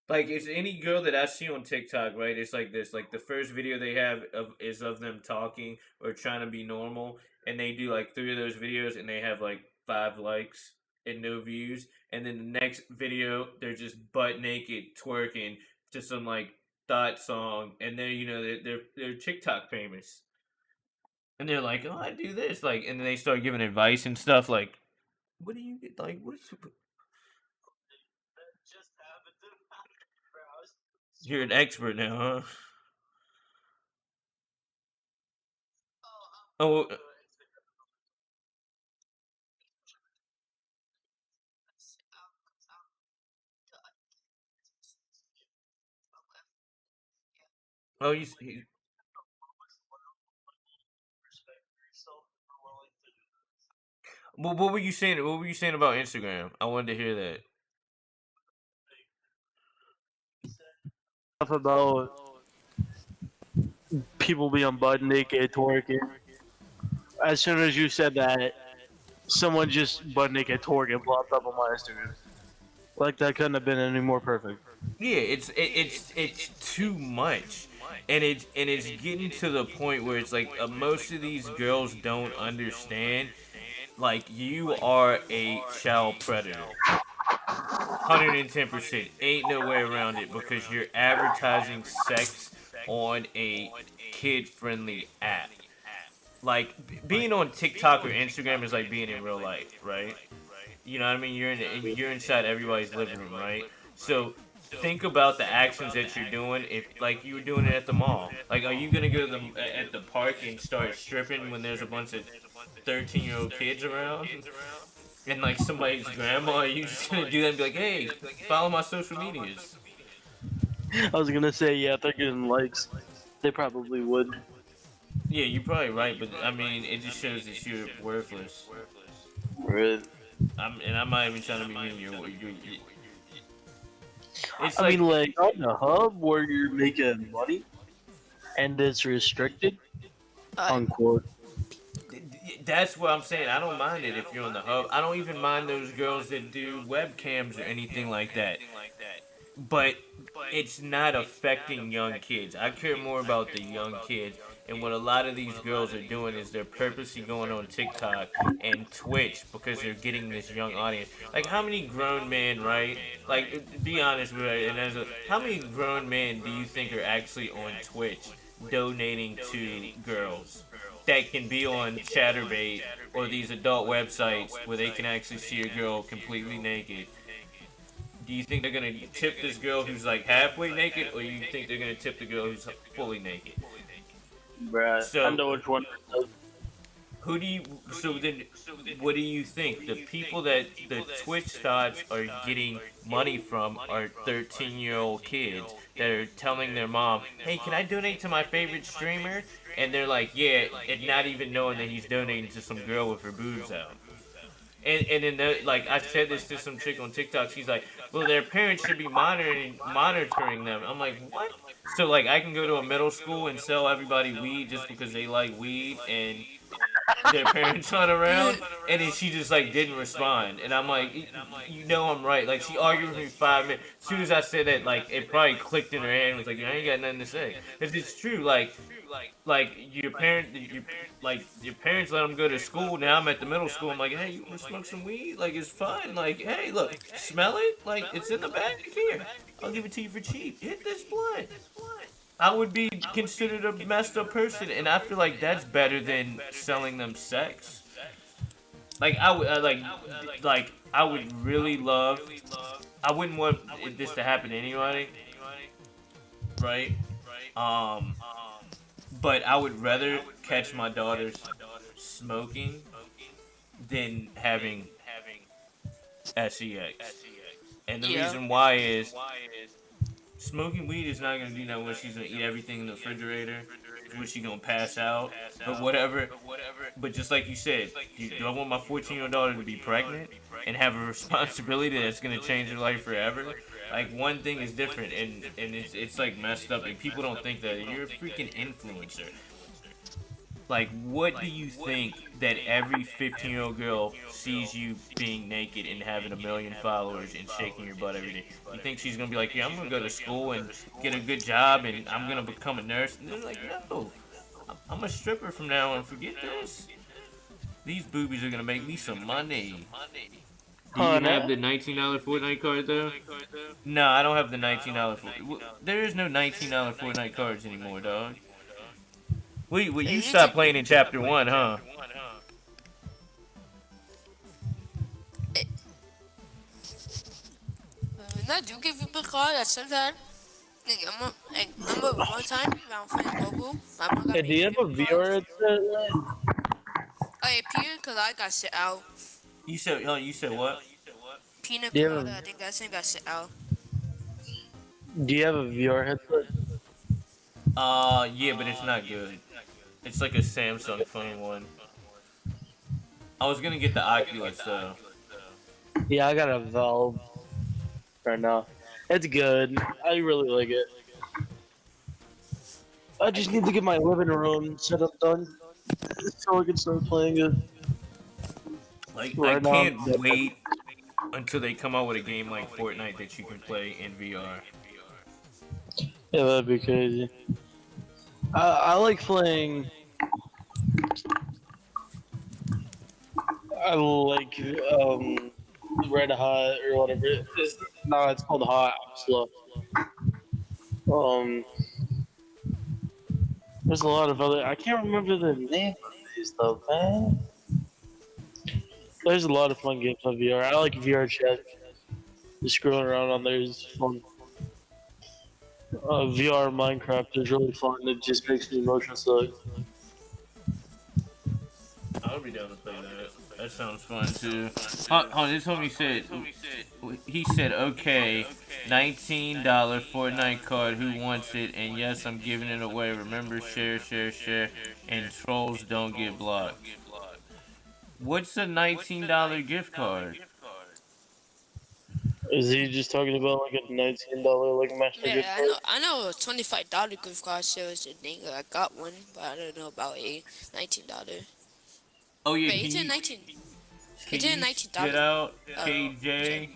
Like it's any girl that I see on TikTok, right? It's like this. Like the first video they have is of them talking or trying to be normal, and they do like three of those videos, and they have like 5 likes and no views. And then the next video, they're just butt naked twerking to some like thought song, and then they're TikTok famous, and they're like, oh, I do this, like, and then they start giving advice and stuff. Like, what do you get? Like, what's you're an expert now, huh? Oh, oh, what were you saying? What were you saying about Instagram? I wanted to hear that. Stuff about people being butt naked twerking. As soon as you said that, someone just butt naked twerking popped up on my Instagram. Like that couldn't have been any more perfect. Yeah, it's too much, and it's getting to the point where it's like most of these girls don't understand. Like you are a child predator. 110%. Ain't no way around it because you're advertising sex on a kid-friendly app. Like being on TikTok or Instagram is like being in real life, right? You know what I mean? You're inside everybody's living room, right? So think about the actions that you're doing. If like you were doing it at the mall, like are you gonna go to at the park and start stripping when there's a bunch of 13-year-old kids around? And like somebody's grandma, are you just gonna do that and be like, hey, follow my social medias? I was gonna say, yeah, if they're getting likes, they probably would. Yeah, you're probably right, but I mean, it just shows that you're worthless. Right. And I'm not even trying to be mean. It's I mean, like on the hub where you're making money and it's restricted, unquote. That's what I'm saying. I don't mind it if you're on the hub. I don't even mind those girls that do webcams or anything like that. But it's not affecting young kids. I care more about the young kids. And what a lot of these girls are doing is they're purposely going on TikTok and Twitch because they're getting this young audience. Like, how many grown men, right? Like, be honest with it. And how many grown men do you think are actually on Twitch donating to girls that can be on Chatterbait or these adult websites where they can actually see a girl completely naked? Do you think they're gonna tip this girl who's like halfway naked, or you think they're gonna tip the girl who's fully naked? Bruh, So, I know which one. Who do you? So then, what do you think? The people that the Twitch thoughts are getting money from are 13-year-old kids that are telling their mom, "Hey, can I donate to my favorite streamer?" And they're like, "Yeah," and not even knowing that he's donating to some girl with her boobs out. And then like I said this to some chick on TikTok, she's like, well, their parents should be monitoring them. I'm like, what? So like I can go to a middle school and sell everybody weed just because they like weed and their parents aren't around? And then she just like didn't respond. And I'm like, you know I'm right. Like she argued with me 5 minutes. As soon as I said that, like it probably clicked in her head and was like, I ain't got nothing to say. Cause it's true. Like your parents let them go to school. Now I'm at the middle school. I'm like, hey, you wanna smoke some weed? Like it's fun. Like, hey, look, smell it. Like it's in the bag here. I'll give it to you for cheap. Hit this blunt. I would be considered a messed up person, and I feel like that's better than selling them sex. Like I would really love. I wouldn't want this to happen to anybody, right? But I would rather catch my daughters smoking than having sex. And the reason why is smoking weed is not gonna do nothing. She's gonna eat everything in the refrigerator. When she's gonna pass out, but whatever. But just like you said, do I want my 14-year-old daughter to be pregnant and have a responsibility that's gonna change her life forever? Like one thing is different, and it's like messed up, and people don't think that you're a freaking influencer. Like, what do you think that every 15-year-old girl sees you being naked and having 1 million followers and shaking your butt every day? You think she's gonna be like, yeah, I'm gonna go to school and get a good job and I'm gonna become a nurse? And they're like, no, I'm a stripper from now on. Forget this. These boobies are gonna make me some money. Do you have the $19 Fortnite card though? No, I don't have the $19 Fortnite. There is no $19 Fortnite cards anymore, dog. Wait, you stopped playing in Chapter 1, huh? I do give you a card at some time. I remember one time around playing mobile. Hey, do you have a VR headset? I appeared because I got sit out. You said what? Peanut colada, I think that's got sit out. Do you have a VR headset? Yeah, but it's not good. It's like a Samsung phone one. I was gonna get the Oculus though. Yeah, I got a Valve right now. It's good. I really like it. I just need to get my living room setup done so I can start playing it. Like Right I now, can't wait until they come out with a game like Fortnite that you can play in VR. Yeah, that'd be crazy. I like playing. I like Red Hot or whatever. No, it's called Hot Slow. There's a lot of other. I can't remember the name of these though, man. There's a lot of fun games on VR. I like VR chat. Just scrolling around on there is fun. VR Minecraft is really fun. It just makes me motion sick. I'll be down to play that. That sounds fun too. Hold on, this homie said, he said, okay, $19 Fortnite card, who wants it? And yes, I'm giving it away. Remember, share, share, share, and trolls don't get blocked. What's a $19 gift card? Is he just talking about like a $19 like master gift Yeah, card? I know a $25 gift card sales a thing. I got one, but I don't know about a $19. Oh yeah, Wait, can it's you, a 19. can It's a you $19. spit out KJ?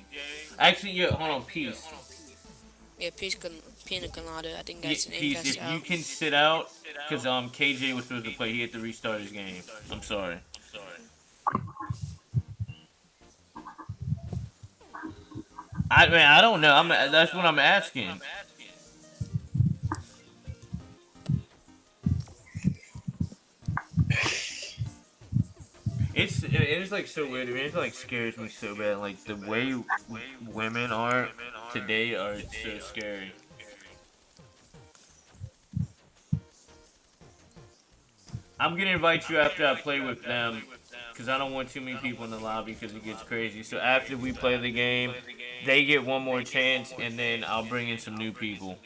Actually, yeah, hold on, Peace. Yeah, pina colada. I think Yeah, that's the name. Peace, That's if you can sit out, because KJ was supposed to play, he had to restart his game. I'm sorry. I don't know. That's what I'm asking. It's like so weird. I mean, it like scares me so bad. Like the way women are today are so scary. I'm gonna invite you after I play with them, because I don't want too many people in the lobby because it gets crazy. So after we play the game, they get one more chance, and then I'll bring in some new people.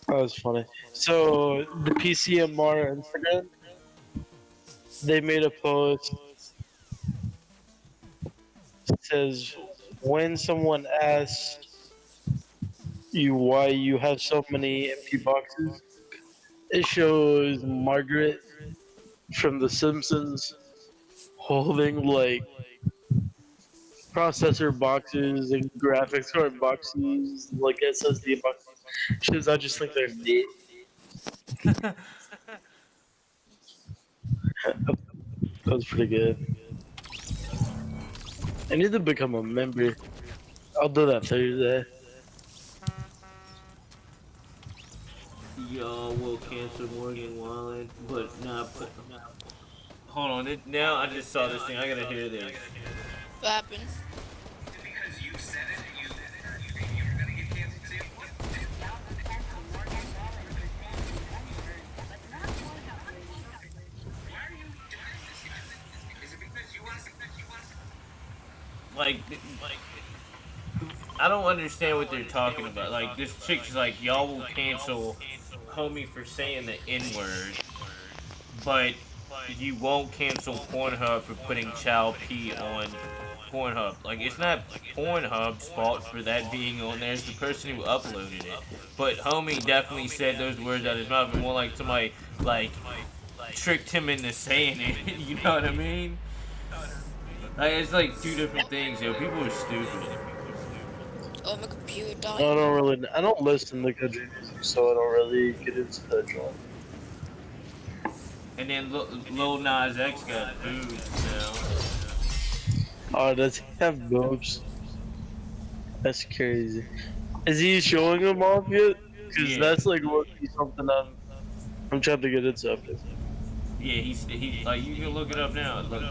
That was funny. So the PCMR Instagram, they made a post. It says when someone asks you why you have so many empty boxes, it shows Margaret from The Simpsons holding like processor boxes and graphics card boxes, like SSD boxes. Shit, I just think they're neat. That was pretty good. I need to become a member. I'll do that Thursday. Y'all will cancel Morgan Wallen, but not put. Hold on, now I just saw this thing. I gotta hear this. what happened. Like, I don't understand what they're talking about. Like, this chick's like, y'all will cancel homie for saying the N-word, but you won't cancel Pornhub for putting child pee on Pornhub. Like, it's not Pornhub's fault for that being on there. It's the person who uploaded it. But homie definitely said those words out of his mouth, and more like somebody, like, tricked him into saying it. You know what I mean? Like, it's like two different things, yo. People are stupid. Oh, my computer died. I don't listen to country music, so I don't really get into that genre. And then Lil Nas X got boobs now. Oh, does he have boobs? That's crazy. Is he showing them off yet? Because Yeah. that's like something I'm trying to get into. Yeah, he's like, you can look it up now. Look,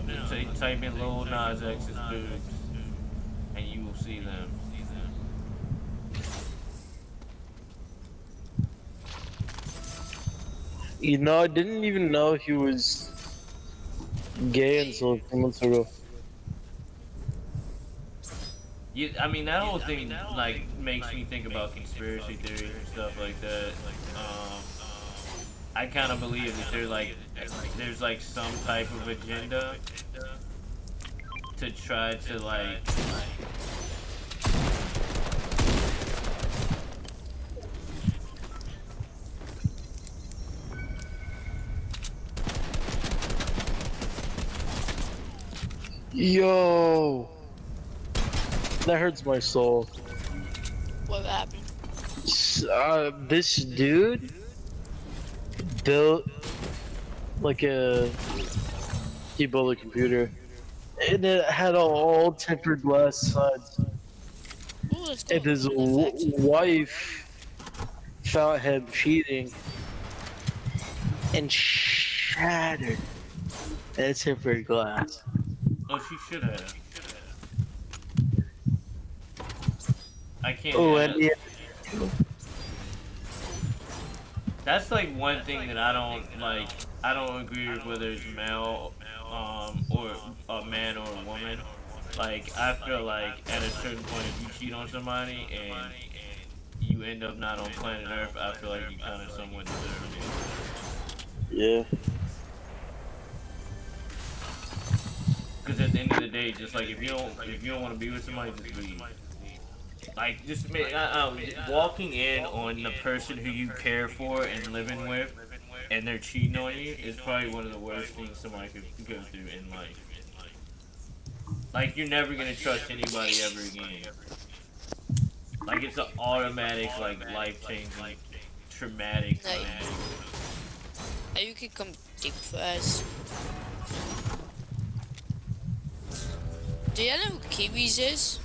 type in Lil Nas X's boobs, and you will see them. You know, I didn't even know he was gay until a few months ago. Yeah, I mean that whole thing like makes me think about conspiracy theories and stuff like that. I kind of believe that there's like some type of agenda to try to like. Yo, that hurts my soul. What happened? This dude built like a keyboard computer, and it had all tempered glass sides. let's go. And his wife found him cheating and shattered that tempered glass. Oh, she should have. I can't. Oh, and yeah. That's like one thing that I don't like. I don't agree with whether it's male, or a man or a woman. Like I feel like at a certain point, if you cheat on somebody and you end up not on planet Earth, I feel like you kind of somewhat deserve it. Yeah. Because at the end of the day, just like if you don't want to be with somebody, just leave. Like just walking in on the person who you care for and living with, and they're cheating on you is probably one of the worst things somebody could go through in life. Like you're never gonna trust anybody ever again. Like it's an automatic, like life-changing, traumatic. You can come deep fast. Do you know who Kiwis is?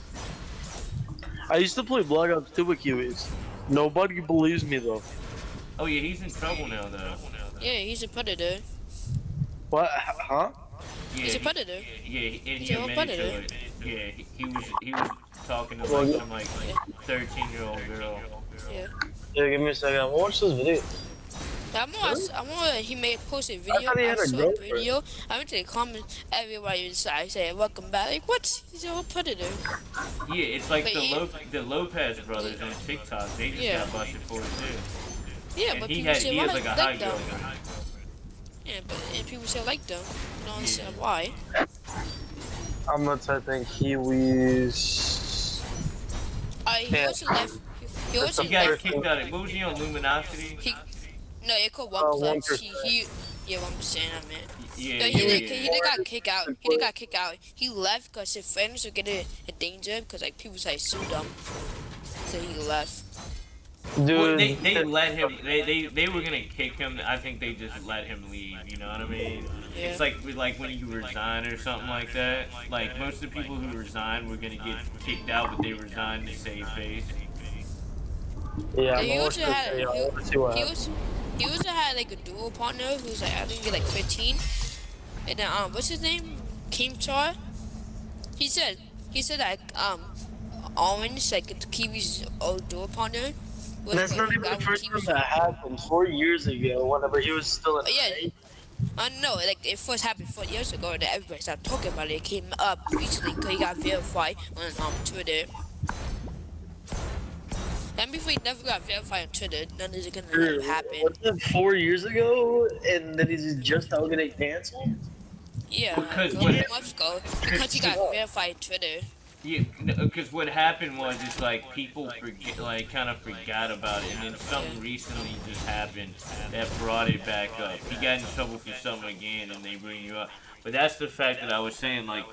I used to play Black Ops 2 with Kiwis. Nobody believes me though. Oh yeah, he's in trouble now though. Yeah, he's a predator. What? Huh? Yeah, He's a predator. Yeah, and He's he a admitted predator. to it. Yeah, he was talking to like some like 13-year-old girl. Yeah. Yeah, give me a second. I'll watch this video. I'm gonna he posted a video. thought he I had a saw a girlfriend. video. I went to the comments. Everybody inside saying welcome back. Like what? He's a predator. Yeah, it's like But the Lopez brothers on TikTok. They just got busted for it too. Yeah, And but he people has say why like a high like them. girlfriend. Yeah, but and people say like them. You don't understand why. I'm not typing Kiwis. He Yeah. also left. He also He got left. kicked out of, what was he on, Luminosity? No, it called 1%. 1%. Yeah, 1%. I meant. Yeah, No, yeah, he yeah. didn't got kicked out. He didn't got kicked out. He left because his friends were getting in danger because like people like sued him. So he left. Dude, Well, they let him. They were gonna kick him. I think they just let him leave. You know what I mean? Yeah. It's like when you resign or something like that. Like most of the people who resign were gonna get kicked out, but they resigned to save face. yeah, He I'm also watching had this video. I wanna see what happens. he also had like a dual partner who's like I think like 15. And then what's his name? Kim Char. He said that Orange like the Kiwi's old dual partner. Was That's not even the first time that happened. 4 years ago, whenever he was still in Yeah. I know, like it first happened 4 years ago, and everybody started talking about it. It came up recently because he got verified on Twitter. And before he never got verified on Twitter, none of it gonna like, happen. What's that, 4 years ago? And then he's just now getting canceled? Yeah, Because a what- couple months ago, because he got verified on Twitter. Yeah, because what happened was it's like people kind of forgot about it, and then something recently just happened that brought it back up. He got in trouble for something again, and they bring you up. But that's the fact that I was saying, like,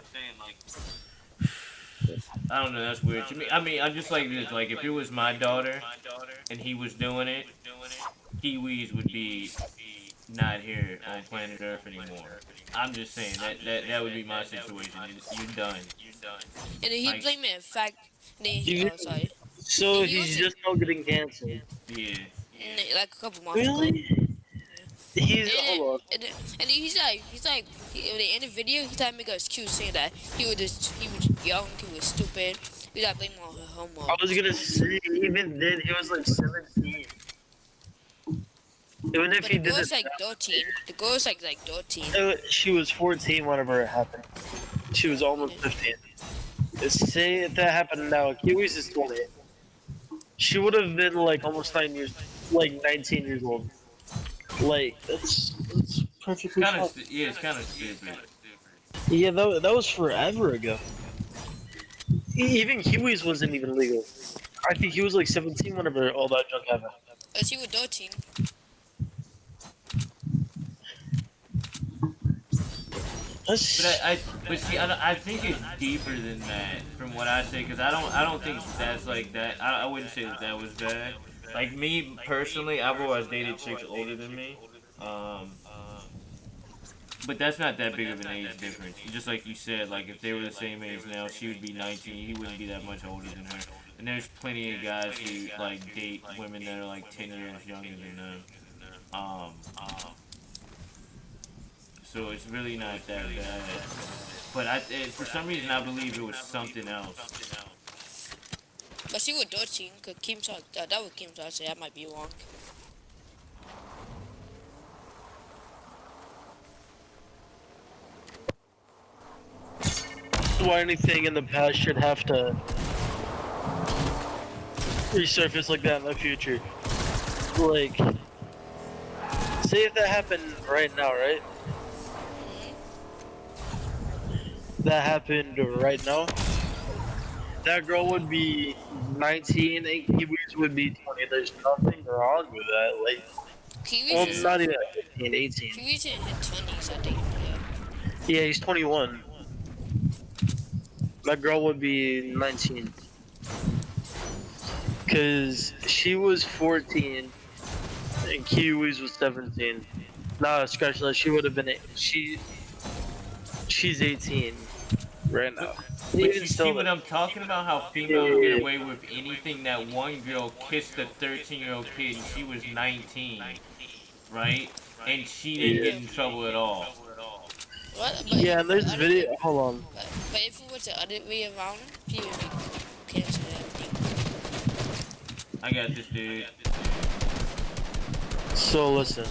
I don't know, that's weird to me. I mean, I'm just like this. Like, if it was my daughter and he was doing it, Kiwis would be not here on planet Earth anymore. I'm just saying that would be my situation. You're done. And then he Like- blamed it in fact. Then You- sorry. So He he's was- just now getting canceled. Yeah. And, like a couple months ago. Really? He's, And, hold on. and he's like, in the video, he's trying to make an excuse saying that he was young, he was stupid. He's like blaming on homo. I was gonna say, even then, he was like 17. Even if But he the did girl's it, like 13. The girl's like 13. she was 14 whenever it happened. She was almost 15. Say if that happened now, Kiwis is 20. She would have been like almost 19 years old. Like, that's perfectly Kind fine. of, yeah, it's kind of stupid. Yeah, that was forever ago. Even Kiwis wasn't even legal. I think he was like 17 whenever all that junk happened. But she was 13. But see, I think it's deeper than that from what I say, because I don't think that's like that. I wouldn't say that was bad. Like me personally, I've always dated chicks older than me. But that's not that big of an age difference. Just like you said, like if they were the same age now, she would be 19. He wouldn't be that much older than her. And there's plenty of guys who like date women that are like 10 years younger than them. Um, so it's really not that bad. But for some reason, I believe it was something else. But she was 13, because Kim saw that was Kim saw, so that might be wrong. Why anything in the past should have to resurface like that in the future. Like, say if that happened right now, right? That happened right now. That girl would be 19 and Kiwis would be 20. There's nothing wrong with that. Like, well, not even 15, 18. Kiwi's in his 20s, I think. Yeah, he's 21. That girl would be 19. Cause she was 14 and Kiwis was 17. Nah, scratch that. She would have been. She's 18 right now. But you see what I'm talking about? How females get away with anything. That one girl kissed a 13-year-old kid and she was 19, right? And she didn't get in trouble at all. What? Yeah, and there's video. Hold on. But if it was the other way around, people would cancel everything. I got this, dude. So listen.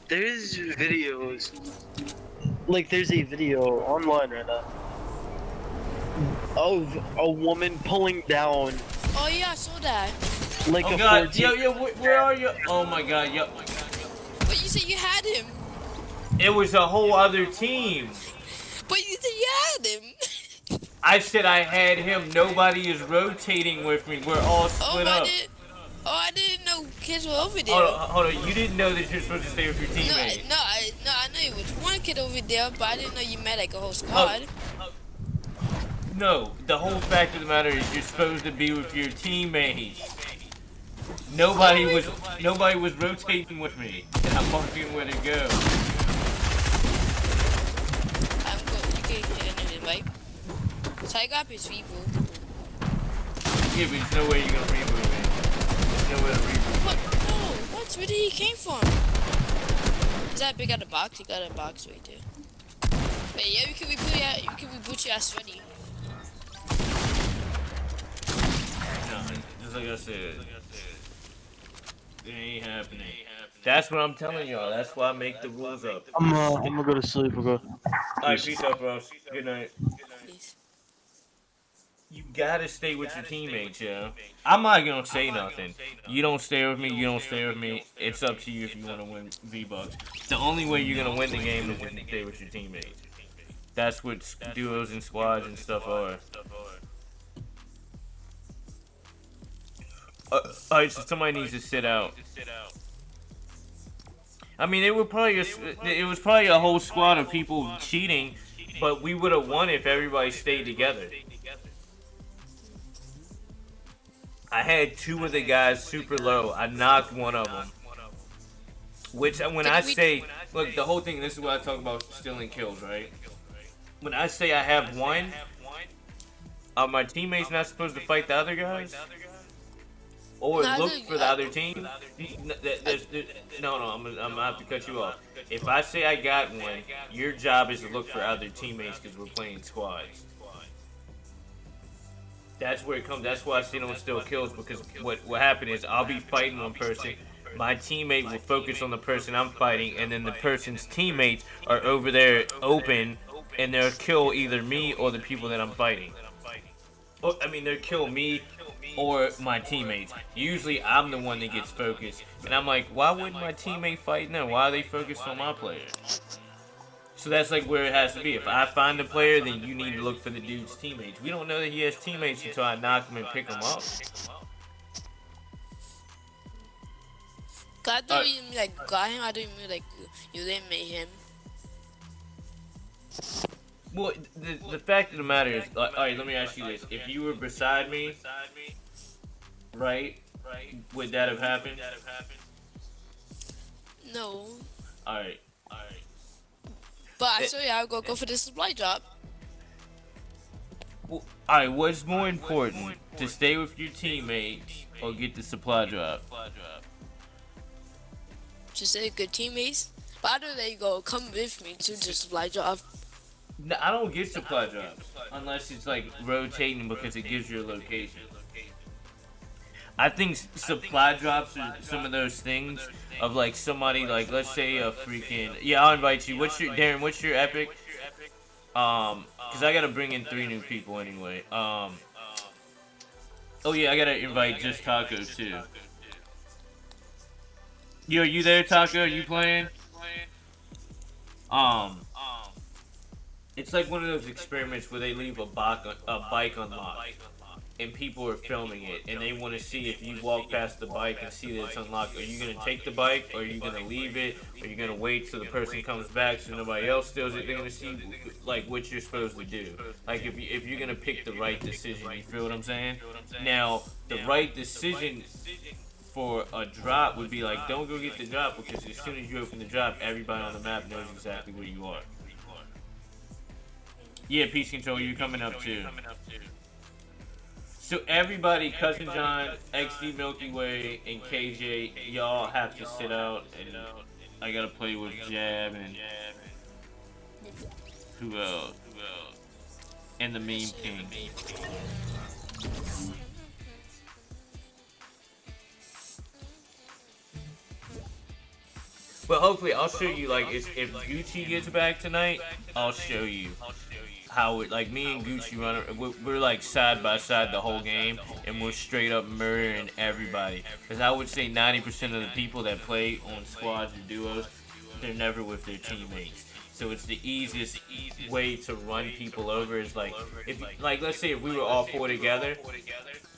There's videos. Like, there's a video online right now of a woman pulling down. Oh yeah, I saw that. Like oh a god, 14. yo, where are you? Oh my god, yo. But you said you had him. It was a whole other team. But you said you had him. I said I had him. Nobody is rotating with me. We're all split up. I didn't know kids were over there. Hold on. You didn't know that you're supposed to stay with your teammate. No, I know it was one kid over there, but I didn't know you met like a whole squad. No, the whole fact of the matter is you're supposed to be with your teammate. Nobody was rotating with me. And I'm marking where to go. I'm good. You can get an invite. So I got his people. Yeah, but there's no way you're gonna reboot me. There's no way to reboot. What? No. What's where he came from? Is that big out the box? He got a box right there. But yeah, we can reboot you as ready. No, just like I said. It ain't happening. That's what I'm telling y'all. That's why I make the rules up. I'm gonna go to sleep, bro. Alright, peace out, bro. Good night. Please. You gotta stay with your teammates, yo. I'm not gonna say nothing. You don't stay with me, you don't stay with me. It's up to you if you wanna win V-Bucks. The only way you're gonna win the game is when you stay with your teammates. That's what duos and squads and stuff are. Alright, so somebody needs to sit out. I mean, it was probably a whole squad of people cheating, but we would have won if everybody stayed together. I had two of the guys super low. I knocked one of them. Which, when I say, look, the whole thing, this is what I talk about stealing kills, right? When I say I have one, are my teammates not supposed to fight the other guys? Or look for the other team? No, I'm gonna have to cut you off. If I say I got one, your job is to look for other teammates because we're playing squads. That's where it comes. That's why I still don't steal kills, because what happened is I'll be fighting one person, my teammate will focus on the person I'm fighting, and then the person's teammates are over there open, and they'll kill either me or the people that I'm fighting. Or, I mean, they'll kill me or my teammates. Usually I'm the one that gets focused, and I'm like, why wouldn't my teammate fight now? Why are they focused on my player? So that's like where it has to be. If I find the player, then you need to look for the dude's teammates. We don't know that he has teammates until I knock him and pick him up. I thought you like got him. I didn't mean like you didn't make him. Well, the fact of the matter is, alright, let me ask you this. If you were beside me, right, would that have happened? No. Alright. But I saw you, I'll go for the supply drop. Well, Alright, what's more important? To stay with your teammates or get the supply drop? Just say good teammates. But I know they go come with me to just supply job. No, I don't get supply drops unless it's like rotating because it gives you a location. I think supply drops are some of those things of like somebody like, let's say a freaking, yeah, I'll invite you. What's your, Darren, what's your epic? Cause I gotta bring in 3 new people anyway. Oh yeah, I gotta invite just Taco too. Yo, you there, Taco? You playing? It's like one of those experiments where they leave a bike unlocked, and people are filming it, and they want to see if you walk past the bike and see that it's unlocked. Are you gonna take the bike, or are you gonna leave it? Are you gonna wait till the person comes back so nobody else steals it? They're gonna see like what you're supposed to do. Like if you're gonna pick the right decision, you feel what I'm saying? Now the right decision for a drop would be like, don't go get the drop, because as soon as you open the drop, everybody on the map knows exactly where you are. Yeah, Peace Control, you coming up too. So everybody, Cousin John, XD Milky Way, and KJ, y'all have to sit out, and I gotta play with Jab and who else? And the Meme King. But hopefully I'll show you, like, if Gucci gets back tonight, I'll show you how it, like, me and Gucci run, we're like side by side the whole game, and we're straight up murdering everybody. Because I would say 90% of the people that play on squads or duos, they're never with their teammates. So it's the easiest way to run people over is like, if, like, let's say if we were all 4 together,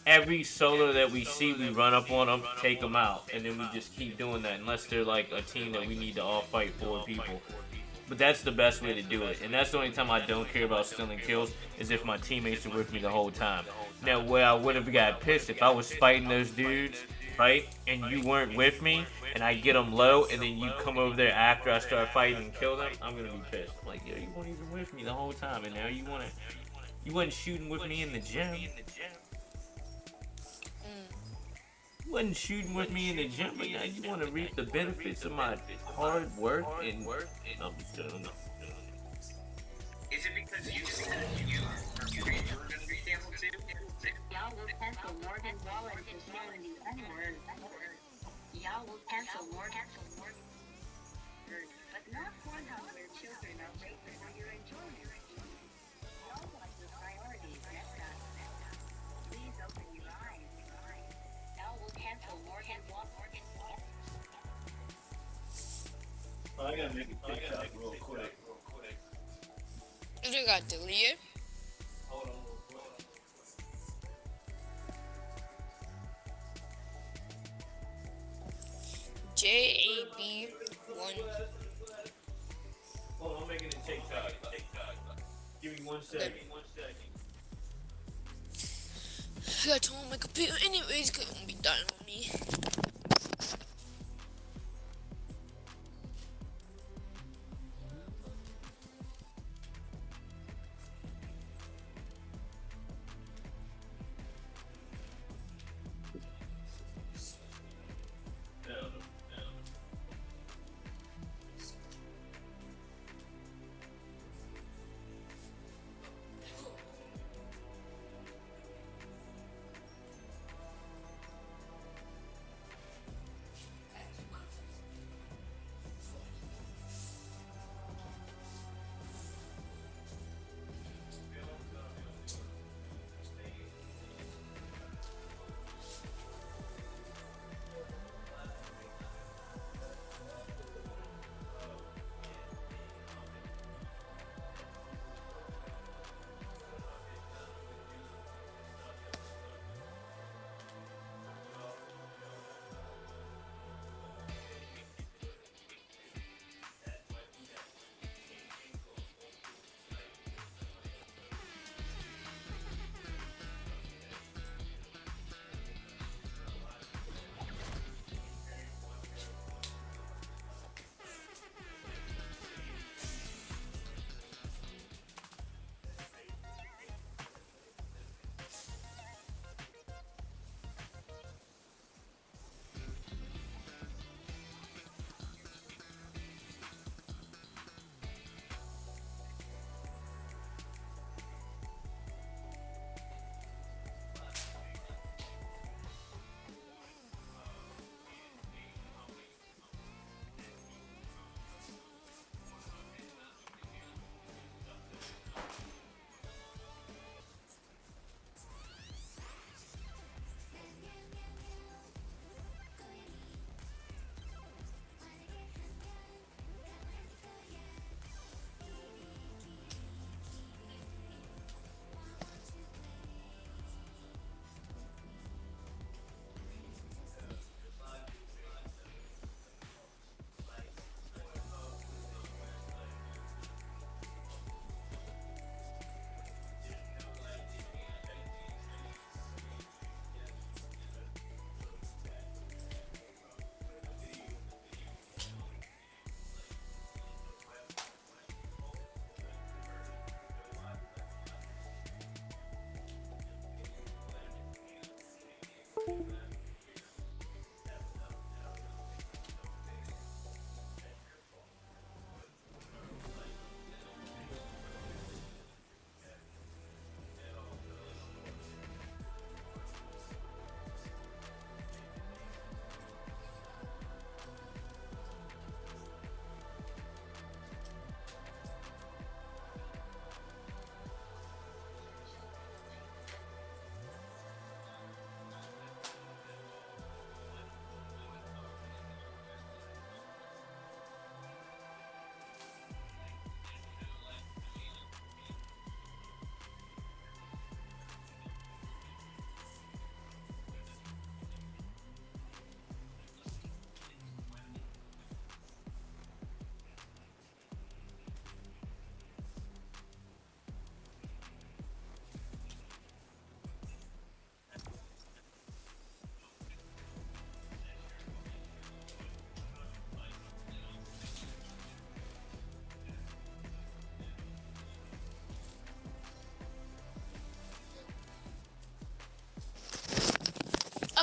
every solo that we see, we run up on them, take them out, and then we just keep doing that unless they're like a team that we need to all fight 4 people. But that's the best way to do it, and that's the only time I don't care about stealing kills is if my teammates are with me the whole time. Now, where I would have got pissed if I was fighting those dudes, right, and you weren't with me, and I get them low, and then you come over there after I start fighting and kill them, I'm gonna be pissed. I'm like, yo, you weren't even with me the whole time, and now you wasn't shooting with me in the gym. You wasn't shooting with me in the gym, but now you want to reap the benefits of my hard work and I'm just joking. Is it because you read Jordan example too? Y'all will cancel Morgan Wallen for saying the N-word. Y'all will cancel Morgan. But not one how their children are raped for your enjoyment. Y'all want your priorities messed up. Please open your eyes. Y'all will cancel Morgan Wallen. I gotta make a TikTok real quick. You got deleted. Hold on. JAB1. Hold on, I'm making a TikTok. Give me 1 second. I gotta turn on my computer anyways, cause it won't be done on me.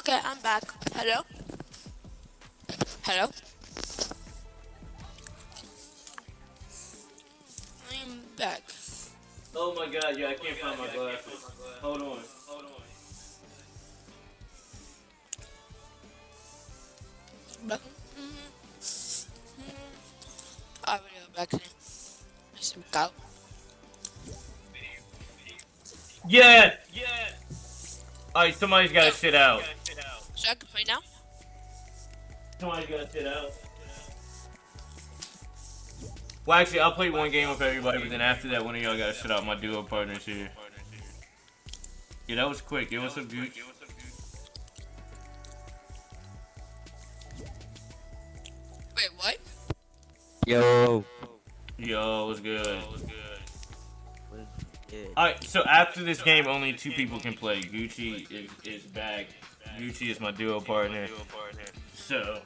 Okay, I'm back. Hello? Hello? I'm back. Oh my god, yeah, I can't find my glasses. Hold on. Back. I will go back then. Some cow. Yeah! Alright, somebody's gotta shit out. So I can play now? Somebody's gotta shit out. Well, actually, I'll play one game with everybody, but then after that, one of y'all gotta shit out. My duo partners here. Yeah, that was quick. Yo, what's up, Gooch? Wait, what? Yo. Yo, what's good? Alright, so after this game, only 2 people can play. Gucci is back. Gucci is my duo partner. So,